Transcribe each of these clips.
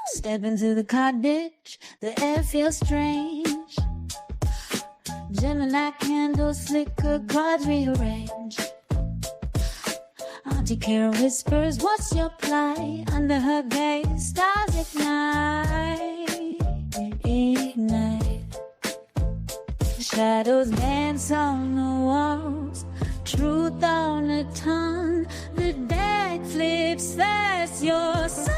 Step into the cottage, the air feels strange. Gemini candles flicker, cards rearrange. Auntie Kara whispers, what's your plight? Under her gaze, stars ignite. Shadows dance on the walls, truth on the tongue. The deck flips fast, your song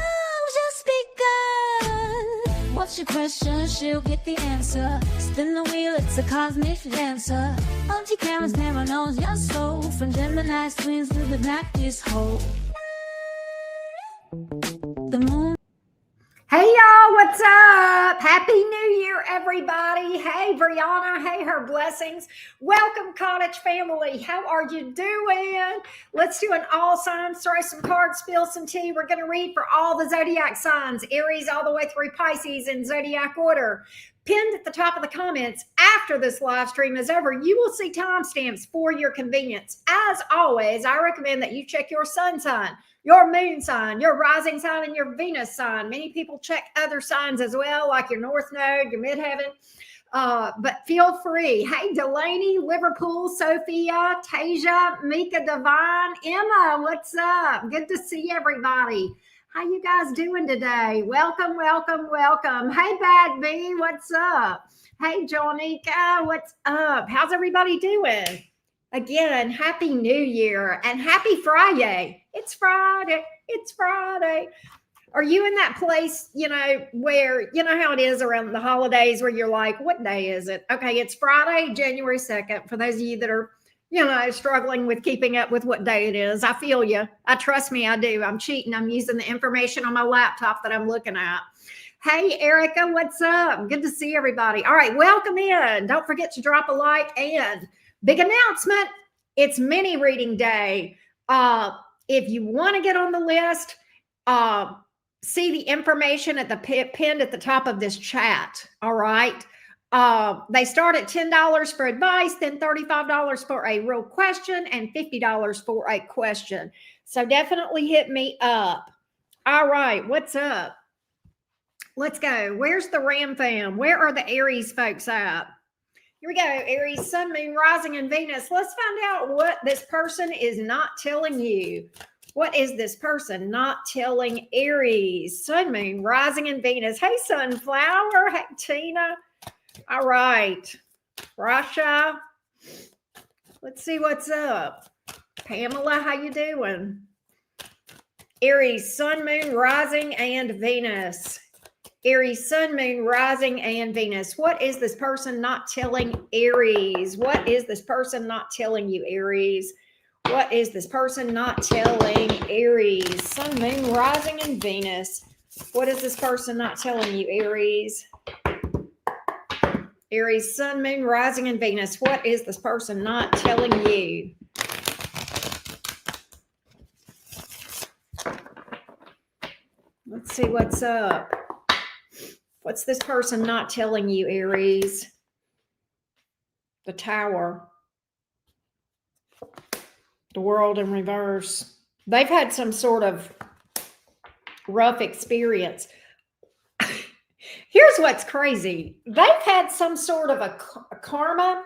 just begun. What's your question? She'll get the answer. Spin the wheel, it's a cosmic dancer. Auntie Kara's never knows your soul. From Gemini twins to the blackest hole. The moon. Hey y'all, what's up? Happy New Year, everybody. Hey Brianna, hey her blessings. Welcome, Cottage family. How are you doing? Let's do an all signs, throw some cards, spill some tea. We're going to read for all the zodiac signs, Aries all the way through Pisces in zodiac order. Pinned at the top of the comments after this live stream is over, you will see timestamps for your convenience. As always, I recommend that you check your sun sign, your moon sign, your rising sign, and your Venus sign. Many people check other signs as well, like your North Node, your Midheaven. But feel free. Hey, Delaney, Liverpool, Sophia, Tasia, Mika Divine, Emma, what's up? Good to see everybody. How you guys doing today? Welcome, welcome, welcome. Hey, Bad B, what's up? Hey, Jonica, what's up? How's everybody doing? Again, Happy New Year and Happy Friday. It's Friday. It's Friday. Are you in that place, where, how it is around the holidays where you're like, what day is it? Okay, it's Friday, January 2nd. For those of you that are, struggling with keeping up with what day it is, I feel you. Trust me, I do. I'm cheating. I'm using the information on my laptop that I'm looking at. Hey, Erica, what's up? Good to see everybody. All right, welcome in. Don't forget to drop a like, and big announcement. It's mini reading day. If you want to get on the list, see the information at the pinned at the top of this chat. All right. They start at $10 for advice, then $35 for a real question, and $50 for a question. So definitely hit me up. All right. What's up? Let's go. Where's the Ram fam? Where are the Aries folks at? Here we go. Aries, Sun, Moon, Rising, and Venus. Let's find out what this person is not telling you. What is this person not telling Aries? Sun, Moon, Rising, and Venus. Hey, Sunflower. Hey, Tina. All right. Rasha. Let's see what's up. Pamela, how you doing? Aries, Sun, Moon, Rising, and Venus. Aries, Sun, Moon, Rising, and Venus. What is this person not telling Aries? What is this person not telling you, Aries? What is this person not telling Aries? Sun, Moon, Rising, and Venus. What is this person not telling you, Aries? Aries, Sun, Moon, Rising, and Venus. What is this person not telling you? Let's see what's up. What's this person not telling you, Aries? The Tower. The World in reverse. They've had some sort of rough experience. Here's what's crazy. They've had some sort of a karma.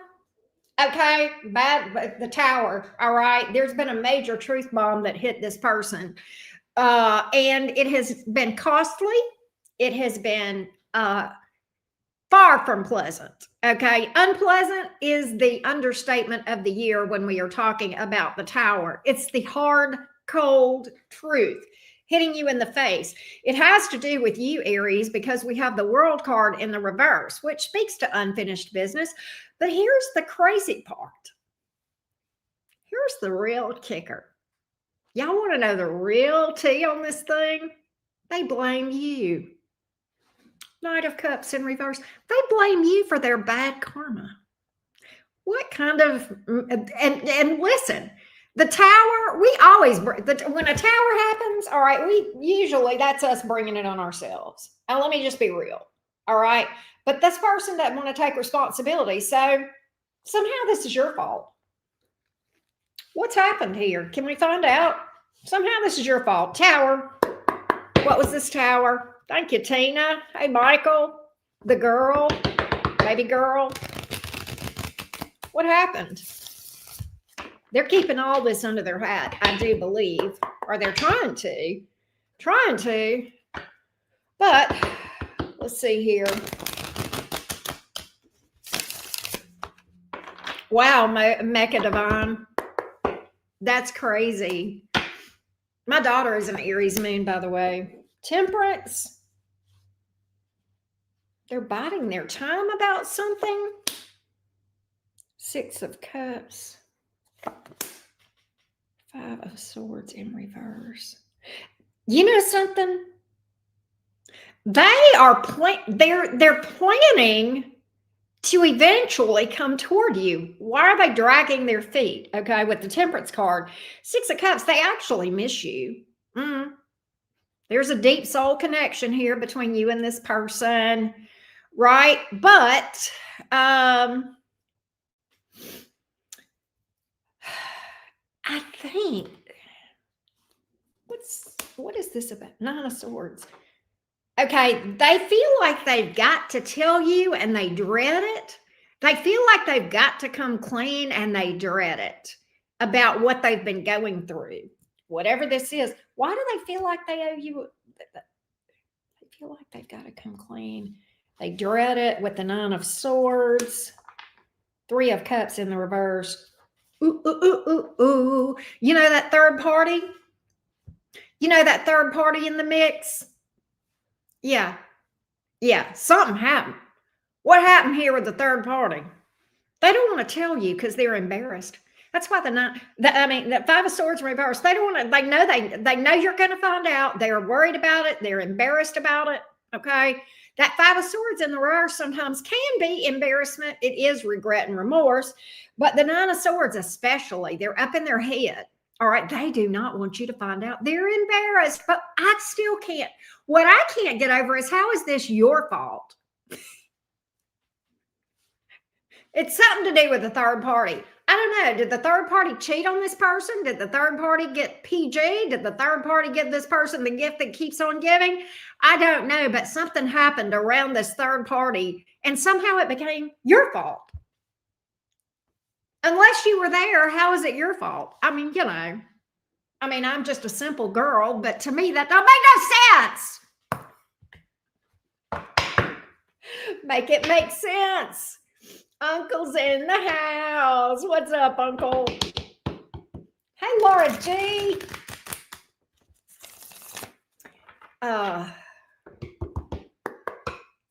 Okay, bad. The Tower. All right. There's been a major truth bomb that hit this person. And it has been costly. It has been far from pleasant. Okay. Unpleasant is the understatement of the year when we are talking about the Tower. It's the hard, cold truth hitting you in the face. It has to do with you, Aries, because we have the World card in the reverse, which speaks to unfinished business. But here's the crazy part. Here's the real kicker. Y'all want to know the real tea on this thing? They blame you. Knight of Cups in reverse. They blame you for their bad karma. What kind of, and listen, the Tower, we always, when a Tower happens, all right, that's us bringing it on ourselves. Now, let me just be real, all right? But this person doesn't want to take responsibility, so somehow this is your fault. What's happened here? Can we find out? Somehow this is your fault. Tower. What was this Tower? Thank you, Tina. Hey, Michael, the girl, baby girl. What happened? They're keeping all this under their hat, I do believe, or they're trying to. But let's see here. Wow, Mecca Divine. That's crazy. My daughter is an Aries moon, by the way. Temperance. They're biding their time about something. 6 of Cups. 5 of Swords in reverse. You know something? They're planning to eventually come toward you. Why are they dragging their feet? Okay, with the Temperance card, 6 of Cups, they actually miss you. There's a deep soul connection here between you and this person, right? But I think what is this about? 9 of Swords. Okay, they feel like they've got to tell you and they dread it. They feel like they've got to come clean and they dread it about what they've been going through. Whatever this is, why do they feel like they owe you? They feel like they've got to come clean. They dread it with the 9 of Swords, 3 of Cups in the reverse. Ooh, ooh, ooh, ooh, ooh. You know that third party? You know that third party in the mix? Yeah, something happened. What happened here with the third party? They don't want to tell you because they're embarrassed. That's why the 5 of Swords in reverse. They don't want to. They know you're going to find out. They're worried about it. They're embarrassed about it. Okay, that 5 of Swords in the reverse sometimes can be embarrassment. It is regret and remorse, but the 9 of Swords especially, they're up in their head. All right, they do not want you to find out. They're embarrassed, but I still can't. What I can't get over is, how is this your fault? It's something to do with the third party. I don't know. Did the third party cheat on this person? Did the third party get PG? Did the third party give this person the gift that keeps on giving? I don't know, but something happened around this third party, and somehow it became your fault. Unless you were there, how is it your fault? I mean, I'm just a simple girl, but to me, that don't make no sense. Make it make sense. Uncle's in the house. What's up, Uncle? Hey, Laura G.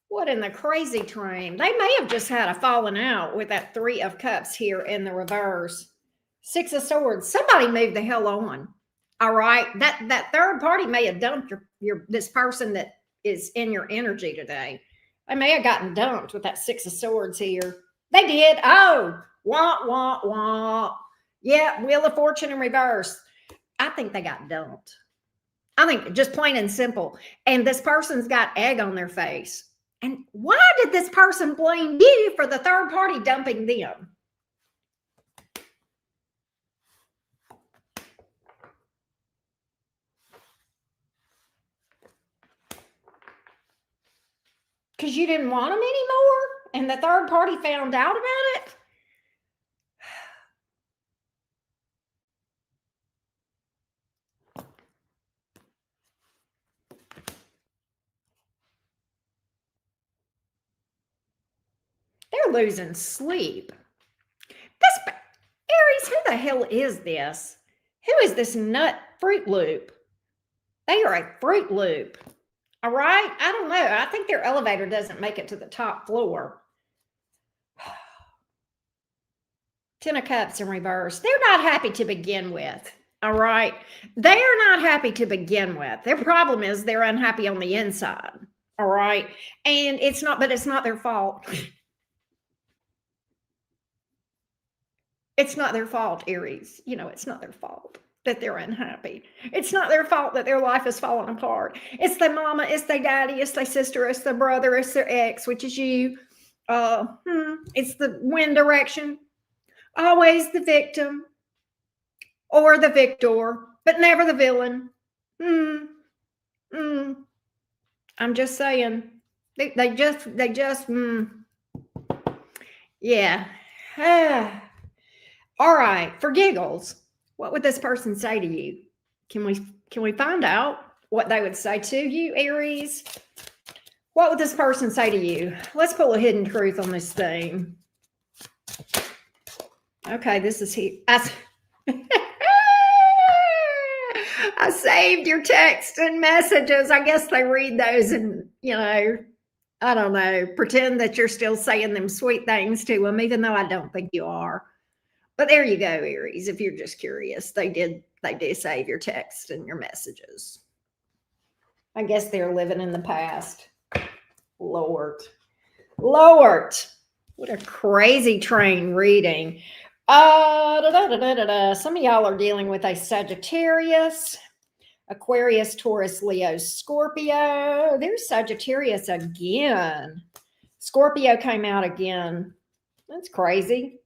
What in the crazy train? They may have just had a falling out with that 3 of Cups here in the reverse. 6 of Swords. Somebody moved the hell on. All right. That third party may have dumped this person that is in your energy today. They may have gotten dumped with that 6 of Swords here. They did. Oh, wah, wah, wah. Yeah, Wheel of Fortune in reverse. I think they got dumped. I think just plain and simple. And this person's got egg on their face. And why did this person blame you for the third party dumping them? Because you didn't want them anymore? And the third party found out about it? They're losing sleep. Aries, who the hell is this? Who is this nut Fruit Loop? They are a Fruit Loop. All right? I don't know. I think their elevator doesn't make it to the top floor. 10 of Cups in reverse. They're not happy to begin with. All right? They're not happy to begin with. Their problem is they're unhappy on the inside. All right? And it's not their fault. It's not their fault, Aries. It's not their fault that they're unhappy. It's not their fault that their life is falling apart. It's their mama, it's their daddy, it's their sister, it's their brother, it's their ex, which is you. It's the wind direction. Always the victim or the victor, but never the villain. I'm just saying. They just, yeah. All right. For giggles, what would this person say to you? Can we find out what they would say to you, Aries? What would this person say to you? Let's pull a hidden truth on this thing. Okay, this is he. I saved your text and messages. I guess they read those and, I don't know, pretend that you're still saying them sweet things to them, even though I don't think you are. But there you go, Aries. If you're just curious, they did save your text and your messages. I guess they're living in the past. Lord. What a crazy train reading. Some of y'all are dealing with a Sagittarius, Aquarius, Taurus, Leo, Scorpio. There's Sagittarius again. Scorpio came out again. That's crazy.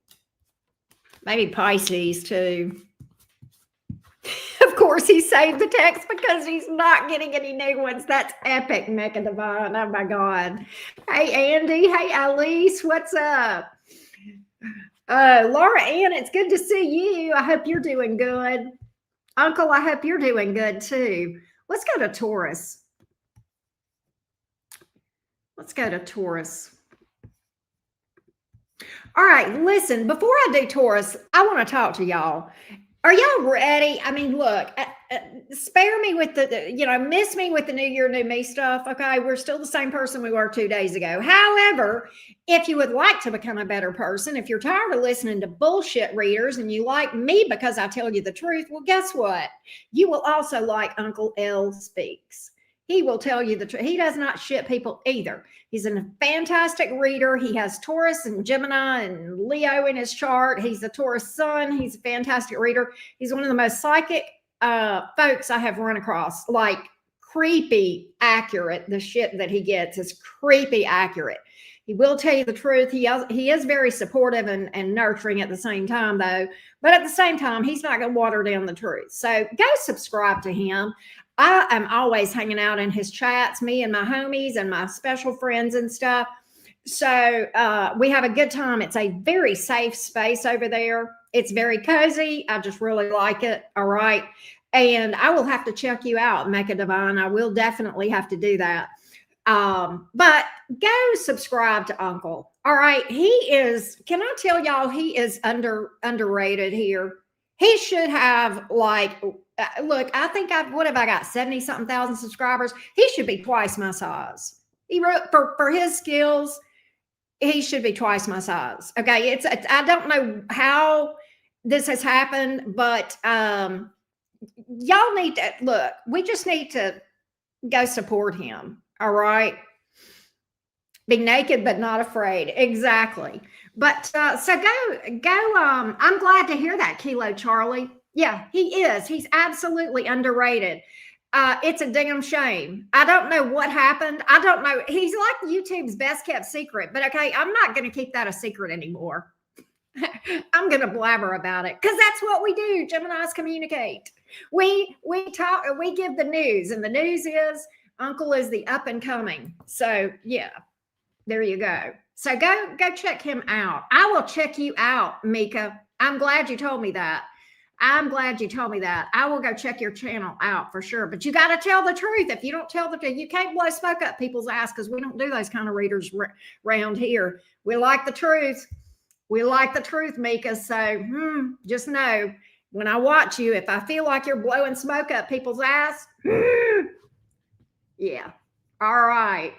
Maybe Pisces too. Of course, he saved the text because he's not getting any new ones. That's epic, Mecca Divine. Oh my God. Hey, Andy. Hey, Alice. What's up? Laura Ann, it's good to see you. I hope you're doing good. Uncle, I hope you're doing good too. Let's go to Taurus. All right, listen, before I do Taurus, I want to talk to y'all. Are y'all ready? I mean, look, spare me with miss me with the new year, new me stuff. Okay, we're still the same person we were 2 days ago. However, if you would like to become a better person, if you're tired of listening to bullshit readers and you like me because I tell you the truth, well, guess what? You will also like Uncle L Speaks. He will tell you the truth. He does not shit people either. He's a fantastic reader. He has Taurus and Gemini and Leo in his chart. He's a Taurus sun. He's a fantastic reader. He's one of the most psychic folks I have run across. Like creepy accurate. The shit that he gets is creepy accurate. He will tell you the truth. He is very supportive and nurturing at the same time, though. But at the same time, he's not going to water down the truth. So go subscribe to him. I am always hanging out in his chats, me and my homies and my special friends and stuff. So we have a good time. It's a very safe space over there. It's very cozy. I just really like it. All right. And I will have to check you out, Mecca Divine. I will definitely have to do that. But go subscribe to Uncle. All right. Can I tell y'all, he is underrated here. He should have look, I think what have I got? 70 something thousand subscribers. He should be twice my size. He wrote for his skills. He should be twice my size. Okay. I don't know how this has happened, but, y'all need to look, we just need to go support him. All right. Be naked, but not afraid. Exactly. But so go. I'm glad to hear that, Kilo Charlie. Yeah, he is. He's absolutely underrated. It's a damn shame. I don't know what happened. I don't know. He's like YouTube's best kept secret. But okay, I'm not going to keep that a secret anymore. I'm going to blabber about it because that's what we do. Geminis communicate. We talk. We give the news, and the news is Uncle is the up and coming. So yeah. There you go. So go check him out. I will check you out, Mika. I'm glad you told me that. I will go check your channel out for sure. But you got to tell the truth. If you don't tell the truth, you can't blow smoke up people's ass because we don't do those kind of readers around here. We like the truth. Mika. So just know when I watch you, if I feel like you're blowing smoke up people's ass, yeah. All right.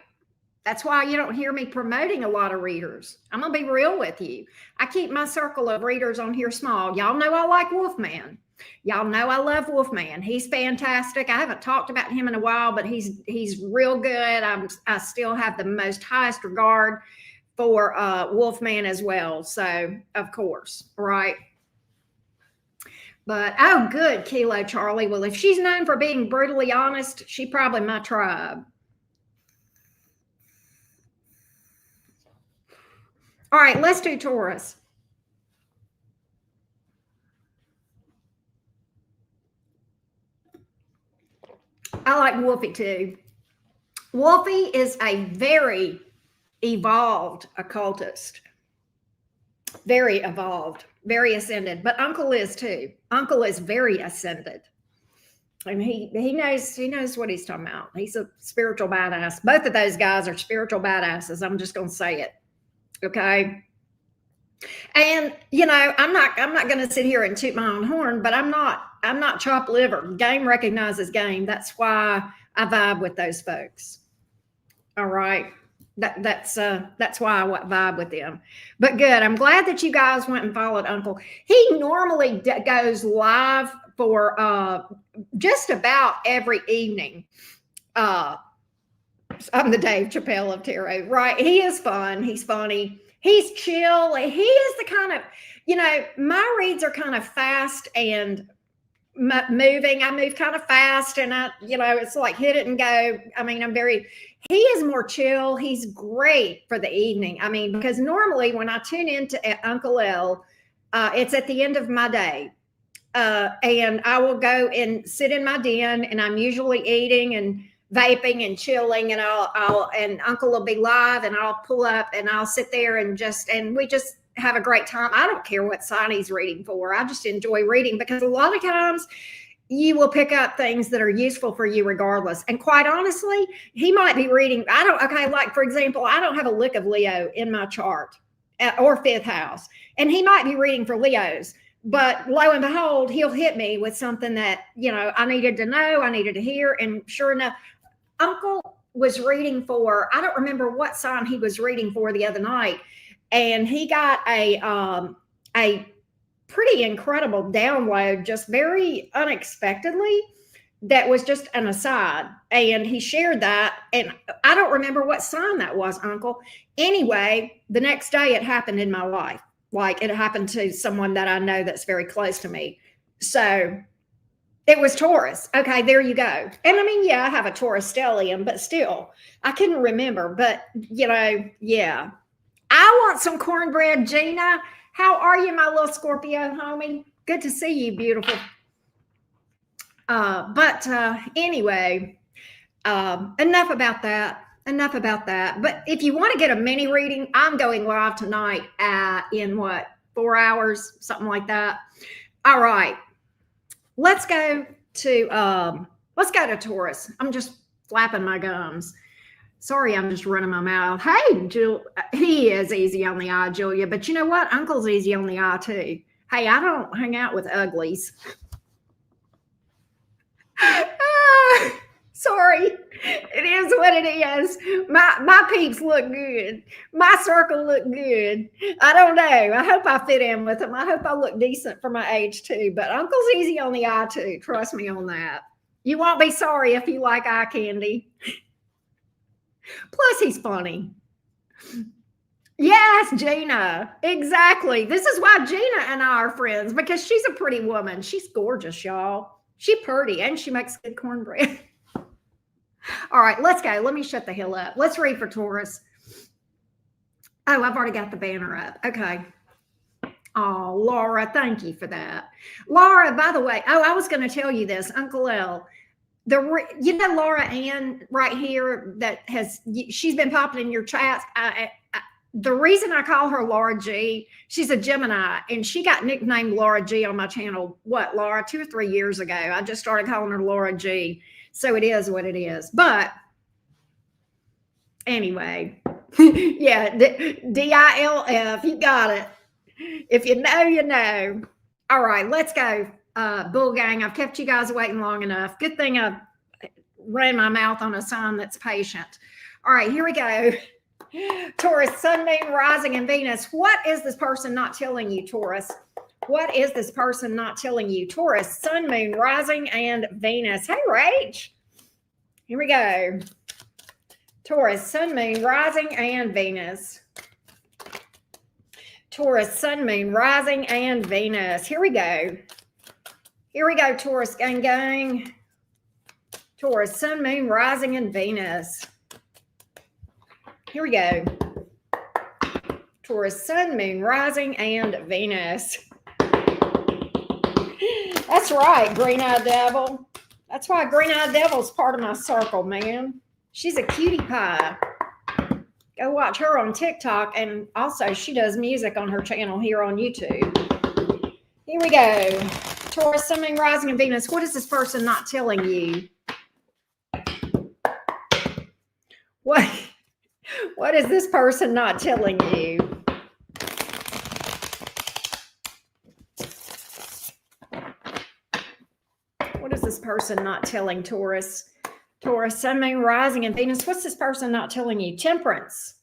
That's why you don't hear me promoting a lot of readers. I'm going to be real with you. I keep my circle of readers on here small. Y'all know I like Wolfman. Y'all know I love Wolfman. He's fantastic. I haven't talked about him in a while, but he's real good. I still have the most highest regard for Wolfman as well. So, of course, right? But, oh, good, Kilo Charlie. Well, if she's known for being brutally honest, she probably my tribe. All right, let's do Taurus. I like Wolfie too. Wolfie is a very evolved occultist, very evolved, very ascended, but Uncle is too. Uncle is very ascended. And he knows what he's talking about. He's a spiritual badass. Both of those guys are spiritual badasses. I'm just gonna say it. Okay. And I'm not gonna sit here and toot my own horn, but I'm not chopped liver. Game recognizes game. That's why I vibe with those folks. All right. That's why I vibe with them. But good. I'm glad that you guys went and followed Uncle. He normally goes live for just about every evening. I'm the Dave Chappelle of tarot, right? He is fun. He's funny. He's chill. He is the kind of, my reads are kind of fast and moving. I move kind of fast, and it's like hit it and go. I mean, he is more chill. He's great for the evening. I mean, because normally when I tune into Uncle L, it's at the end of my day. And I will go and sit in my den, and I'm usually eating and vaping and chilling, and and Uncle will be live, and I'll pull up and I'll sit there and we just have a great time. I don't care what sign he's reading for. I just enjoy reading, because a lot of times you will pick up things that are useful for you regardless. And quite honestly, he might be reading. Like for example, I don't have a lick of Leo in my chart or fifth house, and he might be reading for Leos. But lo and behold, he'll hit me with something that, I needed to know, I needed to hear. And sure enough, Uncle was reading for, I don't remember what sign he was reading for the other night. And he got a pretty incredible download, just very unexpectedly, that was just an aside. And he shared that. And I don't remember what sign that was, Uncle. Anyway, the next day it happened in my life. Like it happened to someone that I know that's very close to me. So it was Taurus. Okay, there you go. And I mean, yeah, I have a Taurus stellium, but still, I couldn't remember. But, yeah. I want some cornbread, Gina. How are you, my little Scorpio homie? Good to see you, beautiful. But anyway, enough about that. But if you want to get a mini reading, I'm going live tonight in 4 hours, something like that. All right, let's go to Taurus. I'm just flapping my gums. Sorry, I'm just running my mouth. Hey, Jill, he is easy on the eye, Julia. But you know what? Uncle's easy on the eye too. Hey, I don't hang out with uglies. Sorry, it is what it is. My peeps look good. My circle look good. I don't know. I hope I fit in with them. I hope I look decent for my age too. But Uncle's easy on the eye too. Trust me on that. You won't be sorry if you like eye candy. Plus, he's funny. Yes, Gina. Exactly. This is why Gina and I are friends, because she's a pretty woman. She's gorgeous, y'all. She's pretty, and she makes good cornbread. All right, let's go. Let me shut the hell up. Let's read for Taurus. Oh, I've already got the banner up. Okay. Oh, Laura, thank you for that. Laura, by the way, I was going to tell you this, Uncle L. Laura Ann right here she's been popping in your chats. The reason I call her Laura G, she's a Gemini, and she got nicknamed Laura G on my channel, Laura, 2 or 3 years ago. I just started calling her Laura G. So it is what it is. But anyway, yeah, DILF, you got it. If you know, you know. All right, let's go. Bull Gang, I've kept you guys waiting long enough. Good thing I ran my mouth on a sign that's patient. All right, here we go. Taurus, Sun, Moon, Rising, and Venus. What is this person not telling you, Taurus? What is this person not telling you? Taurus, Sun, Moon, Rising, and Venus. Hey, Rach. Here we go. Taurus, Sun, Moon, Rising, and Venus. Taurus, Sun, Moon, Rising, and Venus. Here we go. Here we go, Taurus gang gang. Taurus, Sun, Moon, Rising, and Venus. Here we go. Taurus, Sun, Moon, Rising, and Venus. That's right, Green-Eyed Devil. That's why Green-Eyed Devil's part of my circle, man. She's a cutie pie. Go watch her on TikTok, and also she does music on her channel here on YouTube. Here we go. Taurus, Sun, Moon, Rising, and Venus. What is this person not telling you? What is this person not telling you? What is this person not telling Taurus? Taurus, Sun, Moon, Rising, and Venus. What's this person not telling you? Temperance.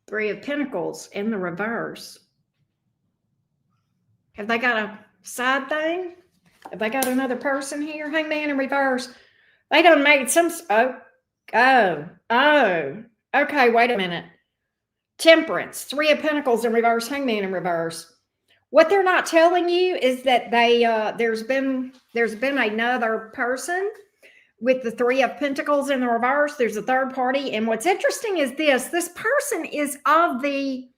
Three of Pentacles in the reverse. Have they got a side thing? Have they got another person here? Hangman in reverse. They done made some. Okay, wait a minute. Temperance, Three of Pentacles in reverse, Hangman in reverse. What they're not telling you is that they there's been another person with the Three of Pentacles in the reverse. There's a third party, and what's interesting is this person is of the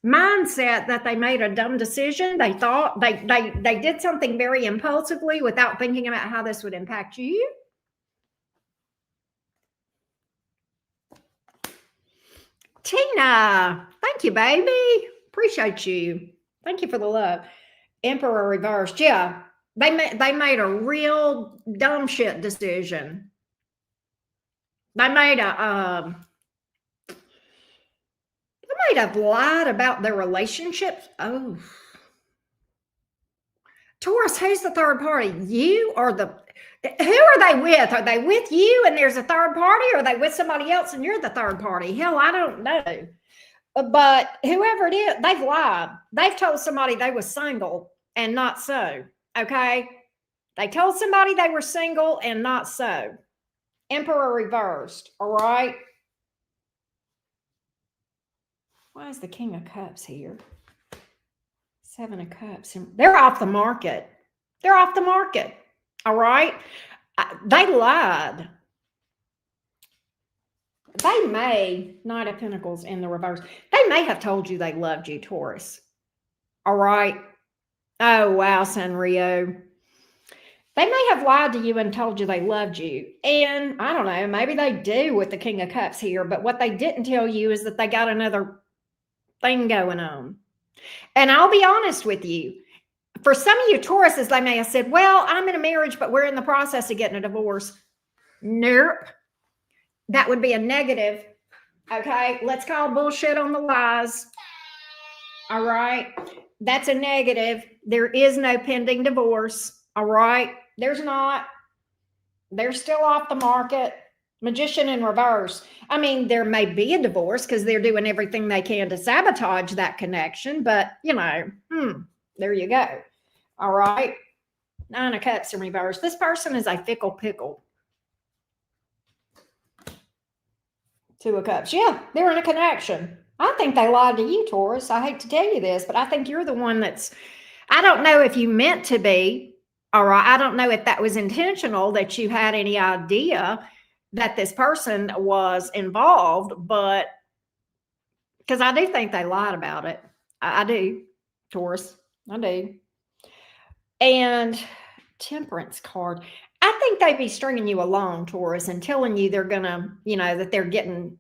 mindset that they made a dumb decision. They thought they did something very impulsively without thinking about how this would impact you. Tina, thank you, baby. Appreciate you. Thank you for the love. Emperor reversed. Yeah, they made a real dumb shit decision. They might have lied about their relationships. Oh, Taurus, who's the third party? You or who are they with? Are they with you and there's a third party, or are they with somebody else and you're the third party? Hell, I don't know. But whoever it is, they've lied. They've told somebody they were single and not so. Okay. They told somebody they were single and not so. Emperor reversed. All right. Why is the King of Cups here? Seven of Cups. They're off the market. They're off the market. All right. They lied. They may, Knight of Pentacles in the reverse, they may have told you they loved you, Taurus. All right. Oh, wow, Sanrio. They may have lied to you and told you they loved you. And I don't know, maybe they do with the King of Cups here, but what they didn't tell you is that they got another thing going on. And I'll be honest with you. For some of you Tauruses, they may have said, well, I'm in a marriage, but we're in the process of getting a divorce. Nope. That would be a negative. Okay, let's call bullshit on the lies. All right, that's a negative. There is no pending divorce. All right, there's not. They're still off the market. Magician in reverse. I mean, there may be a divorce because they're doing everything they can to sabotage that connection, but you know, there you go. All right, Nine of Cups in reverse. This person is a fickle pickle. Two of Cups. Yeah, they're in a connection. I think they lied to you, Taurus. I hate to tell you this, but I think you're the one that's, I don't know if you meant to be, all right. I don't know if that was intentional, that you had any idea that this person was involved, but because I do think they lied about it. I do, Taurus. I do. And Temperance card. I think they'd be stringing you along, Taurus, and telling you they're going to, you know, that they're getting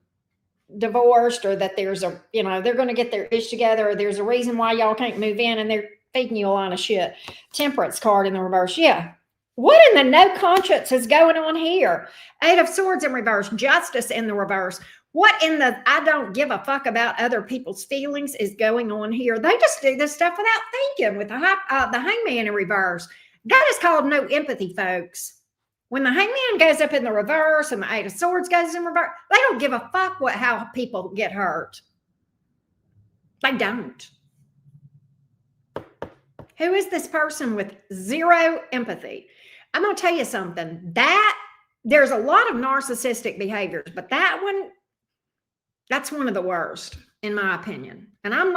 divorced, or that there's a, you know, they're going to get their ish together, or there's a reason why y'all can't move in, and they're feeding you a line of shit. Temperance card in the reverse. Yeah. What in the no conscience is going on here? Eight of Swords in reverse. Justice in the reverse. What in the I don't give a fuck about other people's feelings is going on here? They just do this stuff without thinking with the Hangman in reverse. That is called no empathy, folks. When the Hangman goes up in the reverse and the Eight of Swords goes in reverse, they don't give a fuck how people get hurt. They don't. Who is this person with zero empathy? I'm going to tell you something. That there's a lot of narcissistic behaviors, but that one, that's one of the worst, in my opinion. And I am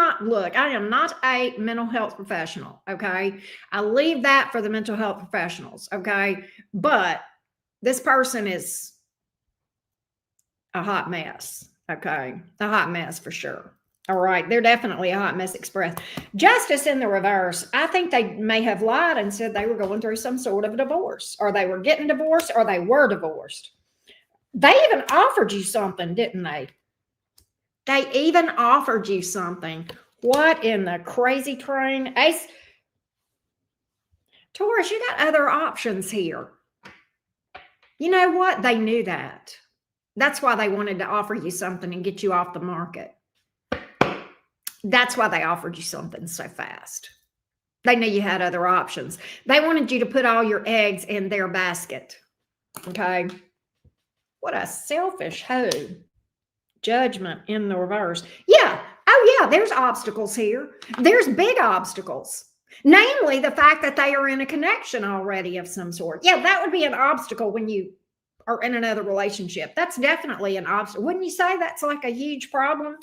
not a mental health professional, okay? I leave that for the mental health professionals, okay? But this person is a hot mess, okay? A hot mess for sure. All right, they're definitely a hot mess express. Justice in the reverse. I think they may have lied and said they were going through some sort of divorce, or they were getting divorced, or they were divorced. They even offered you something, didn't they? They even offered you something. What in the crazy train? Ace, Taurus, you got other options here. You know what? They knew that. That's why they wanted to offer you something and get you off the market. That's why they offered you something so fast. They knew you had other options. They wanted you to put all your eggs in their basket. Okay. What a selfish hoe. Judgment in the reverse. Yeah. Oh, yeah. There's obstacles here. There's big obstacles. Namely, the fact that they are in a connection already of some sort. Yeah, that would be an obstacle when you are in another relationship. That's definitely an obstacle. Wouldn't you say that's like a huge problem?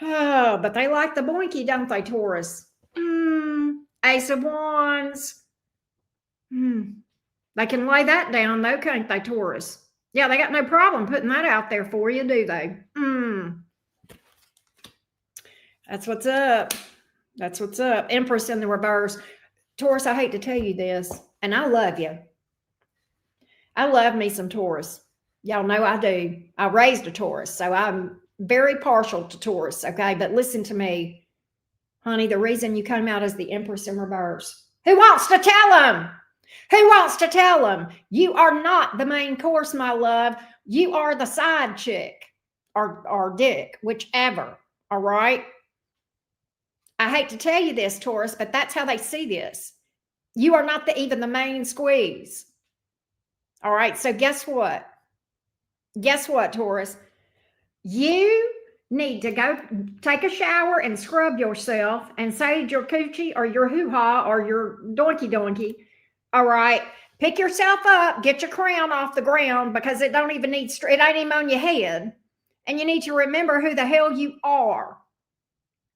Oh, but they like the boinky, don't they, Taurus? Ace of Wands. They can lay that down, though, can't they, Taurus? Yeah, they got no problem putting that out there for you, do they? That's what's up. That's what's up. Empress in the reverse. Taurus, I hate to tell you this, and I love you. I love me some Taurus. Y'all know I do. I raised a Taurus, so I'm very partial to Taurus, okay? But listen to me, honey, the reason you came out as the Empress in reverse. Who wants to tell them? Who wants to tell them? You are not the main course, my love. You are the side chick or dick, whichever, all right? I hate to tell you this, Taurus, but that's how they see this. You are not even the main squeeze. All right, so guess what? Guess what, Taurus? You need to go take a shower and scrub yourself and sage your coochie or your hoo-ha or your donkey. All right, pick yourself up, get your crown off the ground because it don't even need, it ain't even on your head. And you need to remember who the hell you are.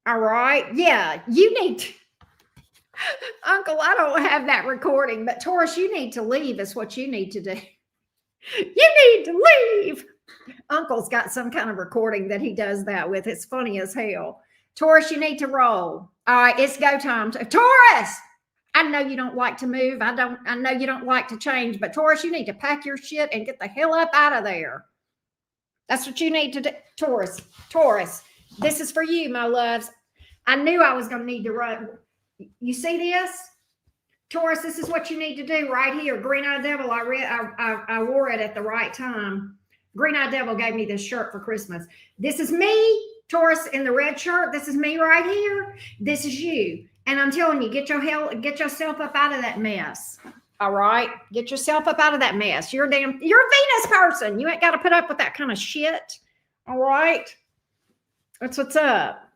All right. Yeah, you need to. Uncle, I don't have that recording, but Taurus, you need to leave is what you need to do. You need to leave. Uncle's got some kind of recording that he does that with. It's funny as hell. Taurus, you need to roll. All right, it's go time. Taurus, I know you don't like to move. I know you don't like to change, but Taurus, you need to pack your shit and get the hell up out of there. That's what you need to do. Taurus, this is for you, my loves. I knew I was going to need to run. You see this? Taurus, this is what you need to do right here. Green Eye Devil, I wore it at the right time. Green Eye Devil gave me this shirt for Christmas. This is me, Taurus, in the red shirt. This is me right here. This is you. And I'm telling you, get yourself up out of that mess. All right? Get yourself up out of that mess. You're a Venus person. You ain't got to put up with that kind of shit. All right? That's what's up.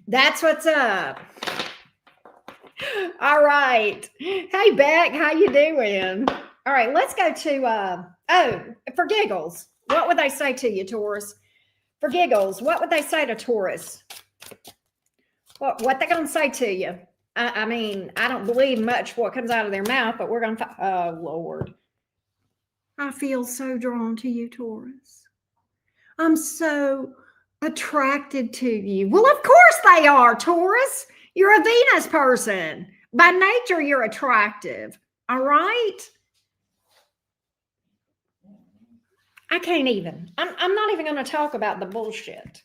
That's what's up. All right. Hey, Beck, how you doing? All right, let's go to, for giggles. What would they say to you, Taurus? For giggles, what would they say to Taurus? What they going to say to you? I mean, I don't believe much what comes out of their mouth, but we're going to, oh, Lord. I feel so drawn to you, Taurus. I'm so attracted to you. Well, of course they are, Taurus. You're a Venus person. By nature, you're attractive. All right? I can't even. I'm not even going to talk about the bullshit.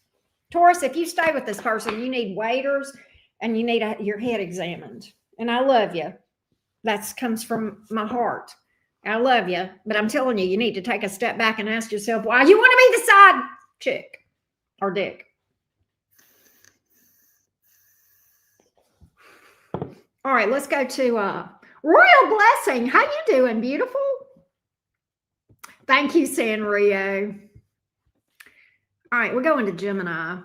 Taurus, if you stay with this person, you need waiters and you need your head examined. And I love you. That comes from my heart. I love you. But I'm telling you, you need to take a step back and ask yourself why you want to be the side chick or dick. All right, let's go to Royal Blessing. How you doing, beautiful? Thank you, Sanrio. All right, we're going to Gemini.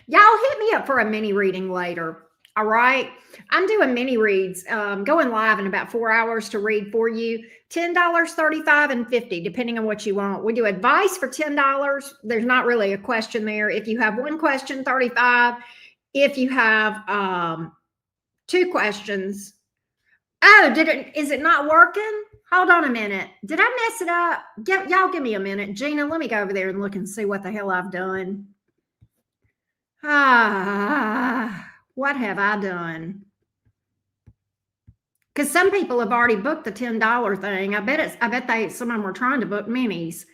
Y'all hit me up for a mini reading later. All right. I'm doing mini reads, going live in about 4 hours to read for you. $10, $35, and $50, depending on what you want. We do advice for $10. There's not really a question there. If you have one question, $35. If you have 2 questions, Oh, is it not working? Hold on a minute. Did I mess it up? Y'all give me a minute. Gina, let me go over there and look and see what the hell I've done. What have I done? Because some people have already booked the $10 thing. I bet some of them were trying to book minis.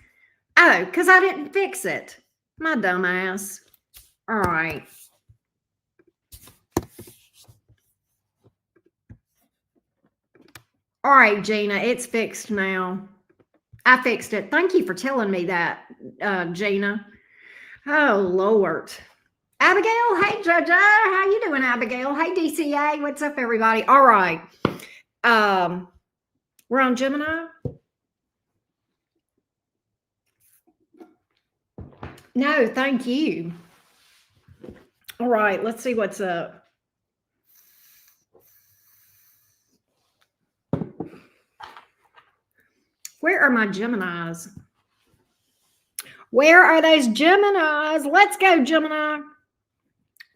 Oh, because I didn't fix it. My dumbass. All right. All right, Gina, it's fixed now. I fixed it. Thank you for telling me that, Gina. Oh, Lord. Abigail, hey, JoJo. How you doing, Abigail? Hey, DCA. What's up, everybody? All right. We're on Gemini. No, thank you. All right, let's see what's up. Where are my Geminis? Where are those Geminis? Let's go, Gemini.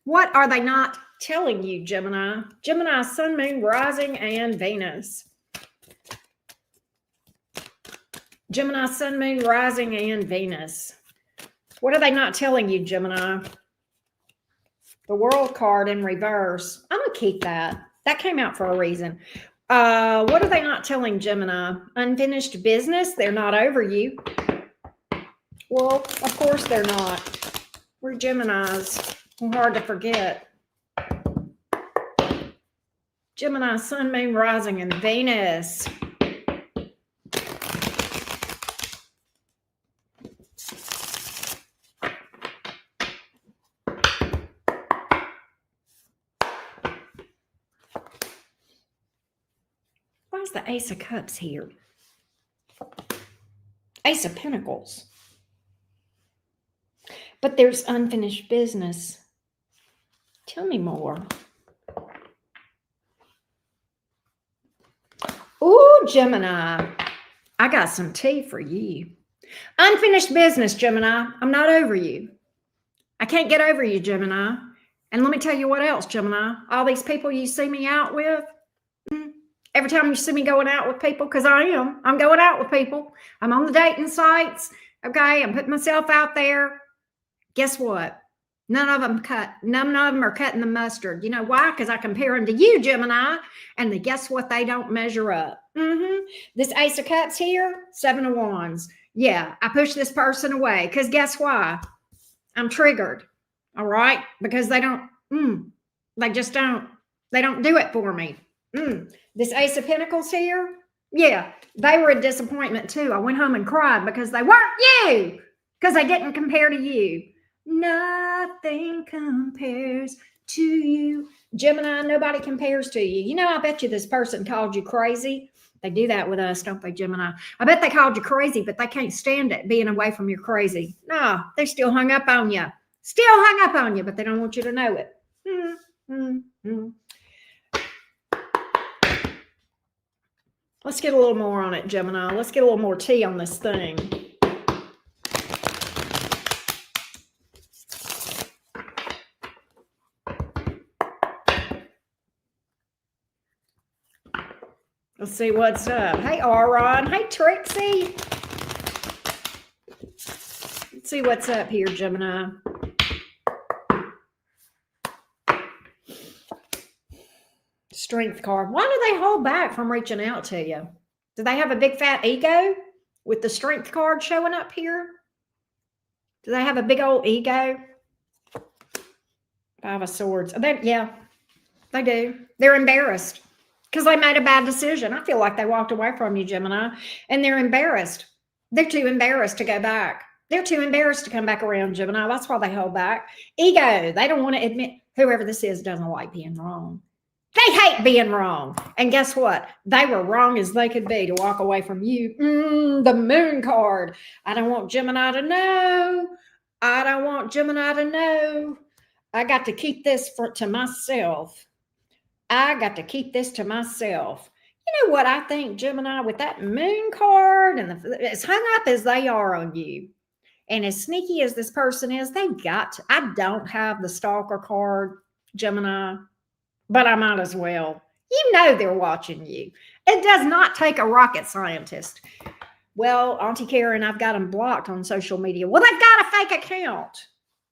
What are they not telling you, Gemini? Gemini, Sun, Moon, Rising, and Venus. Gemini, Sun, Moon, Rising, and Venus. What are they not telling you, Gemini? The World card in reverse. I'm going to keep that. That came out for a reason. What are they not telling Gemini? Unfinished business. They're not over you. Well, of course they're not. We're Geminis. Hard to forget. Gemini, Sun, Moon, Rising, and Venus. Why is the Ace of Cups here? Ace of Pentacles. But there's unfinished business. Tell me more. Ooh, Gemini. I got some tea for you. Unfinished business, Gemini. I'm not over you. I can't get over you, Gemini. And let me tell you what else, Gemini. All these people you see me out with, every time you see me going out with people, because I'm going out with people. I'm on the dating sites. Okay, I'm putting myself out there. Guess what? None of them are cutting the mustard. You know why? Because I compare them to you, Gemini, and guess what? They don't measure up. This Ace of Cups here, Seven of Wands. Yeah, I push this person away because guess why? I'm triggered. All right, because they don't do it for me. This Ace of Pentacles here, yeah, they were a disappointment too. I went home and cried because they weren't you, because they didn't compare to you. Nothing compares to you. Gemini, nobody compares to you. You know, I bet you this person called you crazy. They do that with us, don't they, Gemini? I bet they called you crazy, but they can't stand it being away from your crazy. No, they're still hung up on you. Still hung up on you, but they don't want you to know it. Let's get a little more on it, Gemini. Let's get a little more tea on this thing. Let's see what's up. Hey, Aaron. Hey, Trixie. Let's see what's up here, Gemini. Strength card. Why do they hold back from reaching out to you? Do they have a big fat ego with the Strength card showing up here? Do they have a big old ego? Five of Swords. Yeah, they do. They're embarrassed because they made a bad decision. I feel like they walked away from you, Gemini, and they're embarrassed. They're too embarrassed to go back. They're too embarrassed to come back around, Gemini. That's why they hold back. Ego. They don't want to admit, whoever this is doesn't like being wrong. They hate being wrong. And guess what? They were wrong as they could be to walk away from you. The Moon card. I don't want Gemini to know. I don't want Gemini to know. I got to keep this to myself. I got to keep this to myself. You know what I think, Gemini, with that Moon card and as hung up as they are on you and as sneaky as this person is, they've got to. I don't have the Stalker card, Gemini, but I might as well. You know they're watching you. It does not take a rocket scientist. Well, Auntie Karen, I've got them blocked on social media. Well, they've got a fake account.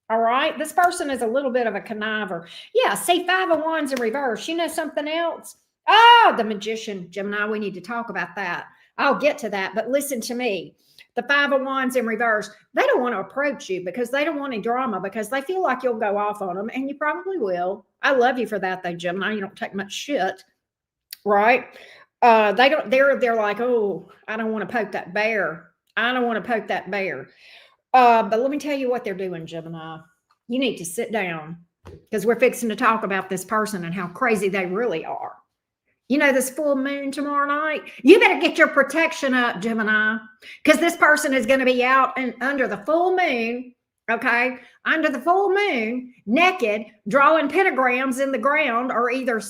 All right. This person is a little bit of a conniver. Yeah. See, Five of Wands in reverse. You know something else? Oh, the Magician. Gemini, we need to talk about that. I'll get to that. But listen to me. The Five of Wands in reverse, they don't want to approach you because they don't want any drama, because they feel like you'll go off on them, and you probably will. I love you for that, though, Gemini. You don't take much shit, right? They don't. They're like, oh, I don't want to poke that bear. I don't want to poke that bear. But let me tell you what they're doing, Gemini. You need to sit down, because we're fixing to talk about this person and how crazy they really are. You know, this full moon tomorrow night, you better get your protection up, Gemini, because this person is going to be out and under the full moon, okay? Under the full moon, naked, drawing pentagrams in the ground, or either,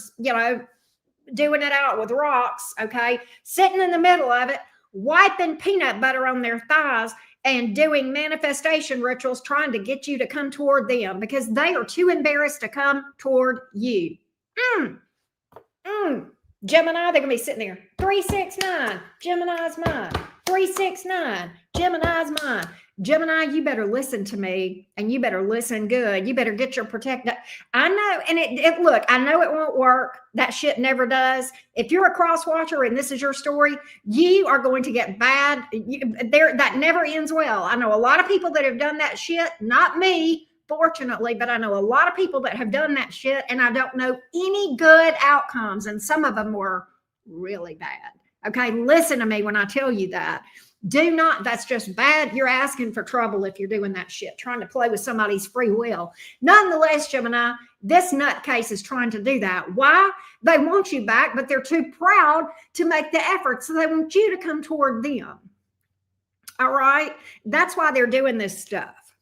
doing it out with rocks, okay? Sitting in the middle of it, wiping peanut butter on their thighs and doing manifestation rituals, trying to get you to come toward them because they are too embarrassed to come toward you. Gemini, they're going to be sitting there. 369, Gemini's mine. 369, Gemini's mine. Gemini, you better listen to me, and you better listen good. You better get your protect. I know, and look, I know it won't work. That shit never does. If you're a cross watcher and this is your story, you are going to get bad. That never ends well. I know a lot of people that have done that shit, not me, fortunately, but I know a lot of people that have done that shit, and I don't know any good outcomes, and some of them were really bad. Okay, listen to me when I tell you that. Do not, that's just bad. You're asking for trouble if you're doing that shit, trying to play with somebody's free will. Nonetheless, Gemini, this nutcase is trying to do that. Why? They want you back, but they're too proud to make the effort, so they want you to come toward them. All right? That's why they're doing this stuff.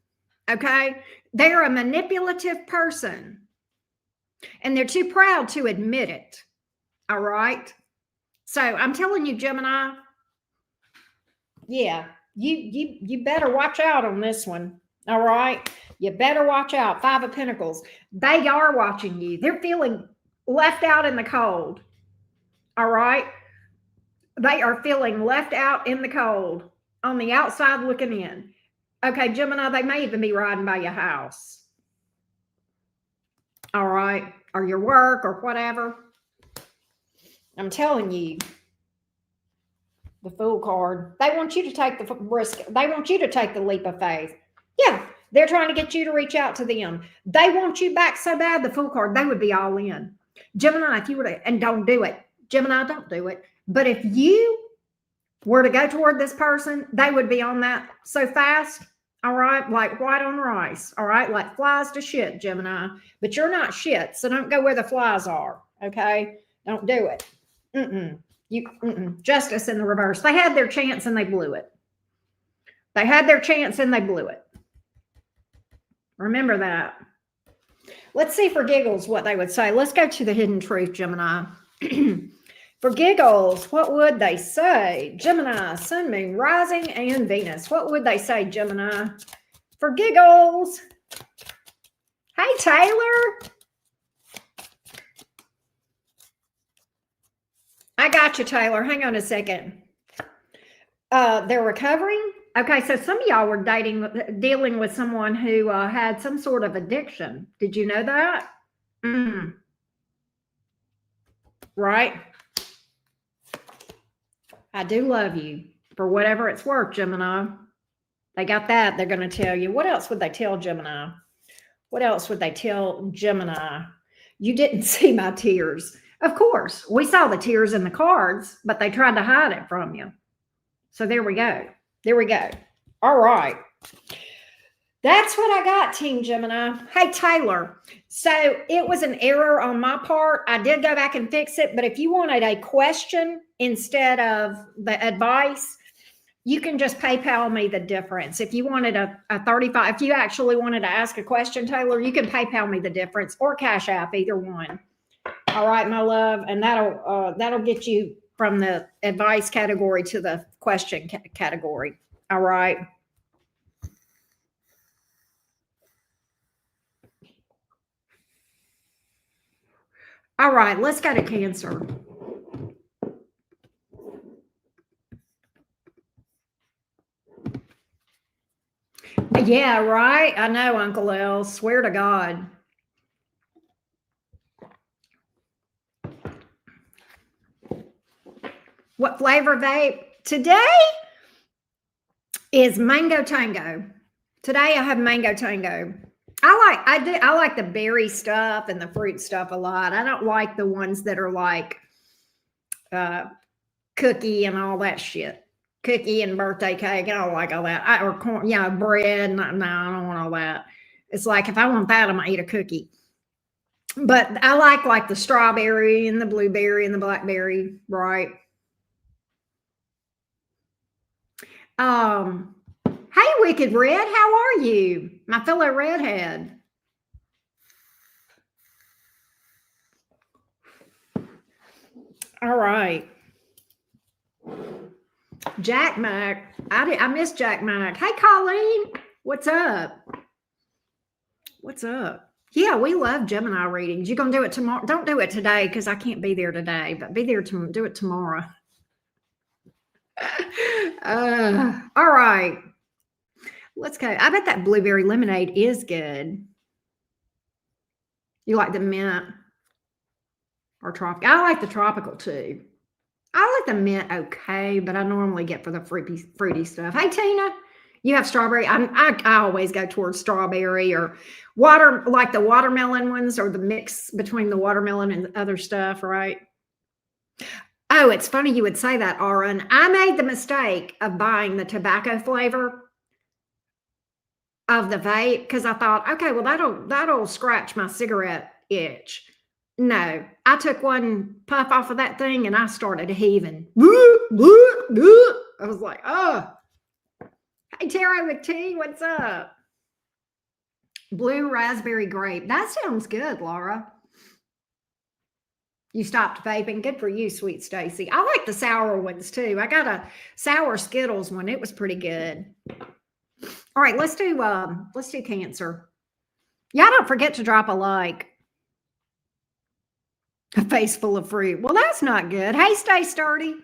Okay? They're a manipulative person, and they're too proud to admit it. All right? So I'm telling you, Gemini, yeah, you better watch out on this one. All right? You better watch out. Five of Pentacles. They are watching you. They're feeling left out in the cold. All right? They are feeling left out in the cold, on the outside looking in. Okay, Gemini, they may even be riding by your house. All right? Or your work or whatever. I'm telling you. The Fool card. They want you to take the risk. They want you to take the leap of faith. Yeah, they're trying to get you to reach out to them. They want you back so bad, the Fool card, they would be all in. Gemini, if you were to, and don't do it. Gemini, don't do it. But if you were to go toward this person, they would be on that so fast, all right, like white on rice, all right, like flies to shit, Gemini. But you're not shit, so don't go where the flies are, okay? Don't do it. Justice in the reverse. They had their chance and they blew it. They had their chance and they blew it. Remember that. Let's see for giggles what they would say. Let's go to the hidden truth, Gemini. For giggles, what would they say? Gemini, Sun, Moon, Rising, and Venus. What would they say, Gemini? For giggles. Hey, Taylor. I got you, Taylor. Hang on a second. They're recovering. Okay, so some of y'all were dealing with someone who had some sort of addiction. Did you know that? Right? I do love you for whatever it's worth, Gemini. They got that. They're going to tell you. What else would they tell Gemini? What else would they tell Gemini? You didn't see my tears. Of course, we saw the tears in the cards, but they tried to hide it from you. So there we go. There we go. All right. That's what I got, Team Gemini. Hey, Taylor. So it was an error on my part. I did go back and fix it, but if you wanted a question instead of the advice, you can just PayPal me the difference. If you wanted a 35, if you actually wanted to ask a question, Taylor, you can PayPal me the difference or Cash App, either one. All right, my love, and that'll get you from the advice category to the question category. All right. All right, let's go to Cancer. Yeah, right. I know, Uncle L. Swear to God. What flavor vape? Today is Mango Tango. Today I have Mango Tango. I like the berry stuff and the fruit stuff a lot. I don't like the ones that are like uh cookie and all that shit. Cookie and birthday cake. I don't like all that. Or corn, bread. No, I don't want all that. It's like if I want that, I'm gonna eat a cookie. But I like the strawberry and the blueberry and the blackberry, right? Hey, Wicked Red, how are you? My fellow redhead. All right. Jack Mac. I miss Jack Mac. Hey, Colleen. What's up? What's up? Yeah, we love Gemini readings. You gonna do it tomorrow? Don't do it today because I can't be there today, but be there to do it tomorrow. All right. Let's go. I bet that blueberry lemonade is good. You like the mint or tropical? I like the tropical too. I like the mint okay, but I normally get for the fruity stuff. Hey, Tina, you have strawberry. I always go towards strawberry or water, like the watermelon ones or the mix between the watermelon and other stuff, right? Oh, it's funny you would say that, Aaron. I made the mistake of buying the tobacco flavor of the vape because I thought, okay, well that'll scratch my cigarette itch. No, I took one puff off of that thing and I started heaving. I was like, oh. Hey, Terry with tea, what's up? Blue raspberry grape. That sounds good, Laura. You stopped vaping. Good for you, sweet Stacy. I like the sour ones too. I got a sour Skittles one. It was pretty good. All right, let's do Cancer. Y'all don't forget to drop a like. A face full of fruit. Well, that's not good. Hey, stay sturdy.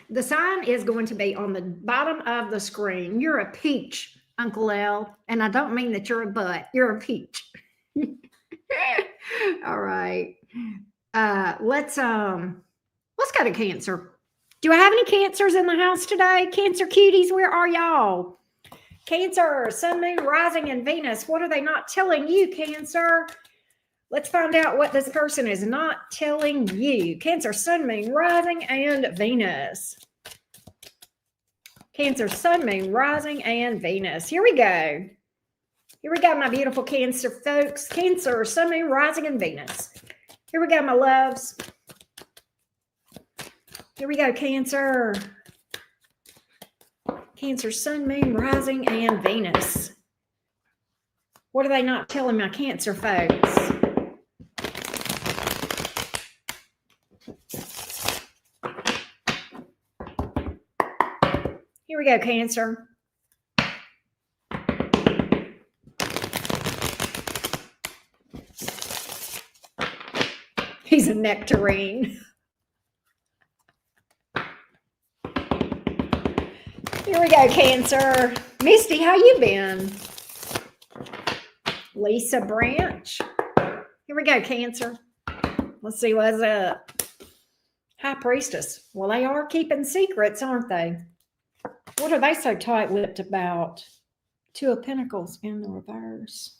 The sign is going to be on the bottom of the screen. You're a peach, Uncle L. And I don't mean that you're a butt. You're a peach. All right. Let's go to Cancer. Do I have any Cancers in the house today? Cancer cuties, where are y'all? Cancer, Sun, Moon, Rising, and Venus. What are they not telling you, Cancer? Let's find out what this person is not telling you. Cancer, Sun, Moon, Rising, and Venus. Cancer, Sun, Moon, Rising, and Venus. Here we go. Here we go, my beautiful Cancer folks. Cancer, Sun, Moon, Rising, and Venus. Here we go, my loves. Here we go, Cancer. Cancer, Sun, Moon, Rising, and Venus. What are they not telling my Cancer folks? Here we go, Cancer. He's a nectarine. Here we go, Cancer. Misty, how you been? Lisa Branch. Here we go, Cancer. Let's see what's up. High Priestess. Well, they are keeping secrets, aren't they? What are they so tight-lipped about? Two of Pentacles in the reverse.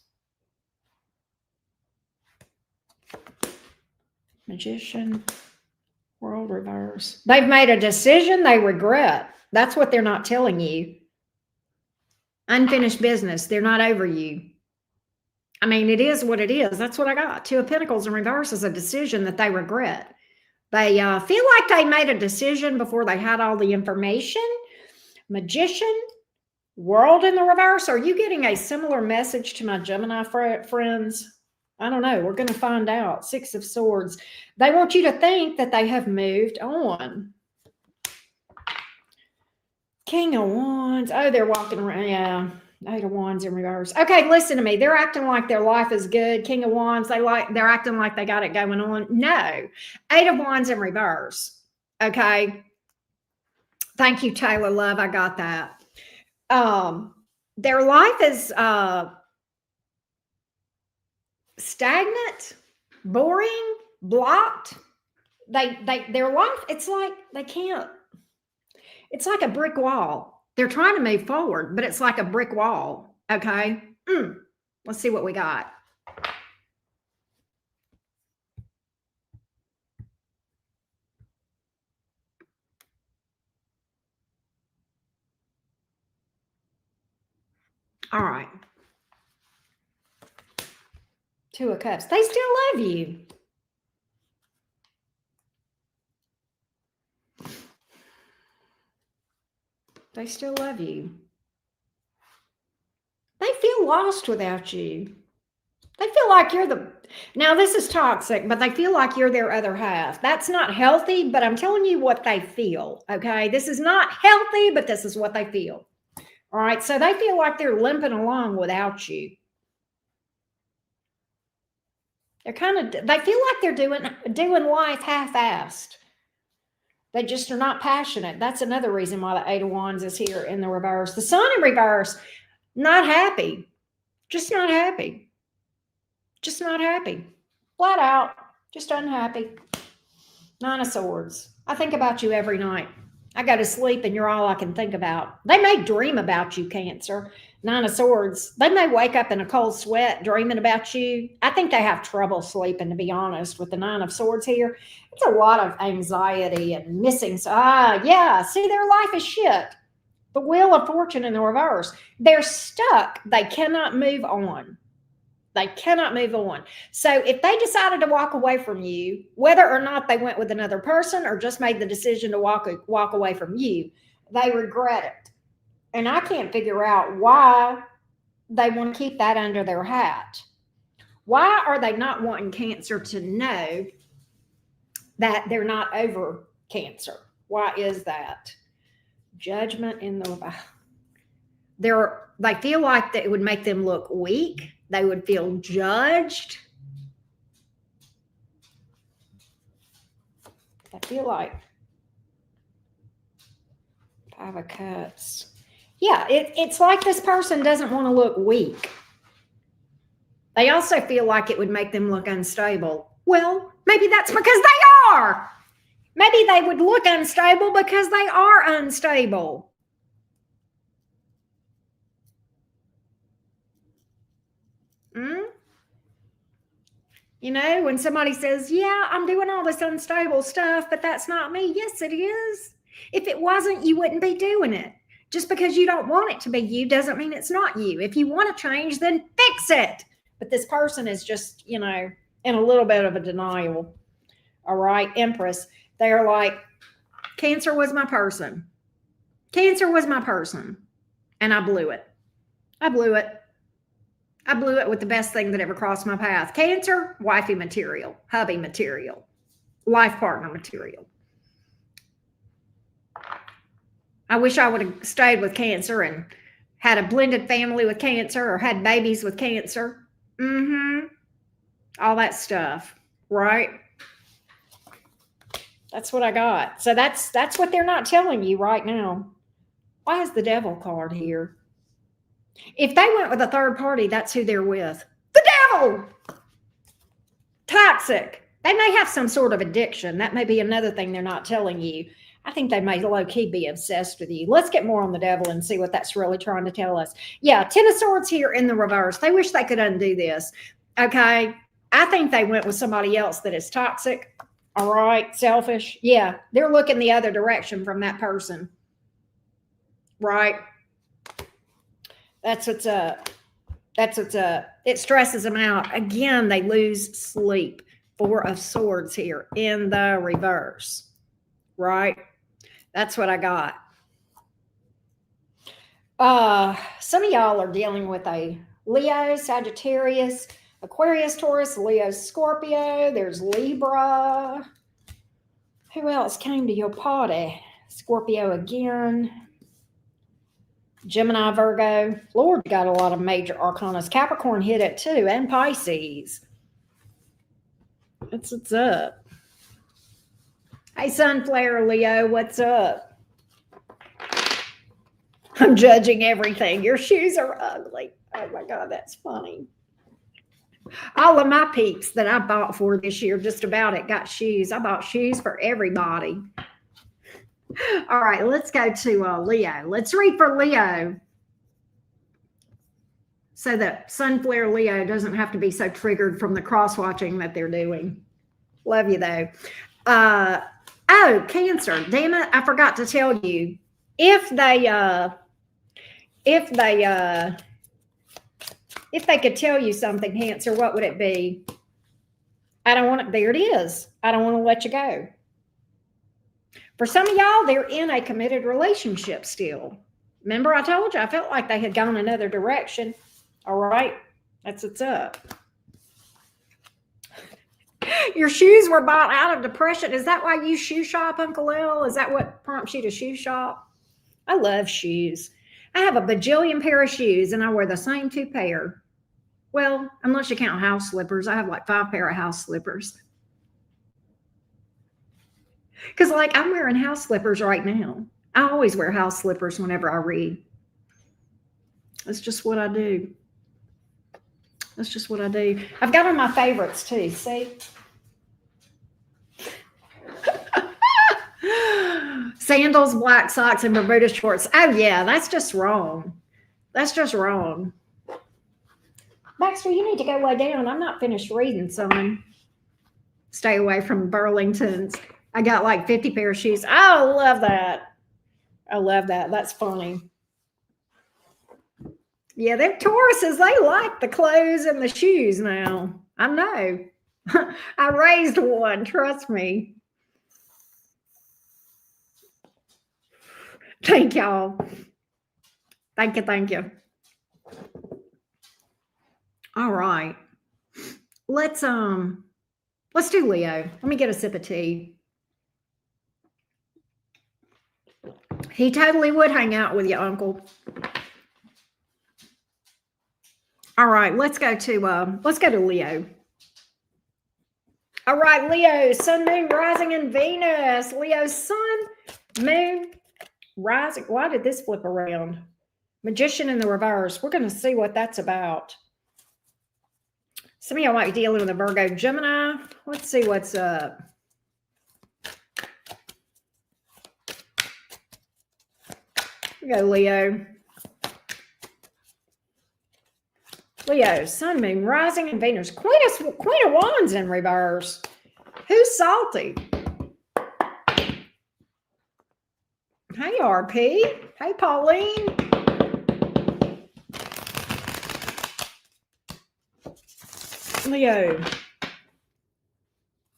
Magician. World reverse. They've made a decision they regret. That's what they're not telling you. Unfinished business. They're not over you. I mean, it is what it is. That's what I got. Two of Pentacles in reverse is a decision that they regret. They feel like they made a decision before they had all the information. Magician, World in the reverse. Are you getting a similar message to my Gemini friends? I don't know. We're going to find out. Six of Swords. They want you to think that they have moved on. King of Wands. Oh, they're walking around. Eight of Wands in reverse. Okay, listen to me. They're acting like their life is good. King of Wands, they're acting like they got it going on. No. Eight of Wands in reverse. Okay. Thank you, Taylor Love. I got that. Their life is stagnant, boring, blocked. Their life, it's like they can't. It's like a brick wall. They're trying to move forward, but it's like a brick wall. Okay. Let's see what we got. All right. Two of Cups. They still love you. They still love you. They feel lost without you. They feel like you're now this is toxic, but they feel like you're their other half. That's not healthy, but I'm telling you what they feel, okay? This is not healthy, but this is what they feel. All right, so they feel like they're limping along without you. They feel like they're doing life half-assed. They just are not passionate. That's another reason why the Eight of Wands is here in the reverse. The Sun in reverse, not happy. Just not happy. Just not happy. Flat out. Just unhappy. Nine of Swords. I think about you every night. I go to sleep and you're all I can think about. They may dream about you, Cancer. Nine of Swords. They may wake up in a cold sweat dreaming about you. I think they have trouble sleeping, to be honest, with the Nine of Swords here. It's a lot of anxiety and missing. Yeah. See, their life is shit. The Wheel of Fortune in the reverse. They're stuck. They cannot move on. They cannot move on. So if they decided to walk away from you, whether or not they went with another person or just made the decision to walk away from you, they regret it. And I can't figure out why they want to keep that under their hat. Why are they not wanting Cancer to know that they're not over Cancer? Why is that? Judgment in the... They feel like that it would make them look weak. They would feel judged. I feel like Five of Cups. Yeah, it's like this person doesn't want to look weak. They also feel like it would make them look unstable. Well, maybe that's because they are. Maybe they would look unstable because they are unstable. You know, when somebody says, yeah, I'm doing all this unstable stuff, but that's not me. Yes, it is. If it wasn't, you wouldn't be doing it. Just because you don't want it to be you doesn't mean it's not you. If you want to change, then fix it. But this person is just, you know, in a little bit of a denial. All right, Empress. They're like, Cancer was my person. Cancer was my person. And I blew it. I blew it. I blew it with the best thing that ever crossed my path. Cancer, wifey material, hubby material, life partner material. I wish I would have stayed with Cancer and had a blended family with Cancer or had babies with Cancer. All that stuff, right? That's what I got. So that's what they're not telling you right now. Why is the Devil card here? If they went with a third party, that's who they're with. The devil! Toxic. They may have some sort of addiction. That may be another thing they're not telling you. I think they may low-key be obsessed with you. Let's get more on the devil and see what that's really trying to tell us. Yeah, Ten of Swords here in the reverse. They wish they could undo this. Okay? I think they went with somebody else that is toxic. All right? Selfish. Yeah, they're looking the other direction from that person. Right? That's what's up. That's what's up. It stresses them out. Again, they lose sleep. Four of Swords here in the reverse. Right? That's what I got. Some of y'all are dealing with a Leo, Sagittarius, Aquarius, Taurus, Leo, Scorpio. There's Libra. Who else came to your party? Scorpio again. Gemini, Virgo. Lord, got a lot of major arcanas. Capricorn hit it too, and Pisces. What's up? Hey, Sunflare Leo, what's up? I'm judging everything. Your shoes are ugly. Oh my God, that's funny. All of my peeps that I bought for this year, just about it, got shoes. I bought shoes for everybody. All right, let's go to Leo. Let's read for Leo so that Sunflare Leo doesn't have to be so triggered from the cross-watching that they're doing. Love you, though. Oh, Cancer. Damn it, I forgot to tell you. If they could tell you something, Cancer, what would it be? I don't want it. There it is. I don't want to let you go. For some of y'all, they're in a committed relationship still. Remember I told you, I felt like they had gone another direction. All right, that's what's up. Your shoes were bought out of depression. Is that why you shoe shop, Uncle L? Is that what prompts you to shoe shop? I love shoes. I have a bajillion pair of shoes, and I wear the same 2 pair. Well, unless you count house slippers. I have like 5 pair of house slippers. Because, like, I'm wearing house slippers right now. I always wear house slippers whenever I read. That's just what I do. That's just what I do. I've got on my favorites, too. See? Sandals, black socks, and Bermuda shorts. Oh, yeah, that's just wrong. That's just wrong. Baxter, you need to go lay down. I'm not finished reading, son. Stay away from Burlingtons. I got like 50 pair of shoes. Oh, I love that. I love that. That's funny. Yeah, they're Tauruses. They like the clothes and the shoes now. I know. I raised one. Trust me. Thank y'all. Thank you. Thank you. All right. Let's do Leo. Let me get a sip of tea. He totally would hang out with you, Uncle. All right, let's go to Leo. All right, Leo, sun, moon, rising, and Venus. Leo, sun, moon, rising. Why did this flip around? Magician in the reverse. We're going to see what that's about. Some of y'all might be dealing with a Virgo, Gemini. Let's see what's up. Here we go, Leo. Leo, sun, moon, rising, and Venus. Queen of Wands in reverse. Who's salty? Hey, RP. Hey, Pauline. Leo.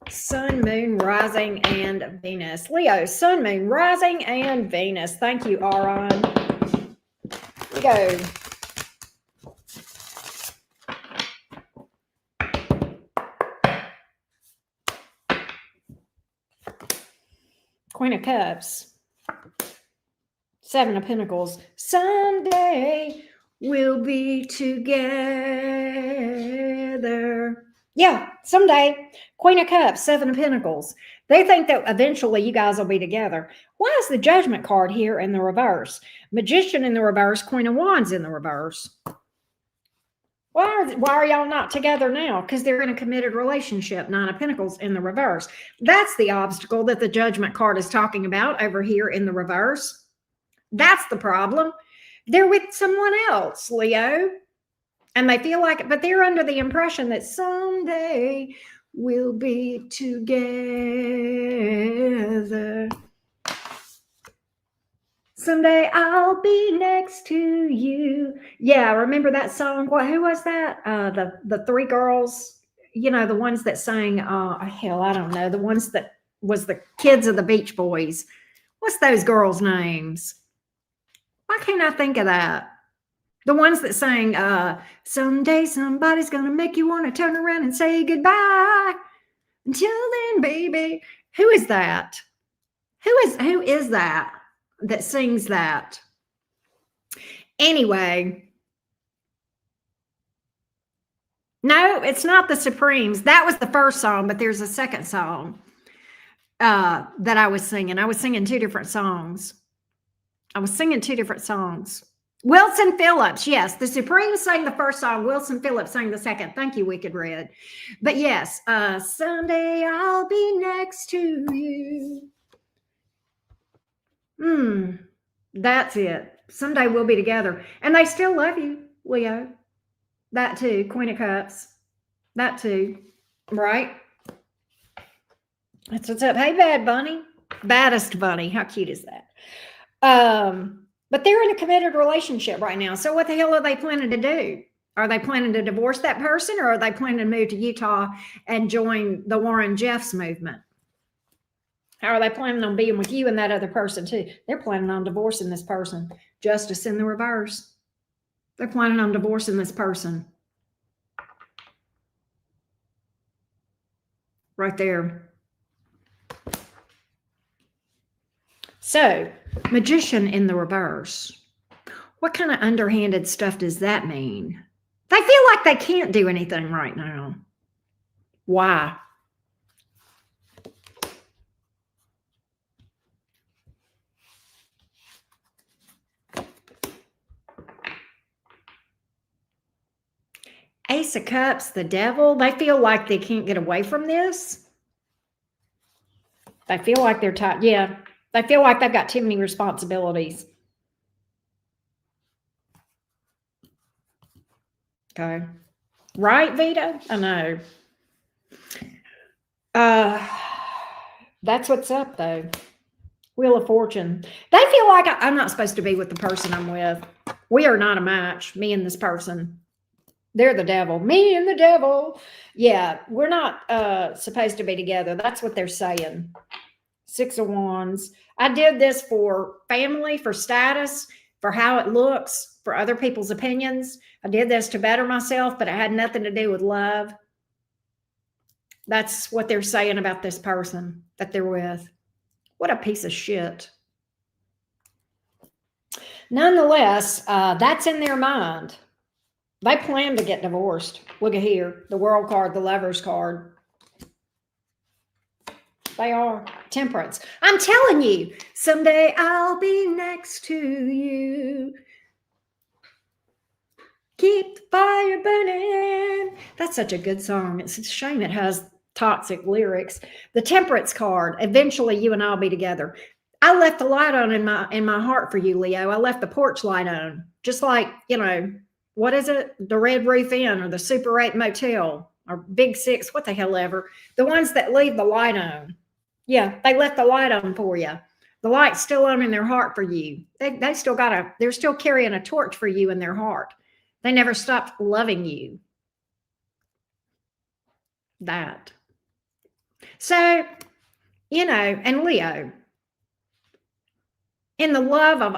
Sun, moon, rising, and Venus. Leo, sun, moon, rising, and Venus. Thank you, Aaron. Here we go. Queen of Cups. 7 of Pentacles. Someday we'll be together. Yeah, someday. Queen of Cups, 7 of Pentacles. They think that eventually you guys will be together. Why is the Judgment card here in the reverse? Magician in the reverse, Queen of Wands in the reverse. Why are y'all not together now? Because they're in a committed relationship. 9 of Pentacles in the reverse. That's the obstacle that the Judgment card is talking about over here in the reverse. That's the problem. They're with someone else, Leo. And they feel like it, but they're under the impression that someday we'll be together. Someday I'll be next to you. Yeah, remember that song? Who was that? The 3 girls, you know, the ones that sang, hell, I don't know, the ones that was the kids of the Beach Boys. What's those girls' names? Why can't I think of that? The ones that sang, someday somebody's gonna make you want to turn around and say goodbye. Until then, baby. Who is that? Who is that sings that? Anyway, no, it's not the Supremes. That was the first song, but there's a second song that I was singing. I was singing two different songs. Wilson Phillips, yes. The Supremes sang the first song. Wilson Phillips sang the second. Thank you, Wicked Red. But yes, someday I'll be next to you. That's it. Someday we'll be together. And they still love you, Leo. That too. Queen of Cups. That too. Right? That's what's up. Hey, Bad Bunny. Baddest Bunny. How cute is that? But they're in a committed relationship right now. So what the hell are they planning to do? Are they planning to divorce that person, or are they planning to move to Utah and join the Warren Jeffs movement? How are they planning on being with you and that other person too? They're planning on divorcing this person. Justice in the reverse. They're planning on divorcing this person. Right there. So, Magician in the reverse. What kind of underhanded stuff does that mean? They feel like they can't do anything right now. Why? Ace of Cups, the devil. They feel like they can't get away from this. They feel like they're tired. Yeah. They feel like they've got too many responsibilities. Okay. Right, Vita? I know. That's what's up, though. Wheel of Fortune. They feel like I'm not supposed to be with the person I'm with. We are not a match, me and this person. They're the devil. Me and the devil. Yeah, we're not supposed to be together. That's what they're saying. Six of Wands. I did this for family, for status, for how it looks, for other people's opinions. I did this to better myself, but it had nothing to do with love. That's what they're saying about this person that they're with. What a piece of shit. Nonetheless, that's in their mind. They plan to get divorced. Look at here. The World card, the Lovers card. They are. Temperance. I'm telling you, someday I'll be next to you. Keep the fire burning. That's such a good song. It's a shame it has toxic lyrics. The Temperance card. Eventually you and I'll be together. I left the light on in my heart for you, Leo. I left the porch light on. Just like, you know, what is it? The Red Roof Inn or the Super 8 Motel or Big Six, what the hell ever. The ones that leave the light on. Yeah, they left the light on for you. The light's still on in their heart for you. They still they're still carrying a torch for you in their heart. They never stopped loving you. That. So, you know, and Leo, in the love of,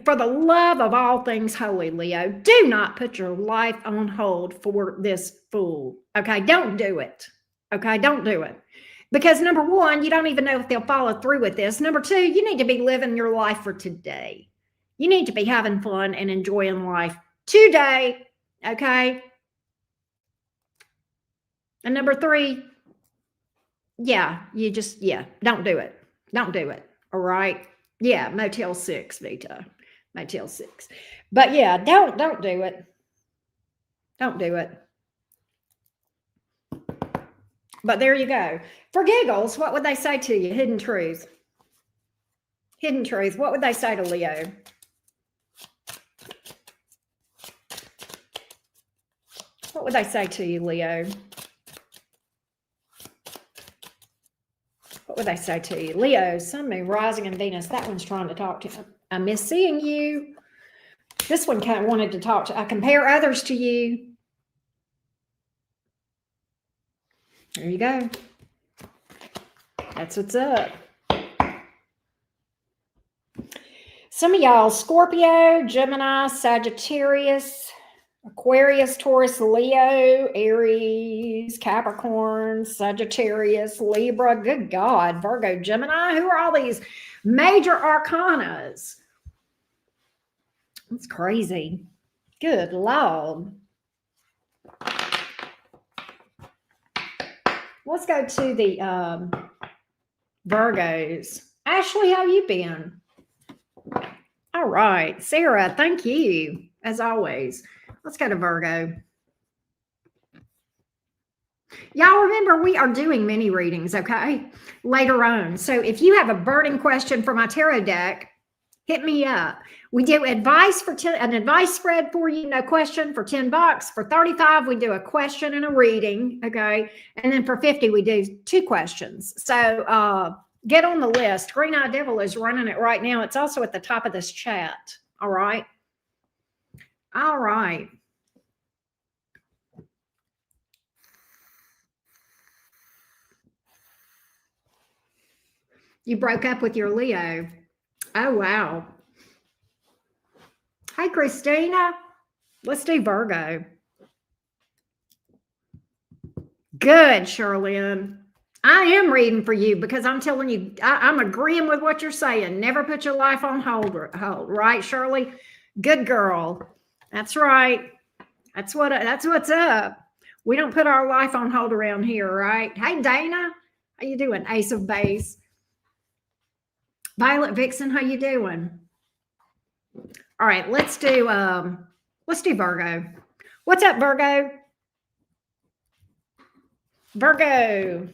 for the love of all things holy, Leo, do not put your life on hold for this fool. Okay, don't do it. Okay, don't do it. Because number one, you don't even know if they'll follow through with this. Number two, you need to be living your life for today. You need to be having fun and enjoying life today. Okay. And number three, yeah, don't do it. Don't do it. All right. Yeah, Motel 6, Vita. Motel 6. But yeah, don't do it. Don't do it. But there you go. For giggles, what would they say to you? Hidden truth. Hidden truth. What would they say to Leo? What would they say to you, Leo? What would they say to you? Leo, Sun, Moon, Rising, and Venus. That one's trying to talk to you. I miss seeing you. This one kind of wanted to talk to. I compare others to you. There you go. That's what's up. Some of y'all, Scorpio, Gemini, Sagittarius, Aquarius, Taurus, Leo, Aries, Capricorn, Sagittarius, Libra, good God, Virgo, Gemini. Who are all these major arcanas? That's crazy. Good Lord. Let's go to the Virgos. Ashley, how you been? All right. Sarah, thank you, as always. Let's go to Virgo. Y'all remember we are doing mini readings, okay? Later on. So if you have a burning question for my tarot deck, hit me up. We do advice for an advice spread for you, no question, for $10. For 35, we do a question and a reading, okay? And then for 50, we do 2 questions. So get on the list. Green Eye Devil is running it right now. It's also at the top of this chat. All right. All right. You broke up with your Leo. Oh, wow. Hey, Christina. Let's do Virgo. Good, Sherlyn. I am reading for you because I'm telling you, I'm agreeing with what you're saying. Never put your life on hold, right, Shirley? Good girl. That's right. That's what's up. We don't put our life on hold around here, right? Hey, Dana, how you doing? Ace of Base. Violet Vixen, how you doing? All right, let's do Virgo. What's up, Virgo? Virgo.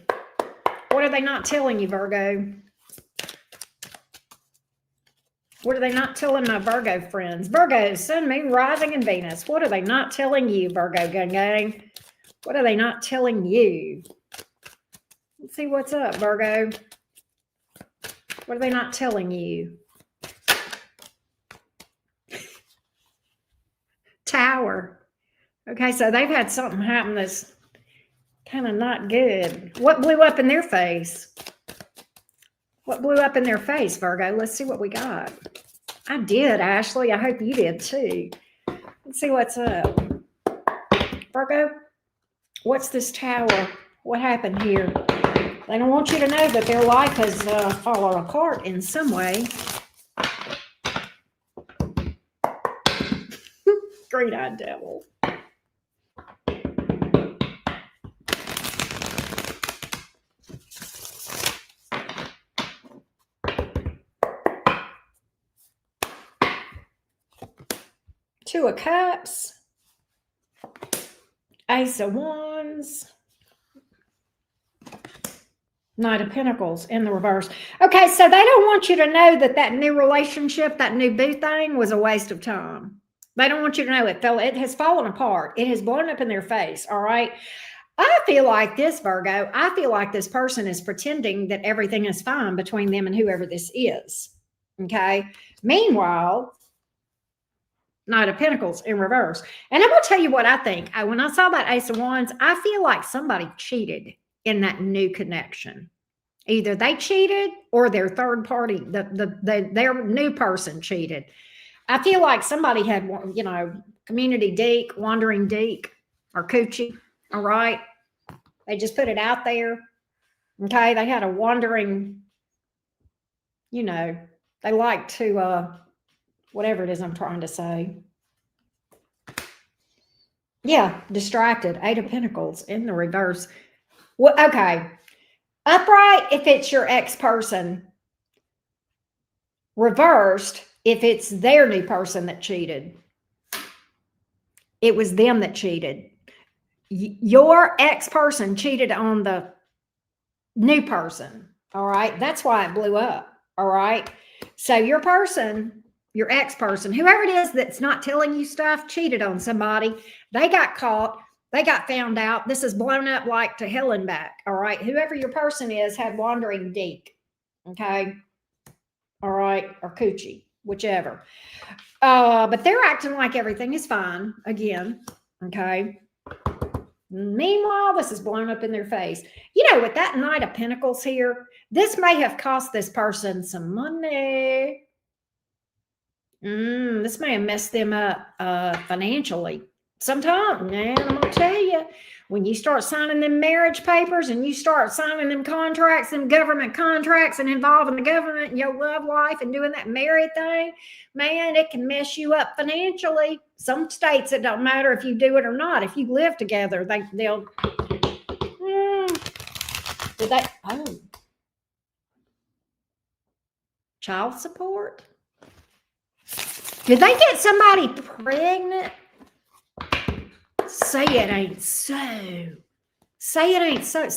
What are they not telling you, Virgo? What are they not telling my Virgo friends? Virgo, Sun, Moon, Rising, and Venus. What are they not telling you, Virgo gang? What are they not telling you? Let's see what's up, Virgo. What are they not telling you? Tower. Okay, so they've had something happen that's kind of not good. What blew up in their face? What blew up in their face, Virgo? Let's see what we got. I did, Ashley. I hope you did too. Let's see what's up. Virgo, what's this tower? What happened here? They don't want you to know that their life has fallen apart in some way. Green-eyed devil. Two of Cups, Ace of Wands, Knight of Pentacles in the reverse. Okay, so they don't want you to know that new relationship, that new boo thing was a waste of time. They don't want you to know it has fallen apart. It has blown up in their face, all right? I feel like this, Virgo, I feel like this person is pretending that everything is fine between them and whoever this is, okay? Meanwhile, Knight of Pentacles in reverse. And I'm going to tell you what I think. When I saw that Ace of Wands, I feel like somebody cheated in that new connection. Either they cheated or their third party, their new person cheated. I feel like somebody had, community deek, wandering deek, or coochie, all right? They just put it out there, okay? They had a wandering, they like to, whatever it is I'm trying to say. Yeah, distracted. 8 of Pentacles in the reverse. Well, okay. Upright if it's your ex-person. Reversed if it's their new person that cheated. It was them that cheated. Your ex-person cheated on the new person. All right. That's why it blew up. All right. So your person, your ex-person, whoever it is that's not telling you stuff, cheated on somebody. They got caught. They got found out. This is blown up like to hell and back. All right. Whoever your person is had wandering deek. Okay. All right. Or coochie, whichever. But they're acting like everything is fine again. Okay. Meanwhile, this is blown up in their face. With that Knight of Pentacles here, this may have cost this person some money. This may have messed them up financially. Sometimes, man, I'm going to tell you, When you start signing them marriage papers and you start signing them contracts, them government contracts, and involving the government in your love life and doing that married thing, man, it can mess you up financially. Some states, it don't matter if you do it or not. If you live together, they'll child support? Did they get somebody pregnant? Say it ain't so. Say it ain't so.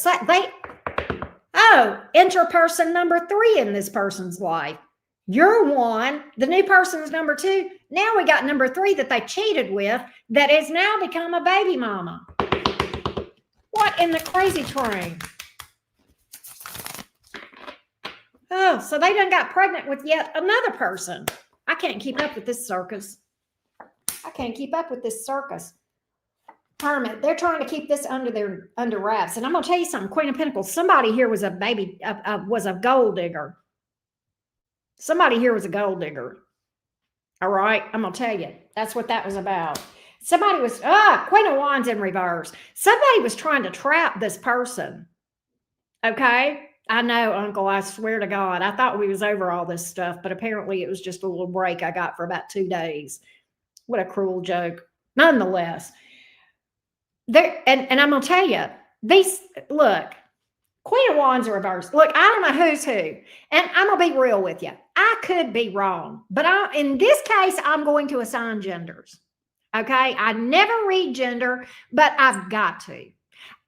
Enter person number 3 in this person's life. You're 1. The new person's number 2. Now we got number 3 that they cheated with that has now become a baby mama. What in the crazy train? Oh, so they done got pregnant with yet another person. I can't keep up with this circus. I can't keep up with this circus. Hermit, they're trying to keep this under wraps. And I'm gonna tell you something, Queen of Pentacles, somebody here was was a gold digger. Somebody here was a gold digger. All right, I'm gonna tell you, that's what that was about. Somebody was Queen of Wands in reverse. Somebody was trying to trap this person. Okay, I know, Uncle, I swear to God, I thought we was over all this stuff, but apparently it was just a little break I got for about 2 days. What a cruel joke. Nonetheless, there, and I'm gonna tell you, look, Queen of Wands in reverse. Look, I don't know who's who, and I'm gonna be real with you. I could be wrong, but in this case, I'm going to assign genders. Okay, I never read gender, but I've got to.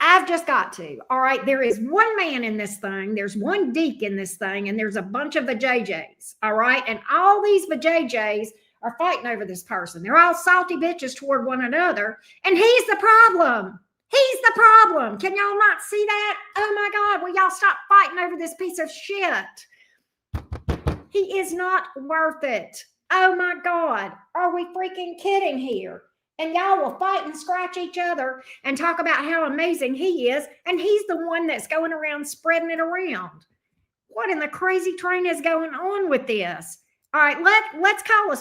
I've just got to. All right, there is one man in this thing. There's one Deke in this thing, and there's a bunch of vajayjays. All right, and all these vajayjays are fighting over this person. They're all salty bitches toward one another, and he's the problem. He's the problem. Can y'all not see that? Oh my God, will y'all stop fighting over this piece of shit? He is not worth it. Oh my God, are we freaking kidding here? And y'all will fight and scratch each other and talk about how amazing he is, and he's the one that's going around spreading it around. What in the crazy train is going on with this? All right, let's call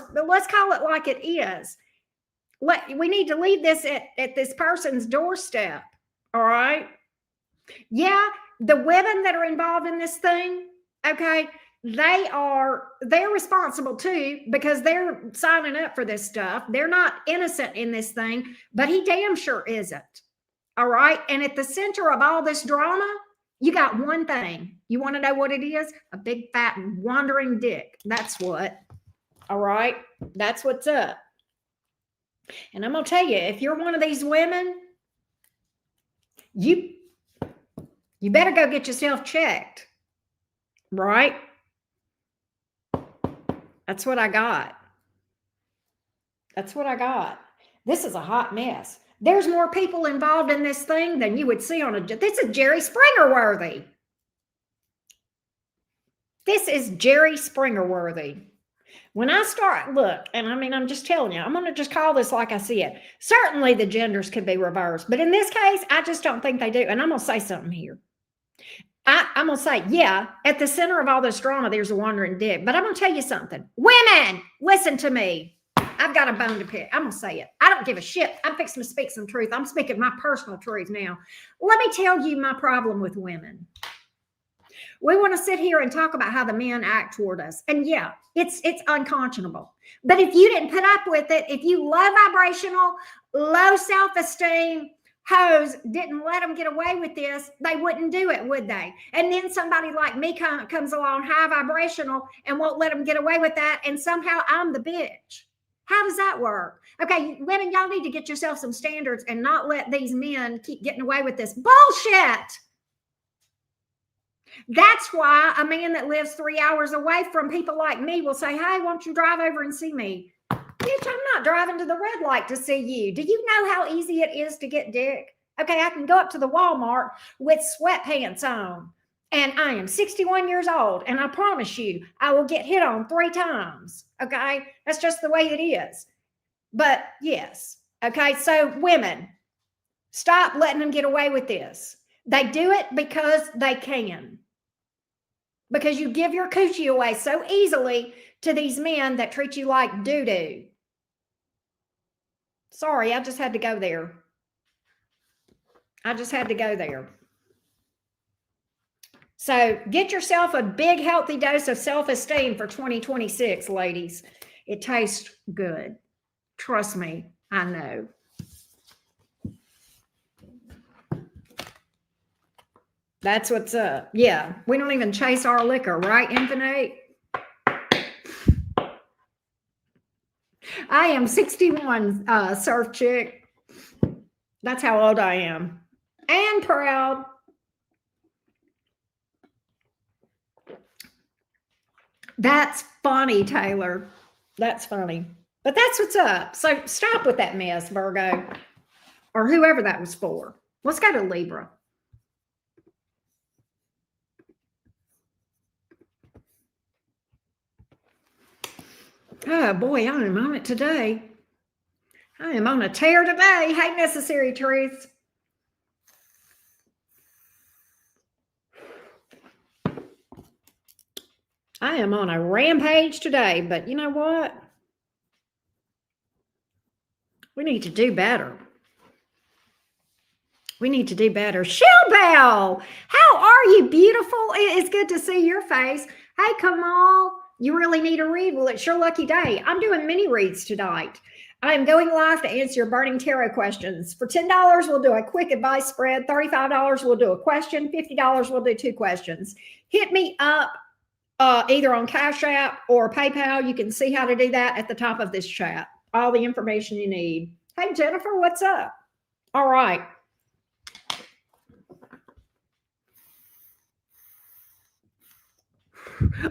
it like it is. We need to leave this at this person's doorstep. All right. Yeah, the women that are involved in this thing, okay, they're responsible too, because they're signing up for this stuff. They're not innocent in this thing, but he damn sure isn't. All right. And at the center of all this drama, you got one thing. You want to know what it is? A big fat wandering dick. That's what. All right. That's what's up. And I'm going to tell you, if you're one of these women, you better go get yourself checked. Right? That's what I got. That's what I got. This is a hot mess. There's more people involved in this thing than you would see on this is Jerry Springer worthy. This is Jerry Springer worthy. When I start, look, and I mean, I'm just telling you, I'm going to just call this like I see it. Certainly the genders could be reversed, but in this case, I just don't think they do. And I'm going to say something here. I'm going to say, yeah, at the center of all this drama, there's a wandering dick. But I'm going to tell you something. Women, listen to me. I've got a bone to pick. I'm going to say it. I don't give a shit. I'm fixing to speak some truth. I'm speaking my personal truth now. Let me tell you my problem with women. We want to sit here and talk about how the men act toward us. And yeah, it's unconscionable. But if you didn't put up with it, if you low vibrational, low self-esteem hoes didn't let them get away with this, they wouldn't do it, would they? And then somebody like me comes along high vibrational and won't let them get away with that. And somehow I'm the bitch. How does that work? Okay, women, y'all need to get yourself some standards and not let these men keep getting away with this bullshit. That's why a man that lives 3 hours away from people like me will say, hey, why don't you drive over and see me? Bitch, I'm not driving to the red light to see you. Do you know how easy it is to get dick? Okay, I can go up to the Walmart with sweatpants on, and I am 61 years old, and I promise you, I will get hit on 3 times. Okay, that's just the way it is. But yes, okay, so women, stop letting them get away with this. They do it because they can. Because you give your coochie away so easily to these men that treat you like doo-doo. Sorry, I just had to go there. I just had to go there. So get yourself a big, healthy dose of self-esteem for 2026, ladies. It tastes good. Trust me, I know. That's what's up. Yeah, we don't even chase our liquor, right, Infinite? I am 61, surf chick. That's how old I am. And proud. That's funny, Taylor. That's funny. But that's what's up. So stop with that mess, Virgo. Or whoever that was for. Let's go to Libra. Oh boy, I am on it today. I am on a tear today. Hey, Necessary Truth. I am on a rampage today, but you know what? We need to do better. We need to do better. Shell Bell, how are you, beautiful? It's good to see your face. Hey, Kamal, you really need a read? Well, it's your lucky day. I'm doing mini reads tonight. I am going live to answer your burning tarot questions. For $10, we'll do a quick advice spread. $35, we'll do a question. $50, we'll do 2 questions. Hit me up either on Cash App or PayPal. You can see how to do that at the top of this chat. All the information you need. Hey, Jennifer, what's up? All right.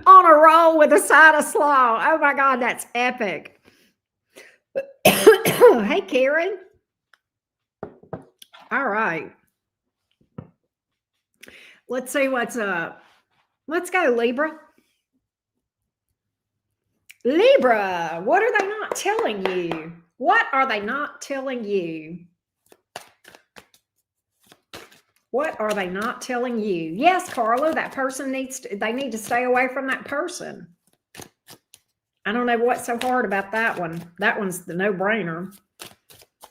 On a roll with a side of slaw. Oh my God, that's epic. Hey, Karen. All right. Let's see what's up. Let's go, Libra. Libra, what are they not telling you? What are they not telling you? What are they not telling you? Yes, Carla, that person they need to stay away from that person. I don't know what's so hard about that one. That one's the no-brainer.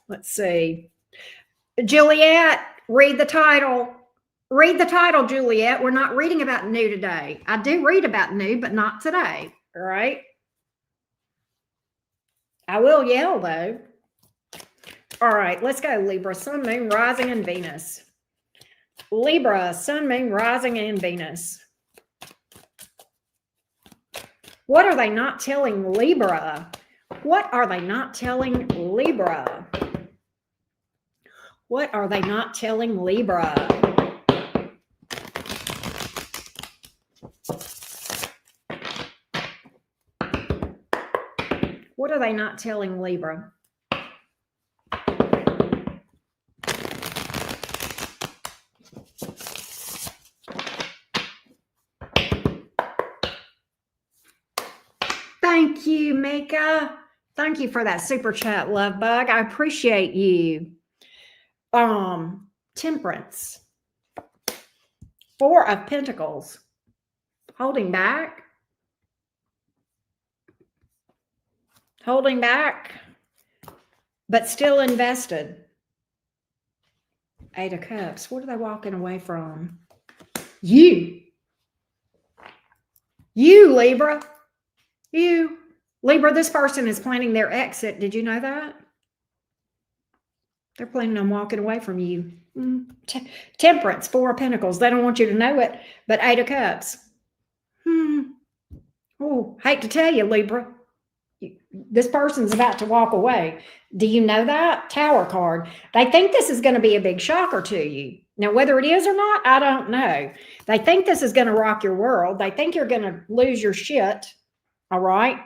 Let's see. Juliet, read the title. Read the title, Juliet. We're not reading about new today. I do read about new, but not today. All right? I will yell, though. All right, let's go, Libra. Sun, Moon, Rising, and Venus. Libra, Sun, Moon, Rising, and Venus. What are they not telling Libra? What are they not telling Libra? What are they not telling Libra? What are they not telling Libra? Thank you, Mika. Thank you for that super chat, love bug. I appreciate you. Temperance. 4 of Pentacles. Holding back. Holding back, but still invested. 8 of Cups. What are they walking away from? You, Libra. You, Libra, this person is planning their exit. Did you know that? They're planning on walking away from you. Temperance, 4 of Pentacles. They don't want you to know it, but 8 of Cups. Oh, hate to tell you, Libra. This person's about to walk away. Do you know that? Tower card. They think this is going to be a big shocker to you. Now, whether it is or not, I don't know. They think this is going to rock your world. They think you're going to lose your shit. All right.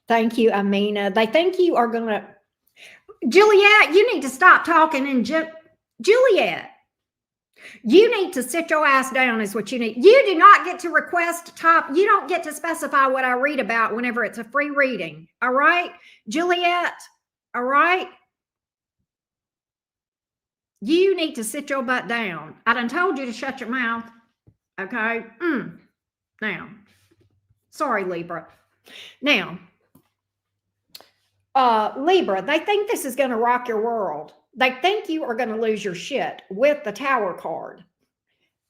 Thank you, Amina. They think you are going to. Juliet, you need to stop talking. And Juliet, you need to sit your ass down is what you need. You do not get to request top. You don't get to specify what I read about whenever it's a free reading. All right, Juliet. All right. You need to sit your butt down. I done told you to shut your mouth. Okay. Now. Sorry, Libra. Now, Libra, they think this is going to rock your world. They think you are going to lose your shit with the Tower card.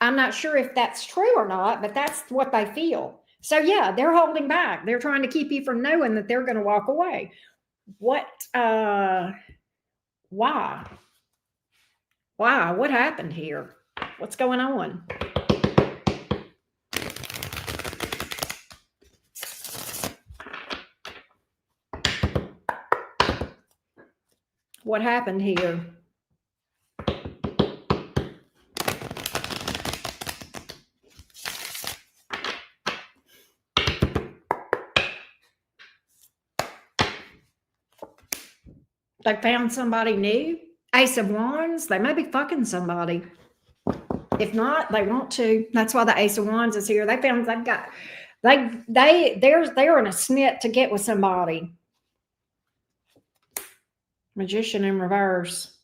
I'm not sure if that's true or not, but that's what they feel. So yeah, they're holding back. They're trying to keep you from knowing that they're going to walk away. What why? Why? What happened here? What's going on? What happened here? They found somebody new. Ace of Wands. They may be fucking somebody. If not, they want to. That's why the Ace of Wands is here. They're in a snit to get with somebody. Magician in reverse.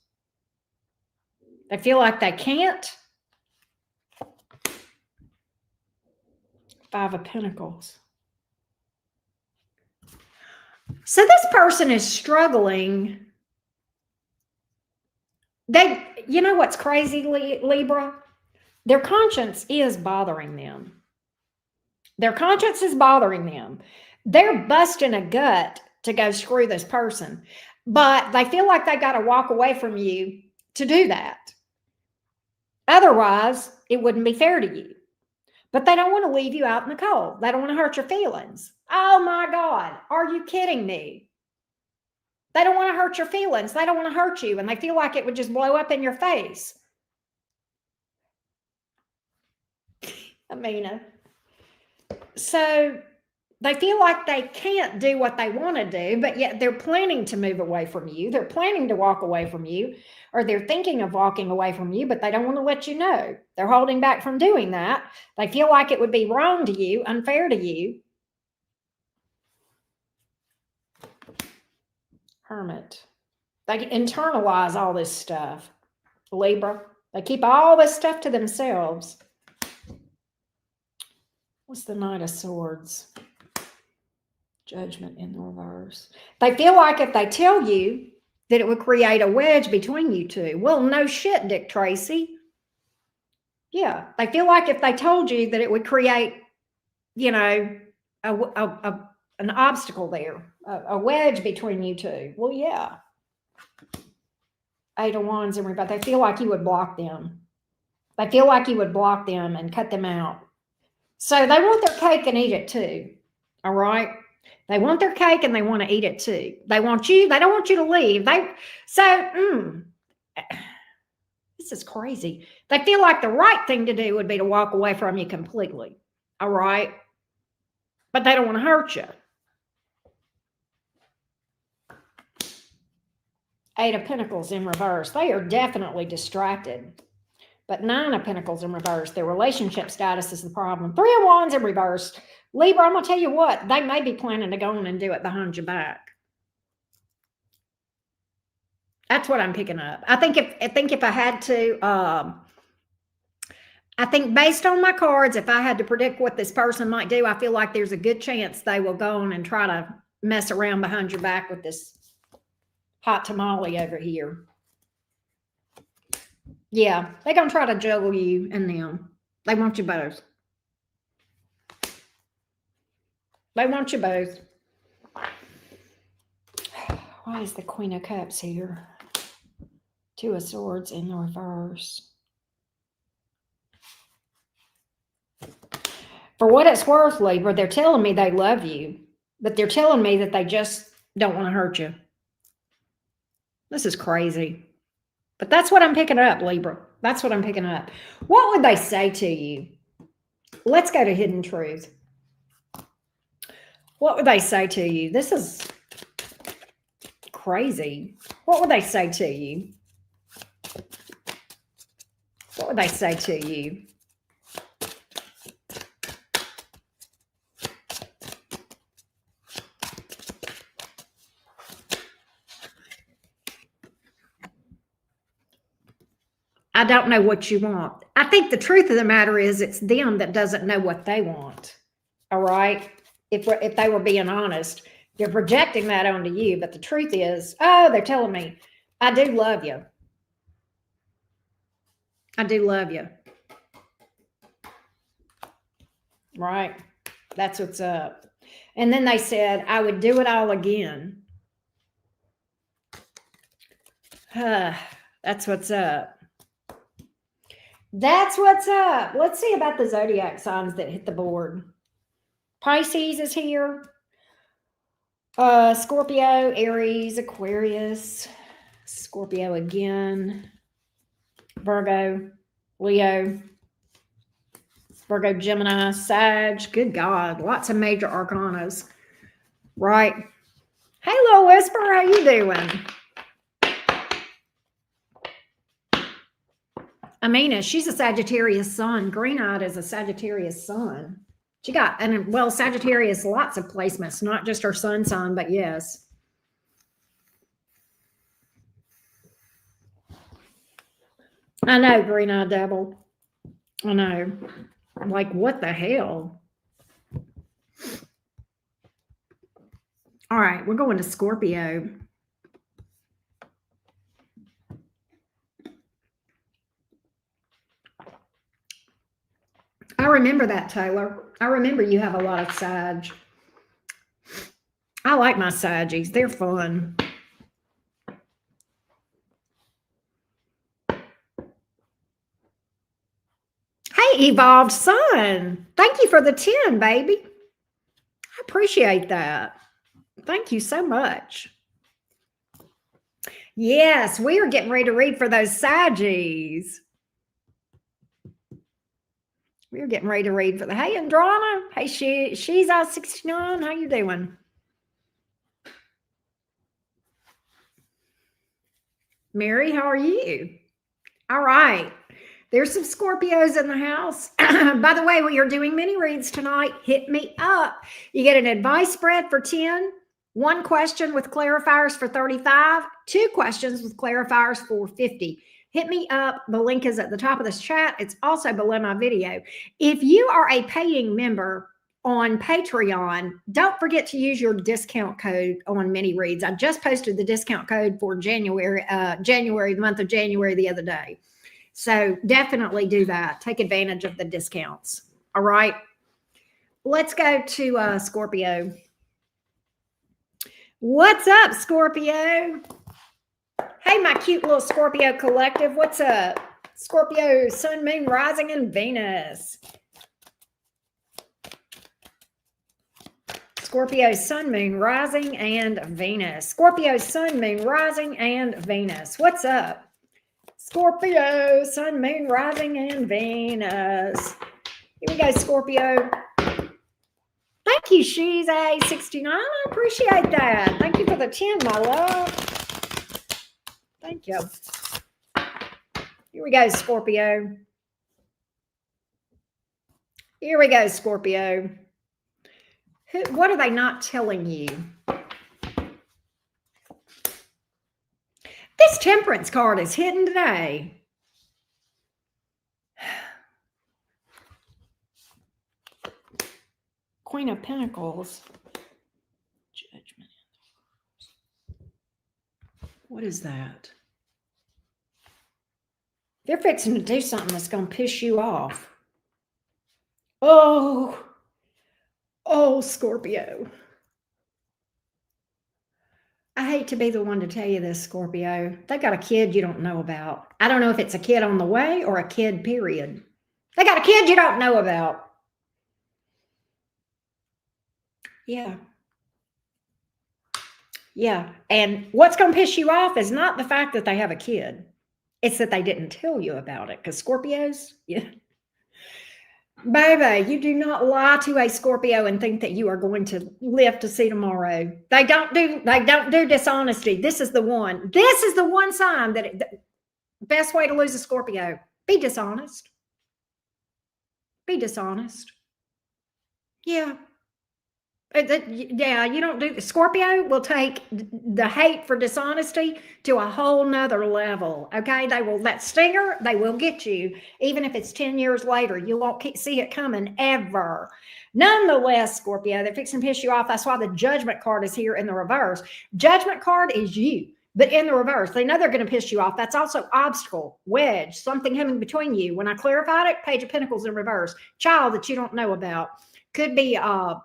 They feel like they can't. Five of Pentacles. So this person is struggling. You know what's crazy, Libra? Their conscience is bothering them. Their conscience is bothering them. They're busting a gut to go screw this person, but they feel like they got to walk away from you to do that. Otherwise, it wouldn't be fair to you. But they don't want to leave you out in the cold. They don't want to hurt your feelings. Oh my God, are you kidding me? They don't want to hurt your feelings. They don't want to hurt you, and they feel like it would just blow up in your face. Amina. So they feel like they can't do what they want to do, but yet they're planning to move away from you. They're planning to walk away from you, or they're thinking of walking away from you, but they don't want to let you know. They're holding back from doing that. They feel like it would be wrong to you, unfair to you. Hermit. They internalize all this stuff. Libra. They keep all this stuff to themselves. What's the Knight of Swords? Judgment in the reverse. They feel like if they tell you that it would create a wedge between you two. Well, no shit, Dick Tracy. Yeah. They feel like if they told you that it would create, you know, an obstacle there, a wedge between you two. Well, yeah. Eight of Wands and everybody. They feel like you would block them. They feel like you would block them and cut them out. So they want their cake and eat it too. All right. They want their cake and they want to eat it too. They want you. They don't want you to leave. This is crazy. They feel like the right thing to do would be to walk away from you completely. All right. But they don't want to hurt you. Eight of Pentacles in reverse. They are definitely distracted. But Nine of Pentacles in reverse. Their relationship status is the problem. Three of Wands in reverse. Libra, I'm going to tell you what. They may be planning to go on and do it behind your back. That's what I'm picking up. I think if I had to, I think based on my cards, if I had to predict what this person might do, I feel like there's a good chance they will go on and try to mess around behind your back with this hot tamale over here. Yeah, they're going to try to juggle you and them. They want you both. They want you both. Why is the Queen of Cups here? Two of Swords in the reverse. For what it's worth, Libra, they're telling me they love you, but they're telling me that they just don't want to hurt you. This is crazy. But that's what I'm picking up, Libra. That's what I'm picking up. What would they say to you? Let's go to Hidden Truth. What would they say to you? This is crazy. What would they say to you? What would they say to you? I don't know what you want. I think the truth of the matter is it's them that doesn't know what they want. All right? If they were being honest, they're projecting that onto you. But the truth is, oh, they're telling me, I do love you. I do love you. Right. That's what's up. And then they said, I would do it all again. That's what's up. That's what's up. Let's see about the zodiac signs that hit the board. Pisces is here. Scorpio, Aries, Aquarius, Scorpio again, Virgo, Leo, Virgo, Gemini, Sag. Good God, lots of major arcanas. Right. Hey, little Whisper, how you doing? Amina, she's a Sagittarius sun. Green-eyed is a Sagittarius sun. She got, and well, Sagittarius, lots of placements, not just her sun sign, but yes. I know, Green-eyed Devil. I know. I'm like, what the hell? All right, we're going to Scorpio. I remember that, Taylor. I remember you have a lot of Sag. I like my Saggies. They're fun. Hey, Evolved Sun. Thank you for the 10, baby. I appreciate that. Thank you so much. Yes, we are getting ready to read for those Saggies. We're getting ready to read for the, hey, Andrana. Hey, she's out 69. How you doing? Mary, how are you? All right. There's some Scorpios in the house. By the way, we are doing mini reads tonight. Hit me up. You get an advice spread for 10, one question with clarifiers for 35, two questions with clarifiers for 50. Hit me up. The link is at the top of this chat. It's also below my video. If you are a paying member on Patreon, don't forget to use your discount code on mini reads. I just posted the discount code for January, the month of January the other day. So definitely do that. Take advantage of the discounts. All right. Let's go to Scorpio. What's up, Scorpio? Hey, my cute little Scorpio collective. What's up? Scorpio, Sun, Moon, Rising, and Venus. Scorpio, Sun, Moon, Rising, and Venus. Scorpio, Sun, Moon, Rising, and Venus. What's up? Scorpio, Sun, Moon, Rising, and Venus. Here we go, Scorpio. Thank you, she's a 69. I appreciate that. Thank you for the 10, my love. Thank you. Here we go, Scorpio. Here we go, Scorpio. What are they not telling you? This Temperance card is hidden today. Queen of Pentacles. Judgment. What is that? They're fixing to do something that's going to piss you off. Oh, Scorpio. I hate to be the one to tell you this, Scorpio. They got a kid you don't know about. I don't know if it's a kid on the way or a kid, period. They got a kid you don't know about. Yeah. Yeah. And what's going to piss you off is not the fact that they have a kid. It's that they didn't tell you about it. Because Scorpios, yeah. Baby, you do not lie to a Scorpio and think that you are going to live to see tomorrow. They don't do dishonesty. This is the one. This is the one sign that the best way to lose a Scorpio. Be dishonest. Be dishonest. Yeah. Yeah, you don't do. Scorpio will take the hate for dishonesty to a whole nother level. Okay, they will, that stinger, they will get you, even if it's 10 years later. You won't see it coming ever. Nonetheless, Scorpio, they're fixing to piss you off. That's why the Judgment card is here in the reverse. Judgment card is you. but in the reverse. They know they're going to piss you off. That's also obstacle, wedge, something coming between you. When I clarified it, Page of Pentacles in reverse. Child that you don't know about. Could be, I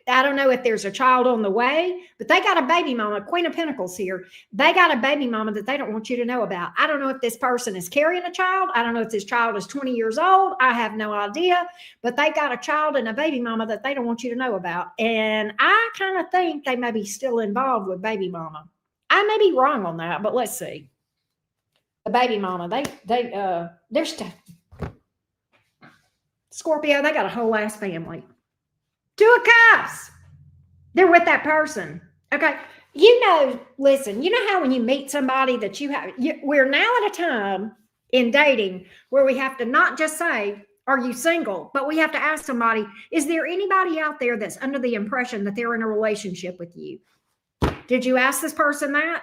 don't know if there's a child on the way, but they got a baby mama, Queen of Pentacles here. They got a baby mama that they don't want you to know about. I don't know if this person is carrying a child. I don't know if this child is 20 years old. I have no idea, but they got a child and a baby mama that they don't want you to know about. And I kind of think they may be still involved with baby mama. I may be wrong on that, but let's see. The baby mama, they're Scorpio, they got a whole ass family. Two of Cups. They're with that person. Okay. Listen, you know how when you meet somebody that we're now at a time in dating where we have to not just say, are you single? But we have to ask somebody, is there anybody out there that's under the impression that they're in a relationship with you? Did you ask this person that?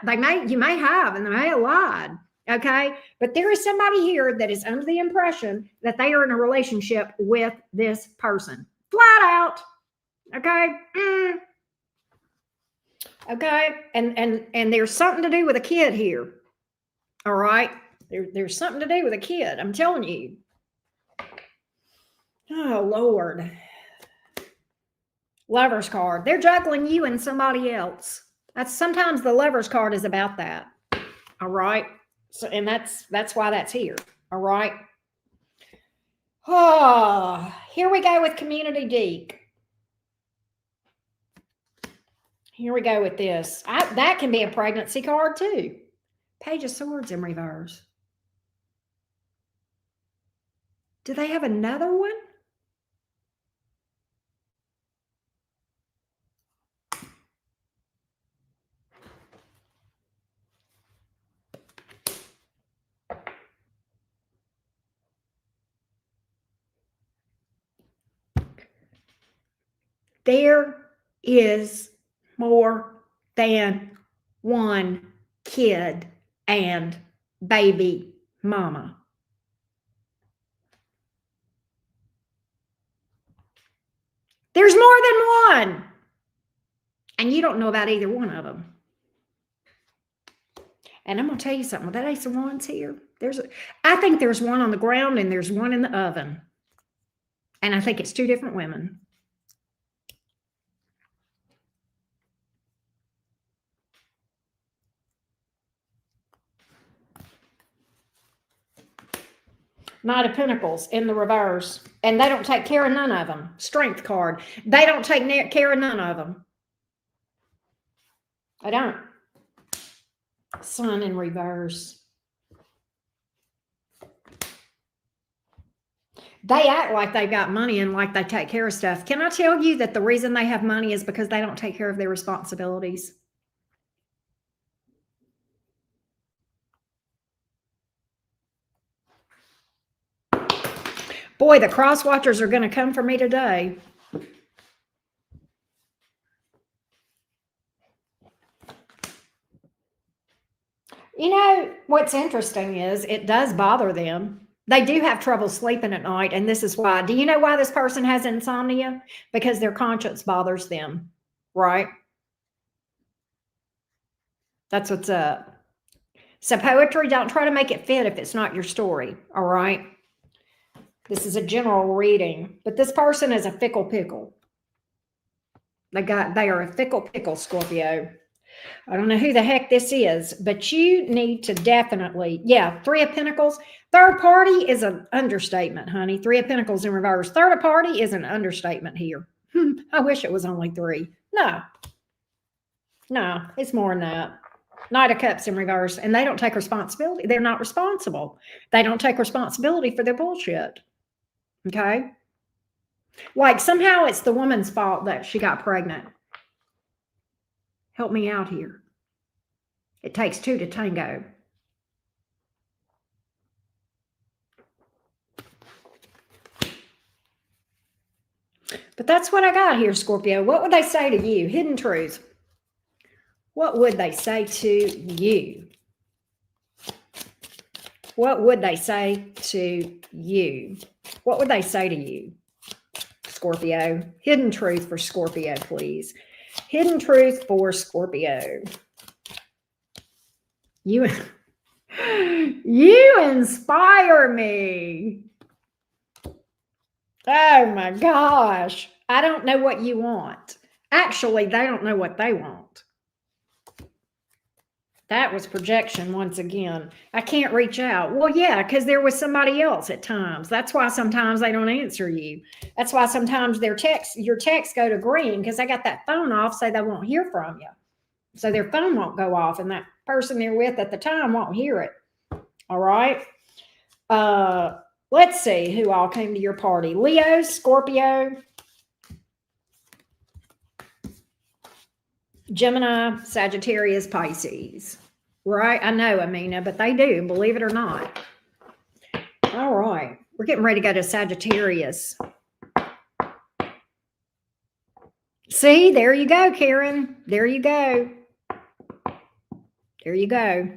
You may have, and they may have lied. Okay. But there is somebody here that is under the impression that they are in a relationship with this person. Flat out. Okay. Okay. And there's something to do with a kid here. All right. There's something to do with a kid. I'm telling you. Oh, Lord. Lover's card. They're juggling you and somebody else. Sometimes the Lover's card is about that. All right. So, and that's why that's here. All right. Oh, here we go with Community Deek. Here we go with this. That can be a pregnancy card too. Page of Swords in reverse. Do they have another one? There is more than one kid and baby mama. There's more than one. And you don't know about either one of them. And I'm going to tell you something. With that Ace of Wands here, I think there's one on the ground and there's one in the oven. And I think it's two different women. Knight of Pentacles in the reverse. And they don't take care of none of them. Strength card. They don't take care of none of them. I don't. Sun in reverse. They act like they got money and like they take care of stuff. Can I tell you that the reason they have money is because they don't take care of their responsibilities? Boy, the cross watchers are going to come for me today. You know, what's interesting is it does bother them. They do have trouble sleeping at night, and this is why. Do you know why this person has insomnia? Because their conscience bothers them, right? That's what's up. So poetry, don't try to make it fit if it's not your story, all right? This is a general reading, but this person is a fickle pickle. They are a fickle pickle, Scorpio. I don't know who the heck this is, but you need to definitely, Three of Pentacles. Third party is an understatement, honey. Three of Pentacles in reverse. Third party is an understatement here. I wish it was only three. No, it's more than that. Knight of Cups in reverse, and they don't take responsibility. They're not responsible. They don't take responsibility for their bullshit. Okay? Like somehow it's the woman's fault that she got pregnant. Help me out here. It takes two to tango. But that's what I got here, Scorpio. What would they say to you? Hidden truth. What would they say to you? What would they say to you? What would they say to you, Scorpio? Hidden truth for Scorpio, please. Hidden truth for Scorpio. You, you inspire me. Oh my gosh. I don't know what you want. Actually, they don't know what they want. That was projection once again. I can't reach out. Well, yeah, because there was somebody else at times. That's why sometimes they don't answer you. That's why sometimes your texts go to green because they got that phone off so they won't hear from you. So their phone won't go off and that person they're with at the time won't hear it. All right. Let's see who all came to your party. Leo, Scorpio, Gemini, Sagittarius, Pisces. Right? I know, Amina, but they do, believe it or not. All right. We're getting ready to go to Sagittarius. See, there you go, Karen. There you go. There you go.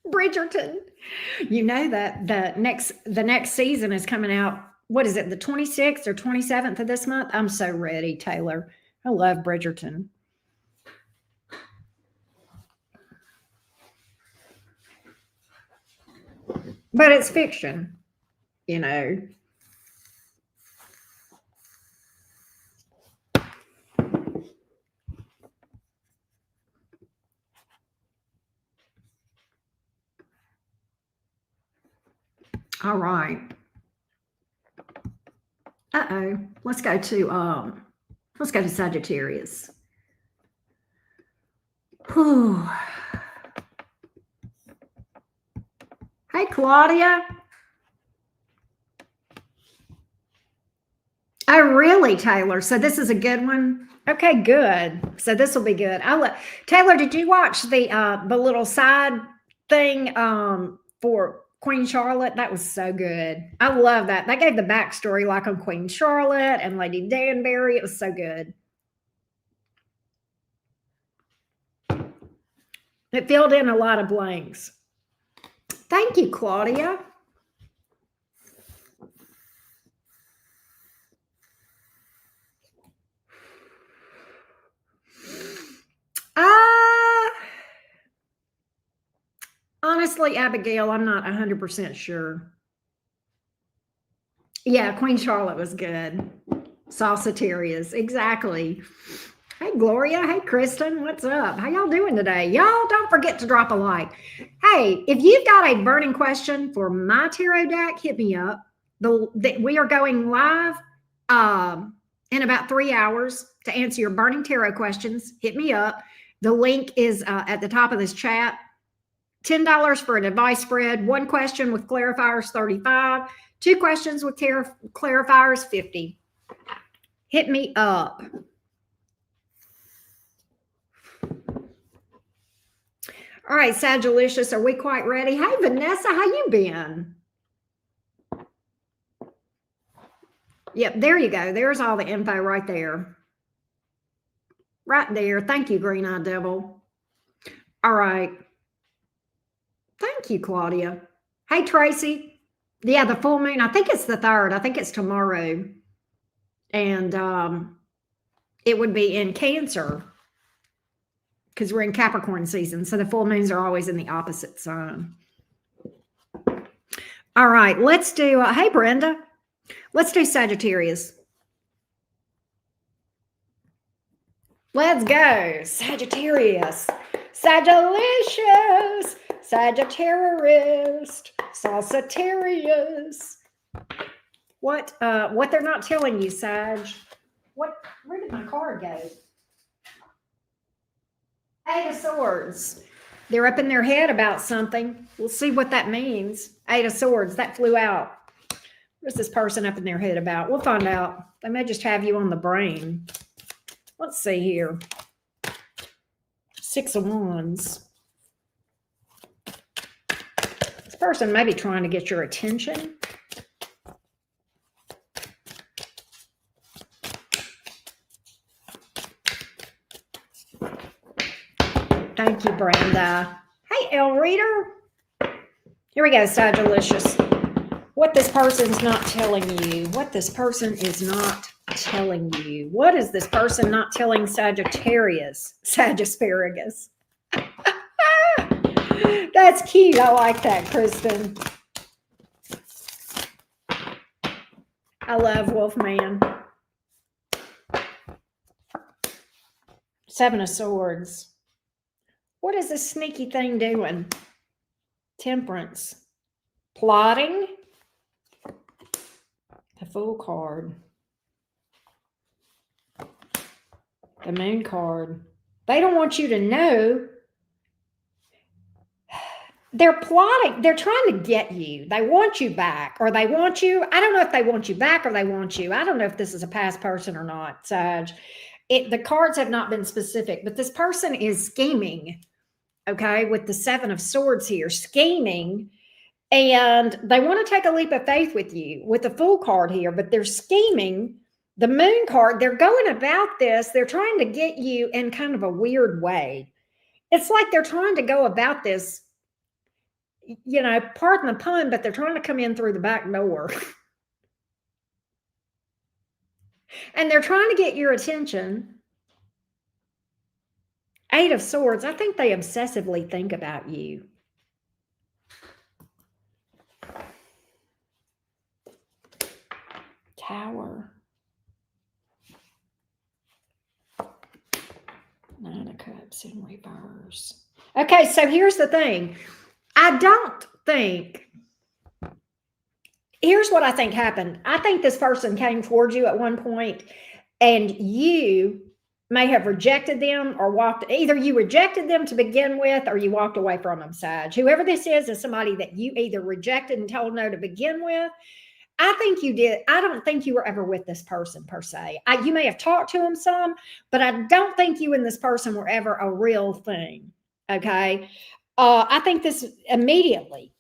Bridgerton. You know that the next season is coming out. What is it? The 26th or 27th of this month? I'm so ready, Taylor. I love Bridgerton. But it's fiction, you know. All right. Uh-oh. Let's go to Sagittarius. Whew. Hey, Claudia. Oh, really, Taylor? So this is a good one? Okay, good. So this will be good. Taylor, did you watch the little side thing for Queen Charlotte? That was so good. I love that. That gave the backstory like on Queen Charlotte and Lady Danbury. It was so good. It filled in a lot of blanks. Thank you, Claudia. Honestly, Abigail, I'm not 100% sure. Yeah, Queen Charlotte was good. Salsatarias, exactly. Hey, Gloria. Hey, Kristen. What's up? How y'all doing today? Y'all don't forget to drop a like. Hey, if you've got a burning question for my tarot deck, hit me up. We are going live in about 3 hours to answer your burning tarot questions. Hit me up. The link is at the top of this chat. $10 for an advice spread. One question with clarifiers, $35. Two questions with clarifiers, $50. Hit me up. All right, Sagilicious, are we quite ready? Hey, Vanessa, how you been? Yep, there you go. There's all the info right there. Right there. Thank you, Green Eye Devil. All right. Thank you, Claudia. Hey, Tracy. Yeah, the full moon. I think it's the 3rd. I think it's tomorrow. And it would be in Cancer because we're in Capricorn season. So the full moons are always in the opposite sign. All right, let's do, hey, Brenda. Let's do Sagittarius. Let's go. Sagittarius. Sagilicious. Sagittarius. Salsatarius. What they're not telling you, Sag? Where did my card go? 8 of Swords. They're up in their head about something. We'll see what that means. 8 of Swords. That flew out. What's this person up in their head about? We'll find out. They may just have you on the brain. Let's see here. 6 of Wands. This person may be trying to get your attention. Thank you, Brenda. Hey, Elle Reader. Here we go, Sagilicious. What this person's not telling you. What this person is not telling you? What is this person not telling Sagittarius? Sagisparagus. That's cute. I like that, Kristen. I love Wolfman. Seven of Swords. What is this sneaky thing doing? Temperance. Plotting. The Fool card. The Moon card. They don't want you to know. They're plotting. They're trying to get you. They want you back, or they want you. I don't know if they want you back or they want you. I don't know if this is a past person or not, Sag. The cards have not been specific, but this person is scheming, okay, with the Seven of Swords here, scheming, and they want to take a leap of faith with you with the Fool card here, but they're scheming. The Moon card, they're going about this. They're trying to get you in kind of a weird way. It's like they're trying to go about this, you know, pardon the pun, but they're trying to come in through the back door. And they're trying to get your attention. Eight of Swords. I think they obsessively think about you. Tower. Nine of Cups in reverse. Okay, so here's the thing. I don't think, here's what I think happened. I think this person came towards you at one point and you may have rejected them or walked, either you rejected them to begin with or you walked away from them, Sag. Whoever this is somebody that you either rejected and told no to begin with. I think you did. I don't think you were ever with this person per se. You may have talked to them some, but I don't think you and this person were ever a real thing. Okay. I think this immediately,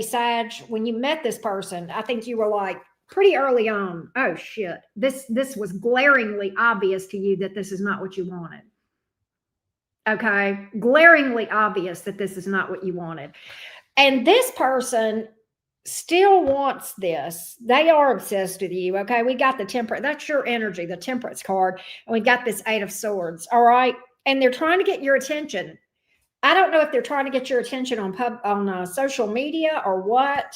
Sag, when you met this person, I think you were like pretty early on, oh shit, this was glaringly obvious to you that this is not what you wanted. Okay. Glaringly obvious that this is not what you wanted. And this person still wants this. They are obsessed with you. Okay. We got the Temperance. That's your energy, the Temperance card. And we got this Eight of Swords. All right. And they're trying to get your attention. I don't know if they're trying to get your attention on social media or what,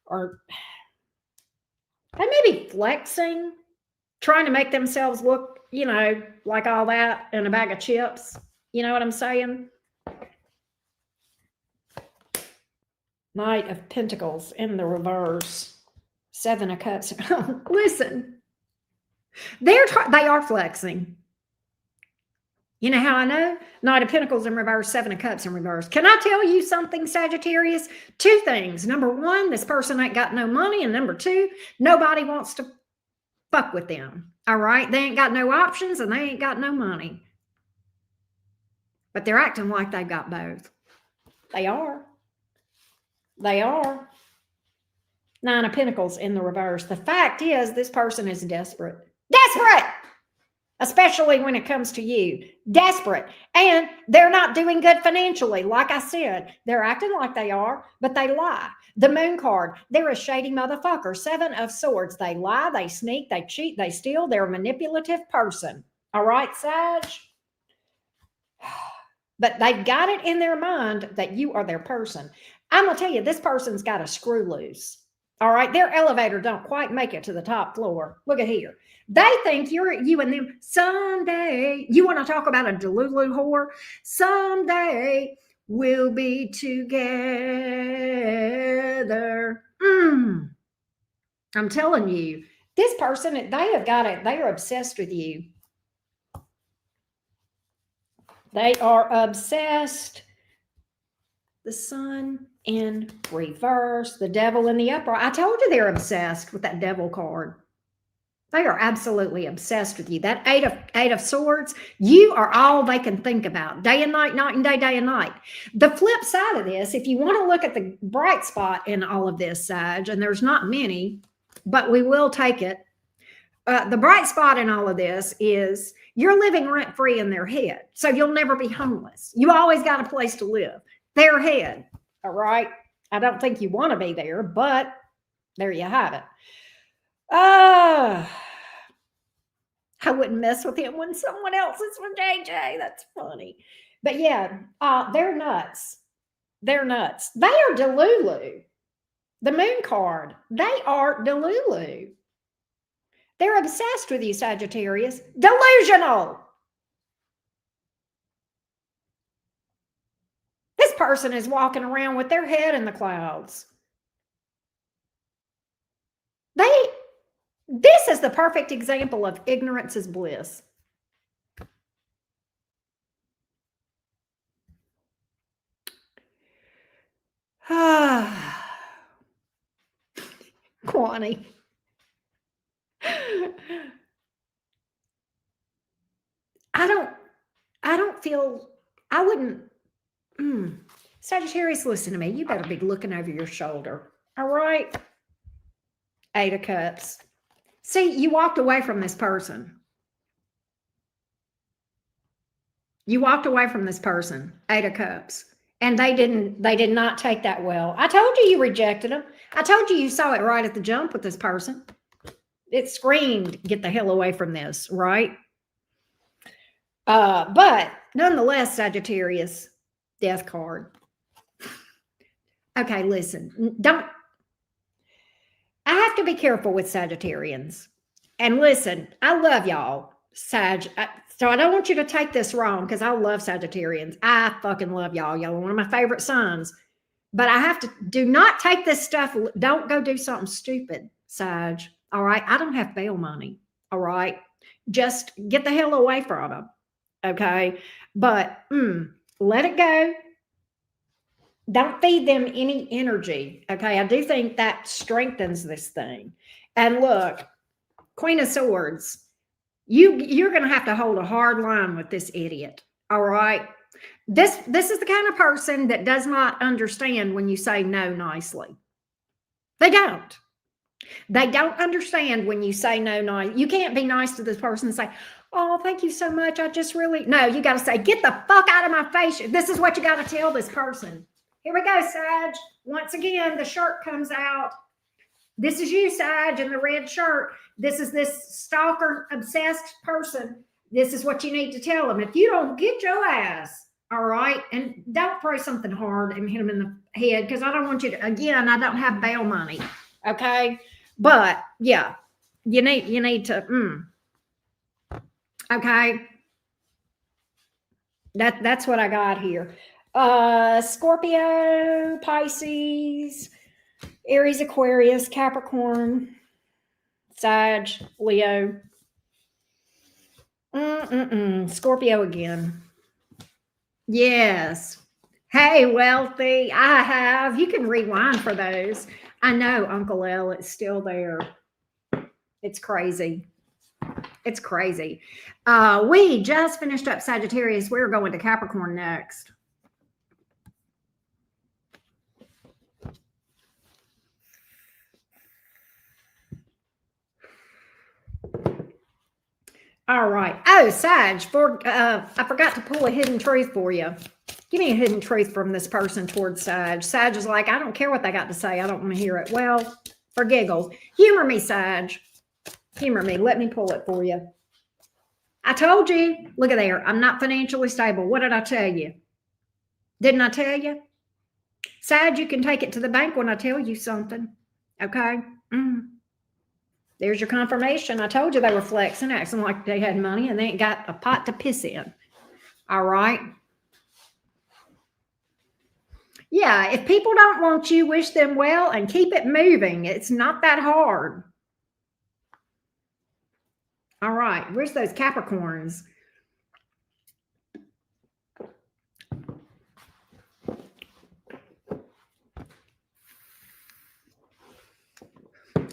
or they may be flexing, trying to make themselves look, you know, like all that in a bag of chips. You know what I'm saying? Knight of Pentacles in the reverse. Seven of Cups. Listen, they are flexing. You know how I know? Knight of Pentacles in reverse, Seven of Cups in reverse. Can I tell you something, Sagittarius? Two things. Number one, this person ain't got no money. And number two, nobody wants to fuck with them. All right? They ain't got no options and they ain't got no money. But they're acting like they got both. They are. They are. Nine of Pentacles in the reverse. The fact is, this person is desperate. Desperate! Especially when it comes to you. Desperate. And they're not doing good financially. Like I said, they're acting like they are, but they lie. The Moon card, they're a shady motherfucker. Seven of Swords. They lie, they sneak, they cheat, they steal. They're a manipulative person. All right, Sag? But they've got it in their mind that you are their person. I'm going to tell you, this person's got a screw loose. All right. Their elevator don't quite make it to the top floor. Look at here. They think you and them someday. You want to talk about a Delulu whore? Someday we'll be together. I'm telling you, this person, they have got it. They are obsessed with you. They are obsessed. The Sun in reverse, the Devil in the upright. I told you they're obsessed with that Devil card. They are absolutely obsessed with you. That Eight of Swords, you are all they can think about. Day and night, night and day, day and night. The flip side of this, if you want to look at the bright spot in all of this, Sag, and there's not many, but we will take it. The bright spot in all of this is you're living rent-free in their head. So you'll never be homeless. You always got a place to live. Their head. All right. I don't think you want to be there, but there you have it. I wouldn't mess with him when someone else is with JJ. That's funny. But yeah, they're nuts. They're nuts. They are Delulu. The moon card. They are Delulu. They're obsessed with you, Sagittarius. Delusional. This person is walking around with their head in the clouds. This is the perfect example of ignorance is bliss. Kwani. I don't feel, I wouldn't, Sagittarius, listen to me. You better be looking over your shoulder. All right. 8 of Cups. See, you walked away from this person. You walked away from this person. 8 of Cups. And they did not take that well. I told you rejected them. I told you saw it right at the jump with this person. It screamed, get the hell away from this, right? But nonetheless, Sagittarius, death card. Okay, listen, I have to be careful with Sagittarians. And listen, I love y'all, Sag. So I don't want you to take this wrong because I love Sagittarians. I fucking love y'all. Y'all are one of my favorite signs. But I have to, do not take this stuff. Don't go do something stupid, Sag. All right? I don't have bail money. All right? Just get the hell away from them. Okay? But let it go. Don't feed them any energy. Okay? I do think that strengthens this thing. And look, Queen of Swords, you're going to have to hold a hard line with this idiot. All right? This is the kind of person that does not understand when you say no nicely. They don't. They don't understand when you say no nice. You can't be nice to this person and say, oh, thank you so much. I just really, no, you got to say, get the fuck out of my face. This is what you got to tell this person. Here we go, Sag. Once again, the shirt comes out. This is you, Sag, in the red shirt. This is this stalker, obsessed person. This is what you need to tell them. If you don't, get your ass, all right? And don't throw something hard and hit them in the head because I don't want you to, again, I don't have bail money, okay? But, yeah, you need to, okay? That's what I got here. Scorpio, Pisces, Aries, Aquarius, Capricorn, Sag, Leo. Scorpio again. Yes. Hey, Wealthy. I have. You can rewind for those. I know Uncle L is still there. It's crazy. It's crazy. We just finished up Sagittarius. We're going to Capricorn next. All right. Oh, Sag, I forgot to pull a hidden truth for you. Give me a hidden truth from this person towards Sag. Sag is like, I don't care what they got to say. I don't want to hear it. Well, for giggles. Humor me, Sag. Humor me. Let me pull it for you. I told you. Look at there. I'm not financially stable. What did I tell you? Didn't I tell you? Sag, you can take it to the bank when I tell you something. Okay? There's your confirmation. I told you they were flexing, acting like they had money, and they ain't got a pot to piss in. All right? Yeah, if people don't want you, wish them well and keep it moving. It's not that hard. All right, where's those Capricorns?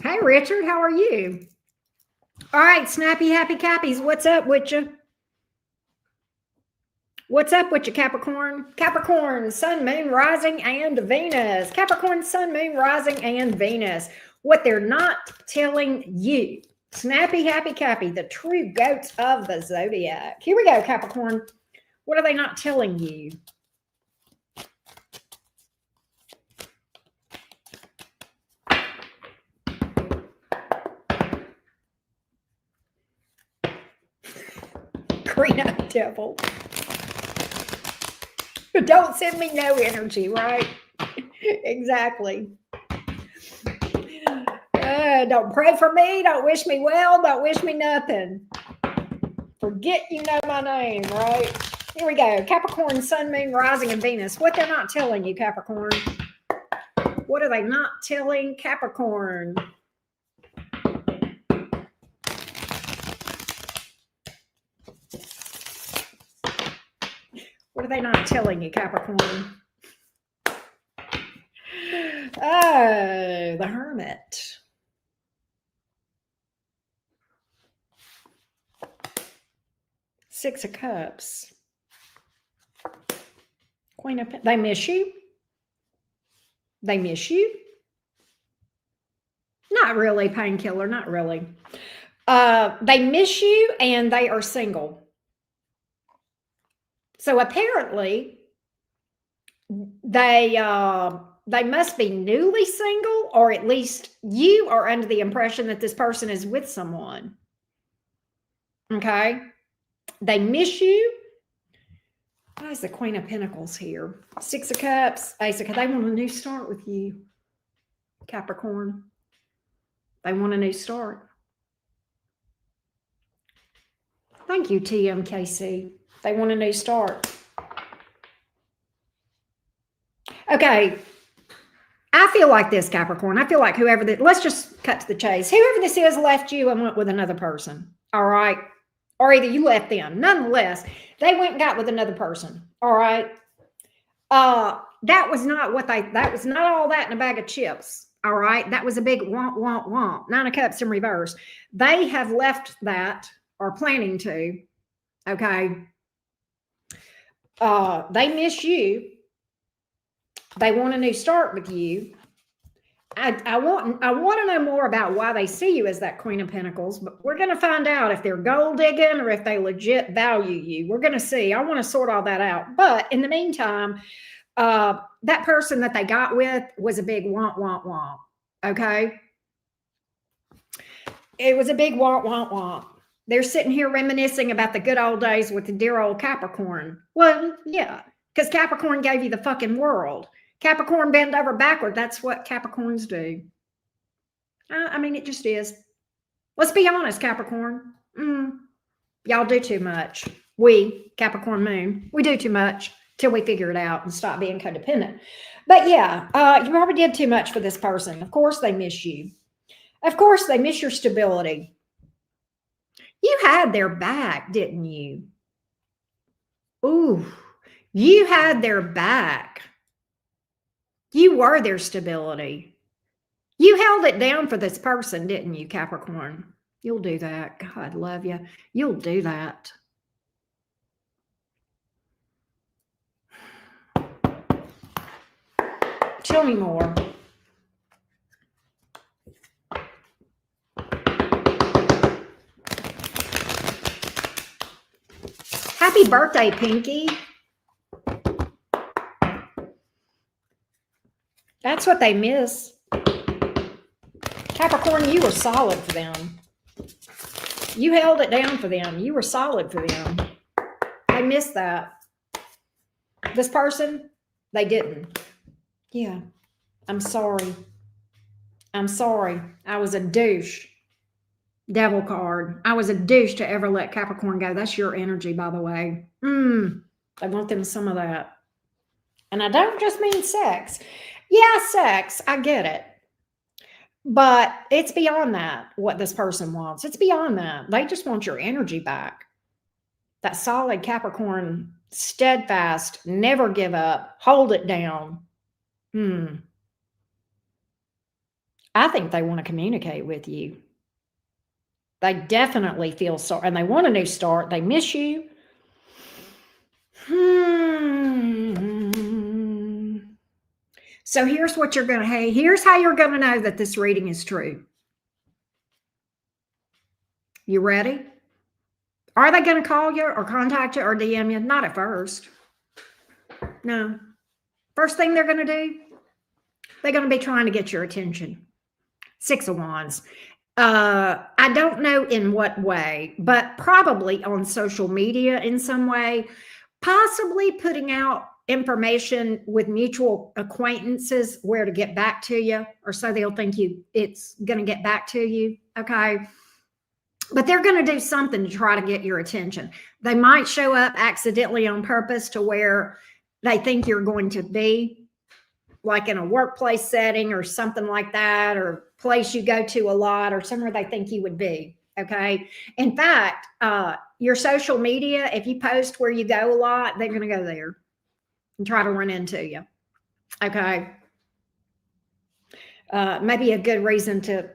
Hey, Richard, how are you? All right, snappy, happy Cappies, what's up with you? What's up with you, Capricorn? Capricorn, Sun, Moon, Rising, and Venus. Capricorn, Sun, Moon, Rising, and Venus. What they're not telling you. Snappy, happy Cappy, the true goats of the zodiac. Here we go, Capricorn. What are they not telling you? Reno devil. Don't send me no energy, right? Exactly. Don't pray for me. Don't wish me well. Don't wish me nothing. Forget you know my name, right? Here we go. Capricorn, Sun, Moon, Rising, and Venus. What they're not telling you, Capricorn. What are they not telling Capricorn? What are they not telling you, Capricorn? Oh, the Hermit. Six of Cups. Queen of Pentacles. They miss you. They miss you. Not really, painkiller, not really. They miss you and they are single. So apparently they must be newly single, or at least you are under the impression that this person is with someone. Okay? They miss you. Why is the Queen of Pentacles here? Six of Cups, Ace of Cups. They want a new start with you, Capricorn. They want a new start. Thank you, TMKC. They want a new start. Okay. I feel like this, Capricorn. I feel like whoever that, let's just cut to the chase. Whoever this is left you and went with another person. All right. Or either you left them. Nonetheless, they went and got with another person. All right. That was not that was not all that in a bag of chips. All right. That was a big womp, womp, womp. Nine of Cups in reverse. They have left that, or planning to. Okay. They miss you. They want a new start with you. I want to know more about why they see you as that Queen of Pentacles, but we're going to find out if they're gold digging or if they legit value you. We're going to see. I want to sort all that out. But in the meantime, that person that they got with was a big womp, womp, womp. Okay? It was a big womp, womp, womp. They're sitting here reminiscing about the good old days with the dear old Capricorn. Well, yeah, because Capricorn gave you the fucking world. Capricorn bend over backward. That's what Capricorns do. I mean, it just is. Let's be honest, Capricorn. Y'all do too much. We, Capricorn Moon, we do too much till we figure it out and stop being codependent. But yeah, you probably did too much for this person. Of course they miss you. Of course they miss your stability. You had their back, didn't you? Ooh, you had their back. You were their stability. You held it down for this person, didn't you, Capricorn? You'll do that. God love you. You'll do that. Tell me more. Happy birthday, Pinky. That's what they miss. Capricorn, you were solid for them. You held it down for them. You were solid for them. They missed that. This person, they didn't. Yeah. I'm sorry. I'm sorry. I was a douche. Devil card. I was a douche to ever let Capricorn go. That's your energy, by the way. I want them some of that. And I don't just mean sex. Yeah, sex. I get it. But it's beyond that, what this person wants. It's beyond that. They just want your energy back. That solid Capricorn, steadfast, never give up, hold it down. I think they want to communicate with you. They definitely feel sorry, and they want a new start. They miss you. So here's what you're going to, hey, here's how you're going to know that this reading is true. You ready? Are they going to call you or contact you or DM you? Not at first. No. First thing they're going to do, they're going to be trying to get your attention. Six of Wands. I don't know in what way, but probably on social media in some way, possibly putting out information with mutual acquaintances where to get back to you, or so they'll think it's going to get back to you. Okay. But they're going to do something to try to get your attention. They might show up accidentally on purpose to where they think you're going to be, like in a workplace setting or something like that, or place you go to a lot, or somewhere they think you would be. Okay. In fact, your social media, if you post where you go a lot, they're going to go there and try to run into you. Okay. Maybe a good reason to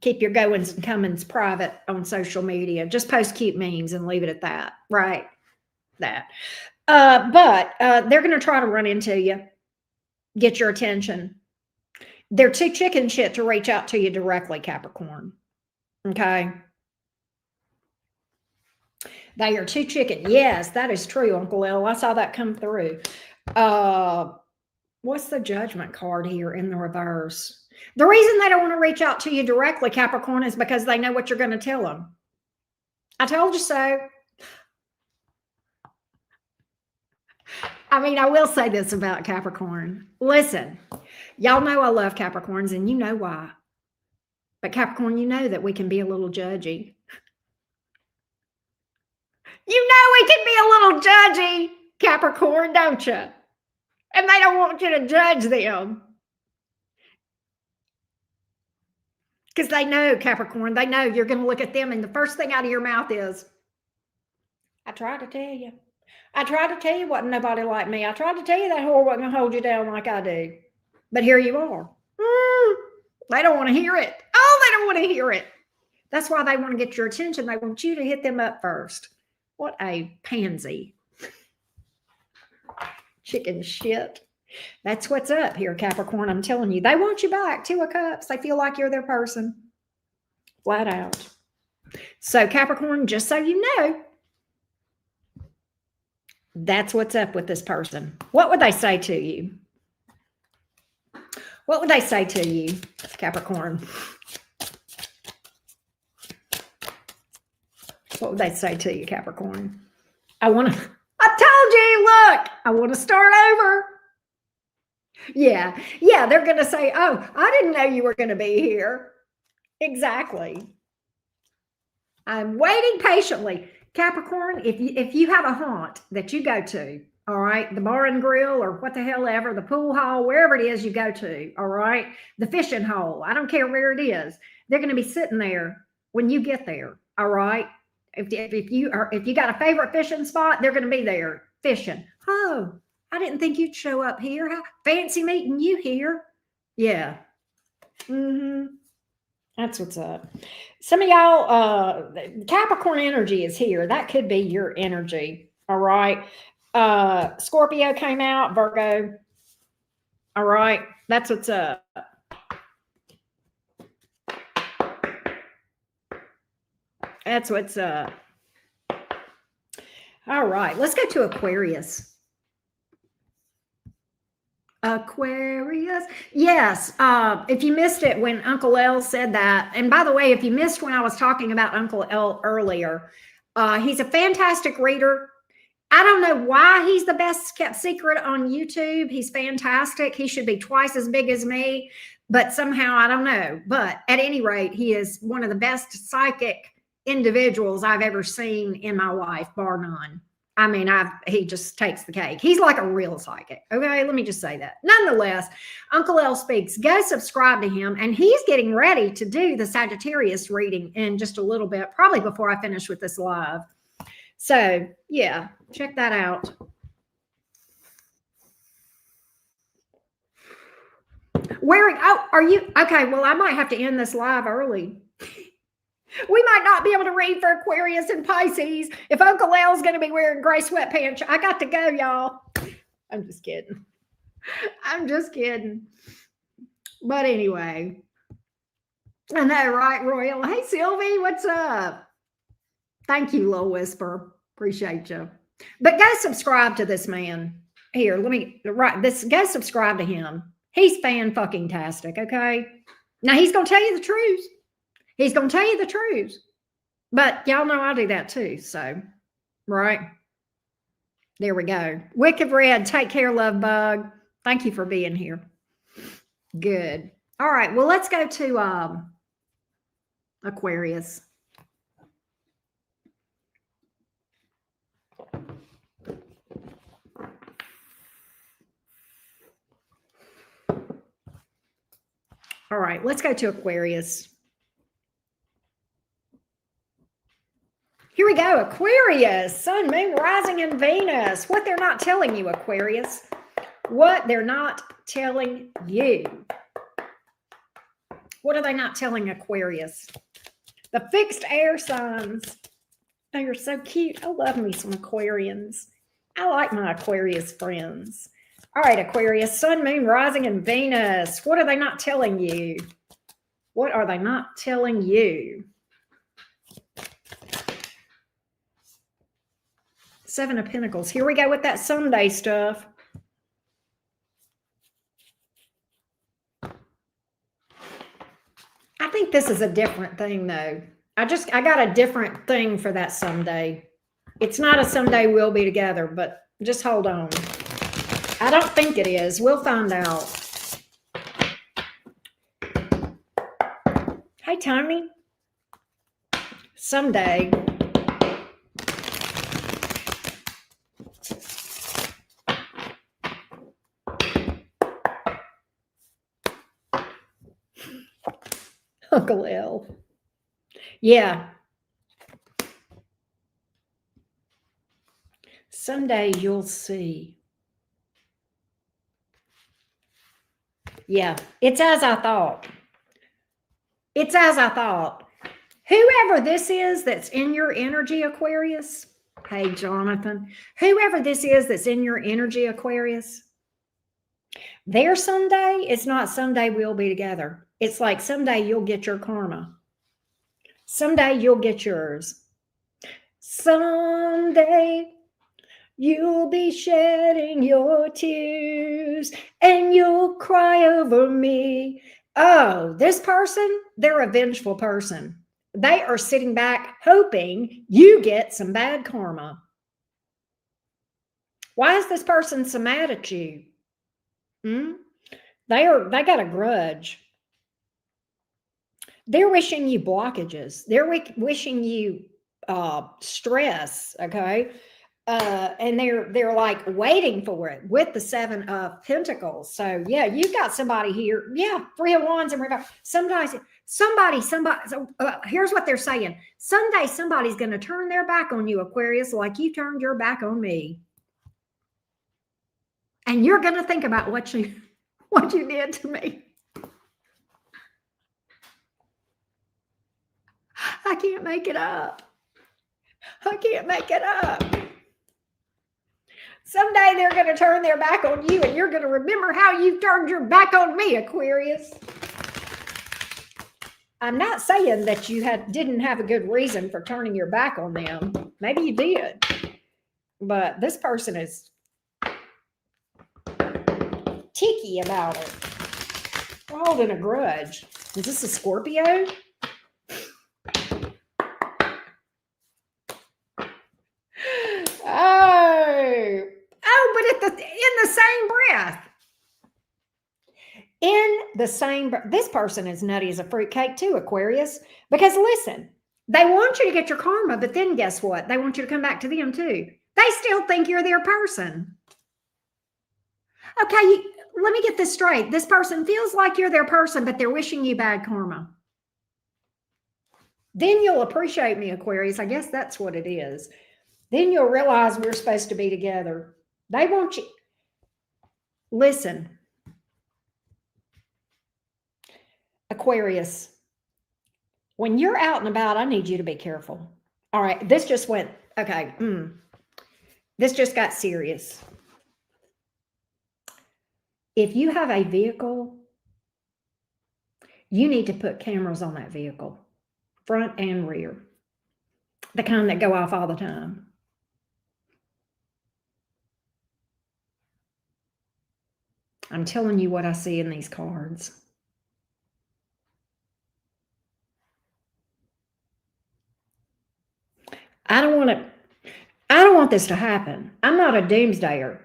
keep your goings and comings private on social media. Just post cute memes and leave it at that. Right. That. But they're going to try to run into you, get your attention. They're too chicken shit to reach out to you directly, Capricorn. Okay. They are too chicken. Yes, that is true, Uncle L. I saw that come through. What's the judgment card here in the reverse? The reason they don't want to reach out to you directly, Capricorn, is because they know what you're going to tell them. I told you so. I mean, I will say this about Capricorn. Listen, y'all know I love Capricorns, and you know why. But Capricorn, you know that we can be a little judgy. You know we can be a little judgy, Capricorn, don't you? And they don't want you to judge them. Because they know, Capricorn, they know you're going to look at them, and the first thing out of your mouth is, I tried to tell you. I tried to tell you wasn't nobody like me. I tried to tell you that whore wasn't going to hold you down like I do. But here you are. They don't want to hear it. Oh, they don't want to hear it. That's why they want to get your attention. They want you to hit them up first. What a pansy. Chicken shit. That's what's up here, Capricorn. I'm telling you. They want you back. 2 of Cups. They feel like you're their person. Flat out. So, Capricorn, just so you know, that's what's up with this person. What would they say to you? What would they say to you, Capricorn? What would they say to you, Capricorn? I told you, look, I want to start over. Yeah, they're going to say, oh, I didn't know you were going to be here. Exactly. I'm waiting patiently. Capricorn, if you have a haunt that you go to, all right, the bar and grill or what the hell ever, the pool hall, wherever it is you go to, all right, the fishing hole, I don't care where it is, they're going to be sitting there when you get there, all right? If you got a favorite fishing spot, they're going to be there fishing. Oh, I didn't think you'd show up here. How fancy meeting you here. Yeah. That's what's up. Some of y'all, Capricorn energy is here. That could be your energy. All right. Scorpio came out, Virgo. All right. That's what's up. That's what's up. All right. Let's go to Aquarius. Aquarius. Yes. If you missed it when Uncle L said that, and by the way, if you missed when I was talking about Uncle L earlier, he's a fantastic reader. I don't know why he's the best kept secret on YouTube. He's fantastic. He should be twice as big as me, but somehow I don't know. But at any rate, he is one of the best psychic individuals I've ever seen in my life, bar none. I mean, he just takes the cake. He's like a real psychic. Okay, let me just say that. Nonetheless, Uncle L Speaks. Go subscribe to him, and he's getting ready to do the Sagittarius reading in just a little bit, probably before I finish with this live. So, yeah, check that out. Are you? Okay, well, I might have to end this live early. We might not be able to read for Aquarius and Pisces. If Uncle L's going to be wearing gray sweatpants, I got to go, y'all. I'm just kidding. I'm just kidding. But anyway, I know, right, Royal? Hey, Sylvie, what's up? Thank you, Little Whisper. Appreciate you. But go subscribe to this man. Here, go subscribe to him. He's fan-fucking-tastic, okay? Now, he's going to tell you the truth. He's going to tell you the truth. But y'all know I do that too. So, right. There we go. Wick of Red, take care, love bug. Thank you for being here. Good. All right. Well, let's go to Aquarius. All right. Let's go to Aquarius. Here we go. Aquarius, Sun, Moon, Rising, and Venus. What they're not telling you, Aquarius. What they're not telling you. What are they not telling Aquarius? The fixed air signs. They are so cute. I love me some Aquarians. I like my Aquarius friends. All right, Aquarius, Sun, Moon, Rising, and Venus. What are they not telling you? What are they not telling you? Seven of Pentacles. Here we go with that Sunday stuff. I think this is a different thing, though. I got a different thing for that someday. It's not a someday we'll be together, but just hold on. I don't think it is. We'll find out. Hey, Tony. Someday. Uncle L. Yeah. Someday you'll see. Yeah, it's as I thought. It's as I thought. Whoever this is that's in your energy, Aquarius. Hey, Jonathan. Whoever this is that's in your energy, Aquarius. Their someday, it's not someday we'll be together. It's like someday you'll get your karma. Someday you'll get yours. Someday you'll be shedding your tears and you'll cry over me. Oh, this person, they're a vengeful person. They are sitting back hoping you get some bad karma. Why is this person so mad at you? They got a grudge. They're wishing you blockages. They're wishing you stress, okay? And they're like waiting for it with the Seven of Pentacles. So yeah, you've got somebody here. Yeah, Three of Wands and Reverse. Somebody. So, here's what they're saying. Someday somebody's going to turn their back on you, Aquarius, like you turned your back on me. And you're going to think about what you did to me. I can't make it up. I can't make it up. Someday they're going to turn their back on you and you're going to remember how you turned your back on me, Aquarius. I'm not saying that you didn't have a good reason for turning your back on them. Maybe you did. But this person is ticky about it. We're holding a grudge. Is this a Scorpio? But in the same breath, this person is nutty as a fruitcake too, Aquarius. Because listen, they want you to get your karma, but then guess what? They want you to come back to them too. They still think you're their person. Okay, let me get this straight. This person feels like you're their person, but they're wishing you bad karma. Then you'll appreciate me, Aquarius. I guess that's what it is. Then you'll realize we're supposed to be together. They want you. Listen, Aquarius, when you're out and about, I need you to be careful. All right, this just went, okay. This just got serious. If you have a vehicle, you need to put cameras on that vehicle, front and rear, the kind that go off all the time. I'm telling you what I see in these cards. I don't want to, I don't want this to happen. I'm not a doomsdayer.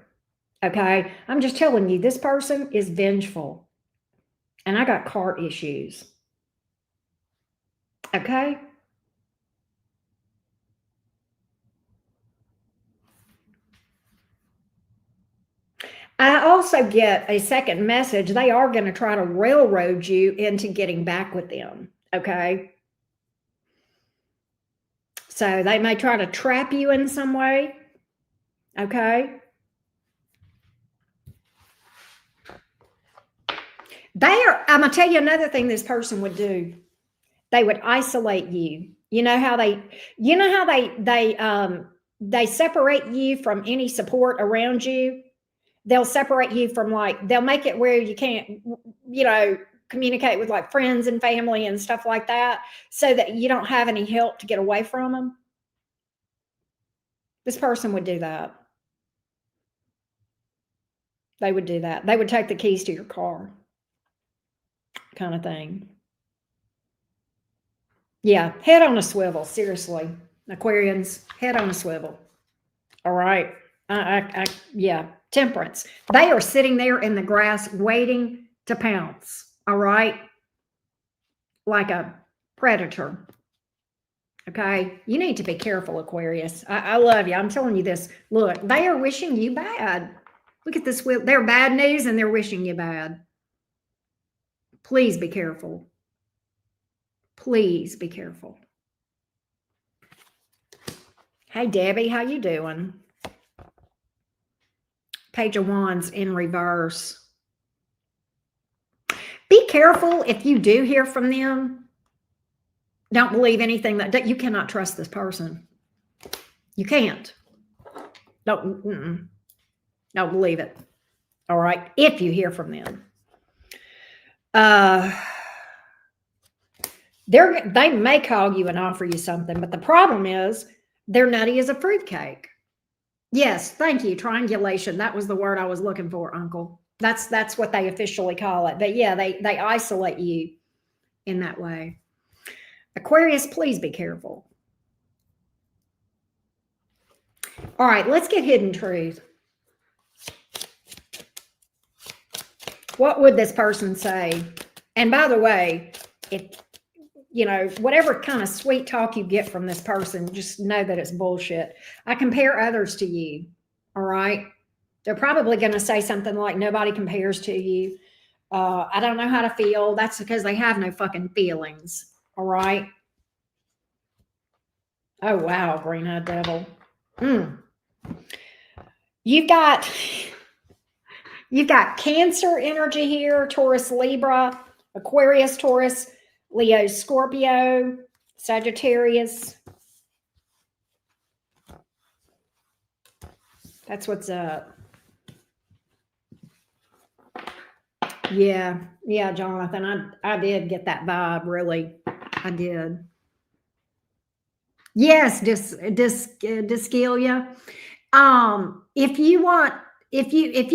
Okay. I'm just telling you, this person is vengeful and I got cart issues. Okay. I also get a second message. They are going to try to railroad you into getting back with them. Okay. So they may try to trap you in some way. Okay. I'm going to tell you another thing this person would do. They would isolate you. You know how they separate you from any support around you. They'll separate you from, like, they'll make it where you can't, communicate with like friends and family and stuff like that, so that you don't have any help to get away from them. This person would do that. They would do that. They would take the keys to your car, kind of thing. Yeah, head on a swivel. Seriously, Aquarians, head on a swivel. All right. Yeah, temperance. They are sitting there in the grass waiting to pounce. All right, like a predator. Okay, you need to be careful, Aquarius. I love you. I'm telling you this. Look, they are wishing you bad. Look at this. They're bad news and they're wishing you bad. Please be careful. Please be careful. Hey, Debbie, how you doing? Page of Wands in reverse. Be careful if you do hear from them. Don't believe anything that you cannot trust this person. You can't. Don't believe it. All right. If you hear from them, they may call you and offer you something, but the problem is they're nutty as a fruitcake. Yes, thank you. Triangulation. That was the word I was looking for, Uncle. That's what they officially call it. But yeah, they isolate you in that way. Aquarius, please be careful. All right, let's get hidden truth. What would this person say? And by the way, if whatever kind of sweet talk you get from this person, just know that it's bullshit. I compare others to you. All right. They're probably going to say something like, nobody compares to you. I don't know how to feel. That's because they have no fucking feelings. All right. Oh, wow. Green-eyed devil. You've got Cancer energy here. Taurus, Libra, Aquarius, Taurus, Leo, Scorpio, Sagittarius. That's what's up. Yeah, Jonathan, I did get that vibe, really. I did. Yes, Discalia. If you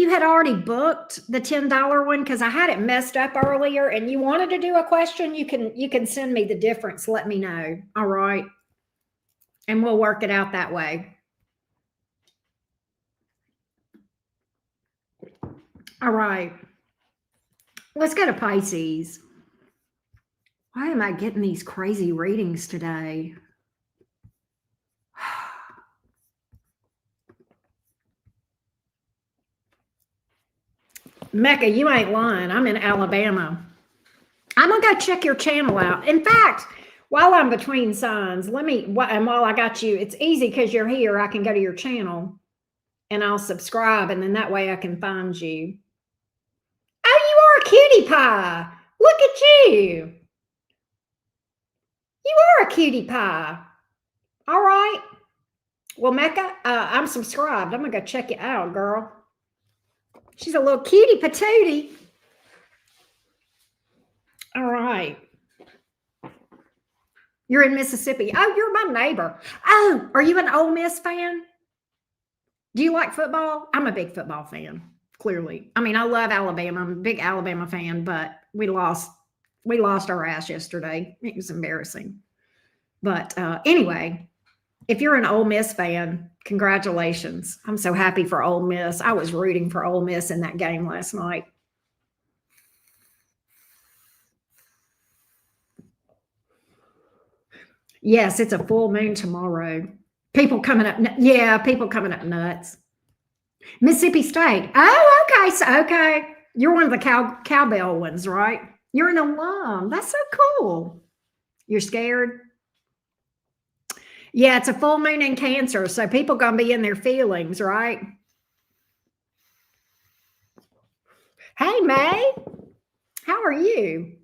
had already booked the $10 one, because I had it messed up earlier, and you wanted to do a question, you can send me the difference. Let me know. All right, and we'll work it out that way. All right. Let's go to Pisces. Why am I getting these crazy readings today? Mecca, you ain't lying. I'm in Alabama. I'm going to go check your channel out. In fact, while I'm between signs, and while I got you, it's easy because you're here. I can go to your channel and I'll subscribe, and then that way I can find you. Oh, you are a cutie pie. Look at you. You are a cutie pie. All right. Well, Mecca, I'm subscribed. I'm going to go check it out, girl. She's a little cutie patootie. All right. You're in Mississippi. Oh, you're my neighbor. Oh, are you an Ole Miss fan? Do you like football? I'm a big football fan, clearly. I mean, I love Alabama. I'm a big Alabama fan, but we lost our ass yesterday. It was embarrassing. But anyway, If you're an Ole Miss fan, congratulations. I'm so happy for Ole Miss. I was rooting for Ole Miss in that game last night. Yes, it's a full moon tomorrow. People coming up, yeah, people coming up nuts. Mississippi State. Oh, okay. So, okay. You're one of the cowbell ones, right? You're an alum. That's so cool. You're scared? Yeah, it's a full moon in Cancer. So people going to be in their feelings, right? Hey, May. How are you?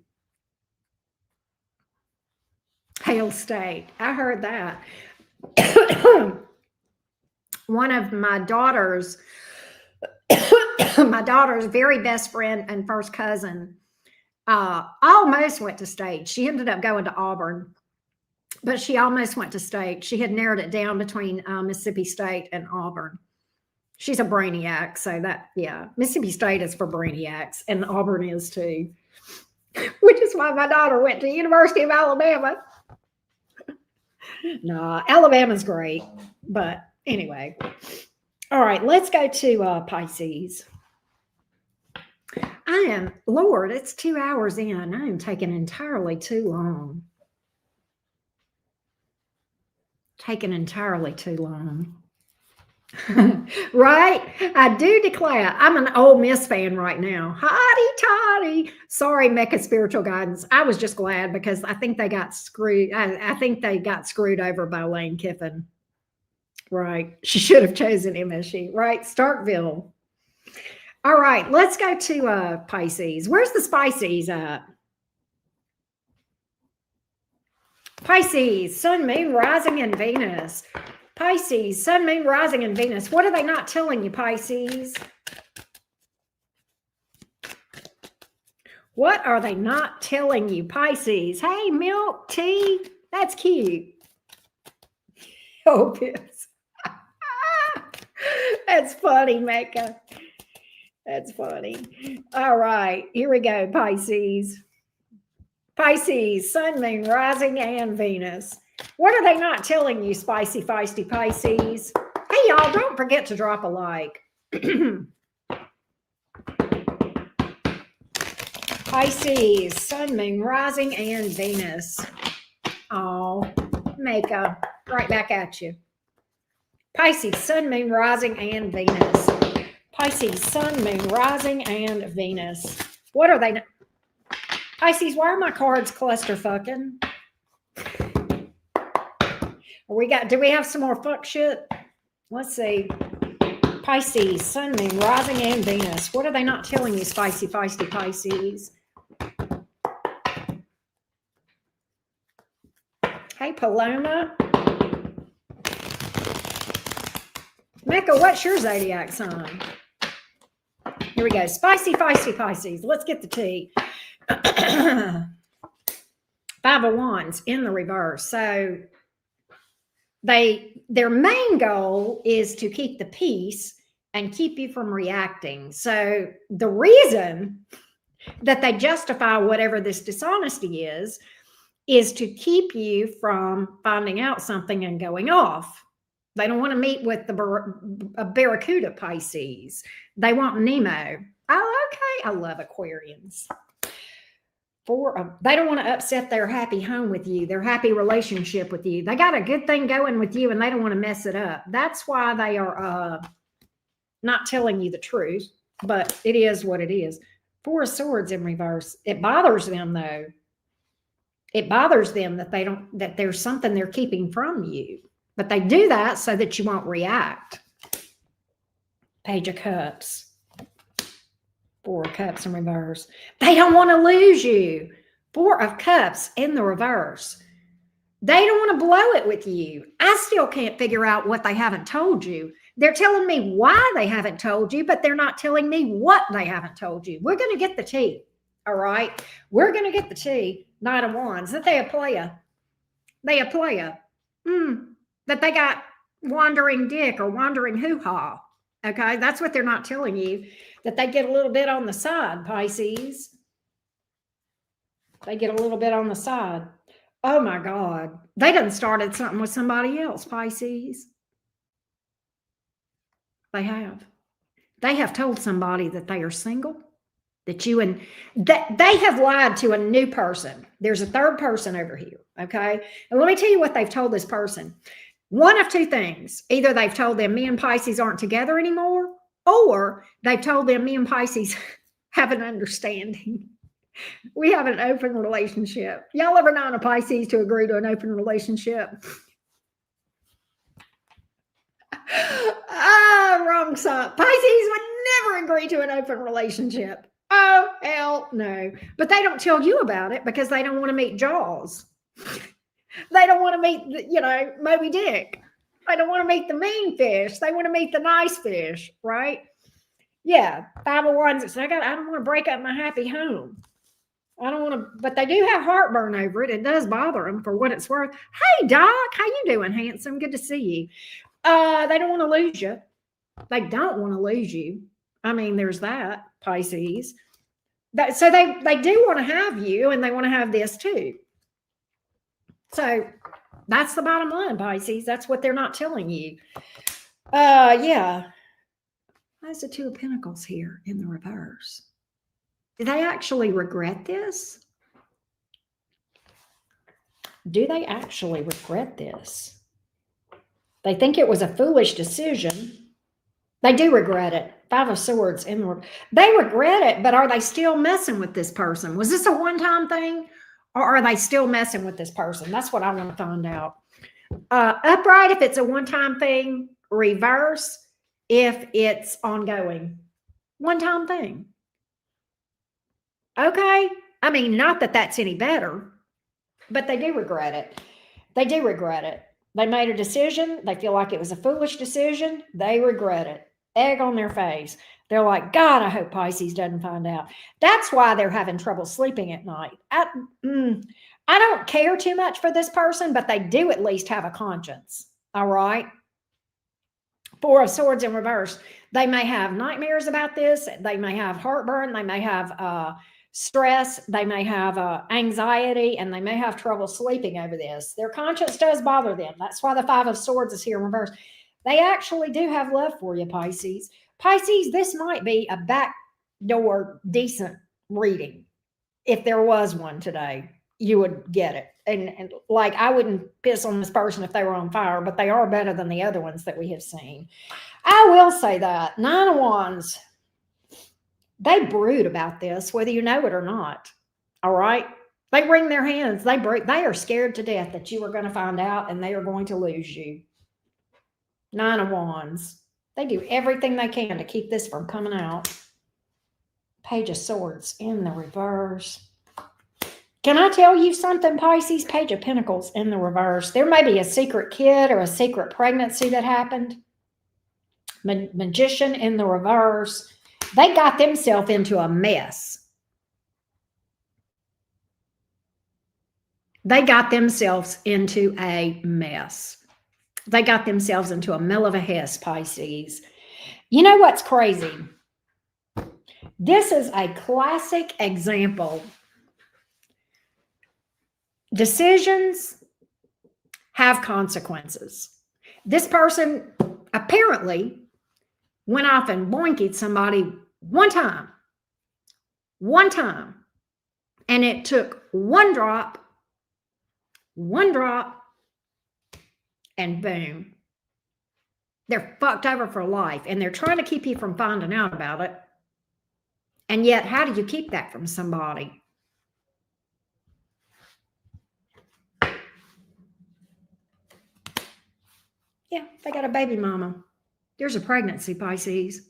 Hail State. I heard that. One of my daughter's very best friend and first cousin, almost went to state. She ended up going to Auburn, but she almost went to state. She had narrowed it down between Mississippi State and Auburn. She's a brainiac, so that, yeah, Mississippi State is for brainiacs, and Auburn is too, which is why my daughter went to the University of Alabama. No, Alabama's great, but anyway. All right, let's go to Pisces. Lord, it's 2 hours in. I am taking entirely too long. Taking entirely too long. Right? I do declare I'm an Ole Miss fan right now. Hotty toddy. Sorry, Mecca Spiritual Guidance. I was just glad because I think they got screwed. I think they got screwed over by Lane Kiffin. Right. She should have chosen MSU. Right. Starkville. All right. Let's go to Pisces. Where's the Spices at? Pisces, Sun, Moon, Rising, and Venus. Pisces, Sun, Moon, Rising, and Venus. What are they not telling you, Pisces? What are they not telling you, Pisces? Hey, milk, tea. That's cute. Oh, yes. That's funny, Mecca. That's funny. All right, here we go, Pisces. Pisces, Sun, Moon, Rising, and Venus. What are they not telling you, spicy, feisty Pisces? Hey, y'all, don't forget to drop a like. Pisces, Sun, Moon, Rising, and Venus. Oh, Mecca, right back at you. Pisces, Sun, Moon, Rising, and Venus. Pisces, Sun, Moon, Rising, and Venus. What are they? Pisces, why are my cards cluster fucking? Do we have some more fuck shit? Let's see. Pisces, Sun, Moon, Rising, and Venus. What are they not telling you, spicy, feisty Pisces? Hey, Paloma. Mecca, what's your zodiac sign? Here we go. Spicy, feisty Pisces. Let's get the tea. 5 of Wands in the reverse. So their main goal is to keep the peace and keep you from reacting. So the reason that they justify whatever this dishonesty is to keep you from finding out something and going off. They don't want to meet with a Barracuda Pisces. They want Nemo. Oh, okay. I love Aquarians. They don't want to upset their happy home with you, their happy relationship with you. They got a good thing going with you and they don't want to mess it up. That's why they are not telling you the truth, but it is what it is. 4 of Swords in reverse. It bothers them though. It bothers them that there's something they're keeping from you, but they do that so that you won't react. Page of Cups. 4 of Cups in reverse. They don't want to lose you. 4 of Cups in the reverse. They don't want to blow it with you. I still can't figure out what they haven't told you. They're telling me why they haven't told you, but they're not telling me what they haven't told you. We're going to get the tea. All right. We're going to get the tea. Knight of Wands. That they a player. They a player. That they got wandering dick or wandering hoo-ha. Okay. That's what they're not telling you. That they get a little bit on the side, Pisces. They get a little bit on the side. Oh my God. They done started something with somebody else, Pisces. They have. They have told somebody that they are single, that you and that they have lied to a new person. There's a third person over here. Okay. And let me tell you what they've told this person. One of two things. Either they've told them me and Pisces aren't together anymore, or they've told them me and Pisces have an understanding. We have an open relationship. Y'all ever known a Pisces to agree to an open relationship? Ah, wrong side. Pisces would never agree to an open relationship. Oh, hell no. But they don't tell you about it because they don't want to meet Jaws. They don't want to meet, Moby Dick. They don't want to meet the mean fish. They want to meet the nice fish, right? Yeah, 501s that say, I don't want to break up my happy home. I don't want to, but they do have heartburn over it. It does bother them for what it's worth. Hey, Doc, how you doing, handsome? Good to see you. They don't want to lose you. They don't want to lose you. I mean, there's that, Pisces. So they do want to have you, and they want to have this too. So that's the bottom line, Pisces. That's what they're not telling you. Yeah. There's the Two of Pentacles here in the reverse. Do they actually regret this? Do they actually regret this? They think it was a foolish decision. They do regret it. Five of Swords in the they regret it, but are they still messing with this person? Was this a one-time thing, or are they still messing with this person? That's what I want to find out. Upright if it's a one-time thing, reverse if it's ongoing. One-time thing. Okay. I mean, not that that's any better, but they do regret it. They do regret it. They made a decision. They feel like it was a foolish decision. They regret it. Egg on their face. They're like, God, I hope Pisces doesn't find out. That's why they're having trouble sleeping at night. I don't care too much for this person, but they do at least have a conscience. All right. Four of Swords in reverse. They may have nightmares about this. They may have heartburn. They may have stress. They may have anxiety, and they may have trouble sleeping over this. Their conscience does bother them. That's why the Five of Swords is here in reverse. They actually do have love for you, Pisces. Pisces, this might be a backdoor decent reading. If there was one today, you would get it. And like, I wouldn't piss on this person if they were on fire, but they are better than the other ones that we have seen. I will say that. Nine of Wands, they brood about this, whether you know it or not. All right. They wring their hands. They are scared to death that you are going to find out and they are going to lose you. Nine of Wands. They do everything they can to keep this from coming out. Page of Swords in the reverse. Can I tell you something, Pisces? Page of Pentacles in the reverse. There may be a secret kid or a secret pregnancy that happened. Magician in the reverse. They got themselves into a mess. They got themselves into a mess. They got themselves into a mill of a hess, Pisces. You know what's crazy? This is a classic example. Decisions have consequences. This person apparently went off and boinkied somebody one time, and it took one drop, and boom, they're fucked over for life, and they're trying to keep you from finding out about it. And yet, how do you keep that from somebody? Yeah, they got a baby mama. There's a pregnancy, Pisces.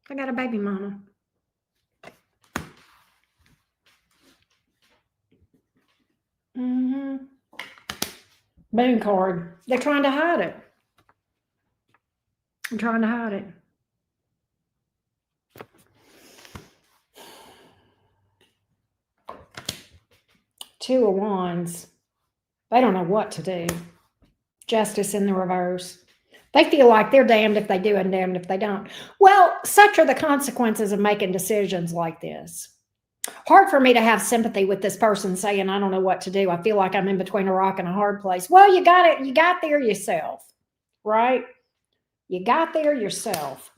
They got a baby mama. Moon card. They're trying to hide it. I'm trying to hide it. Two of Wands. They don't know what to do. Justice in the reverse. They feel like they're damned if they do and damned if they don't. Well, such are the consequences of making decisions like this. hard for me to have sympathy with this person saying, I don't know what to do. I feel like I'm in between a rock and a hard place. Well, you got it. You got there yourself, right? You got there yourself.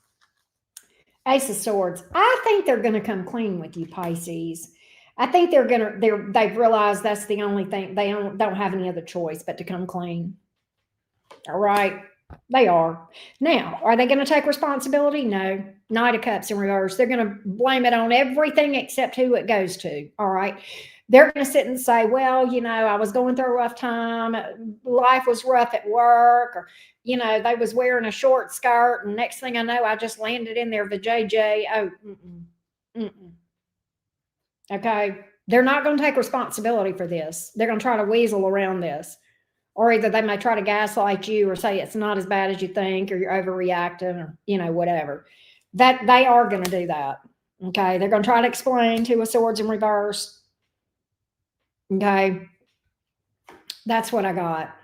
Ace of Swords. I think they're going to come clean with you, Pisces. I think they've realized that's the only thing. They don't have any other choice but to come clean. All right. They are. Now, are they going to take responsibility? No. Knight of Cups in reverse. They're going to blame it on everything except who it goes to. All right. They're going to sit and say, well, I was going through a rough time. Life was rough at work. Or, they was wearing a short skirt. And next thing I know, I just landed in their vajayjay. Oh, okay. They're not going to take responsibility for this. They're going to try to weasel around this. Or either they may try to gaslight you or say it's not as bad as you think, or you're overreacting, or, whatever. That they are going to do that. Okay. They're going to try to explain Two of Swords in reverse. Okay. That's what I got.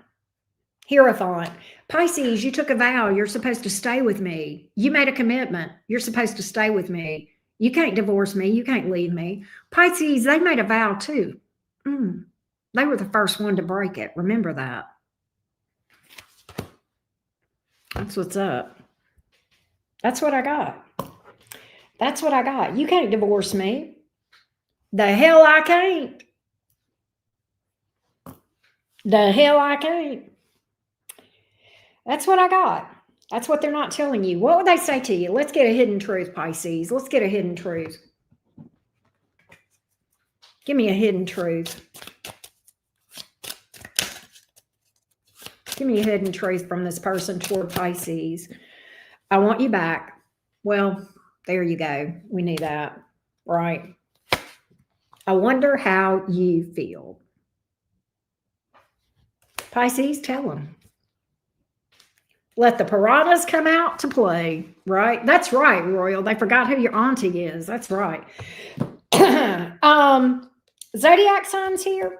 Hierophant. Pisces, you took a vow. You're supposed to stay with me. You made a commitment. You're supposed to stay with me. You can't divorce me. You can't leave me. Pisces, they made a vow too. They were the first one to break it. Remember that. That's what's up. That's what I got. That's what I got. You can't divorce me. The hell I can't. The hell I can't. That's what I got. That's what they're not telling you. What would they say to you? Let's get a hidden truth, Pisces. Let's get a hidden truth. Give me a hidden truth. Give me a hidden truth from this person toward Pisces. I want you back. Well, there you go. We knew that, right? I wonder how you feel. Pisces, tell them. Let the piranhas come out to play, right? That's right, Royal. They forgot who your auntie is. That's right. Zodiac signs here.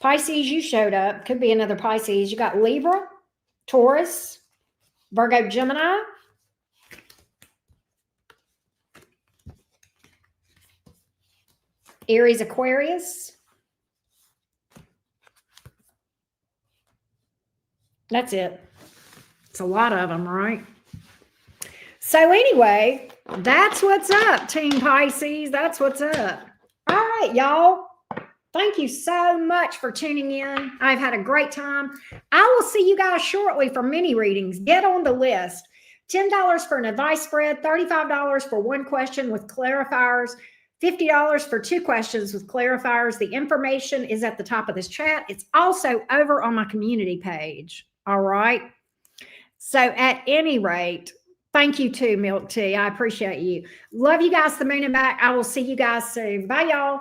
Pisces, you showed up. Could be another Pisces. You got Libra, Taurus, Virgo, Gemini. Aries, Aquarius. That's it. It's a lot of them, right? So anyway, that's what's up, Team Pisces. That's what's up. All right, y'all. Thank you so much for tuning in. I've had a great time. I will see you guys shortly for mini readings. Get on the list. $10 for an advice spread, $35 for one question with clarifiers, $50 for two questions with clarifiers. The information is at the top of this chat. It's also over on my community page. All right. So at any rate, thank you too, Milk Tea. I appreciate you. Love you guys, the moon and back. I will see you guys soon. Bye, y'all.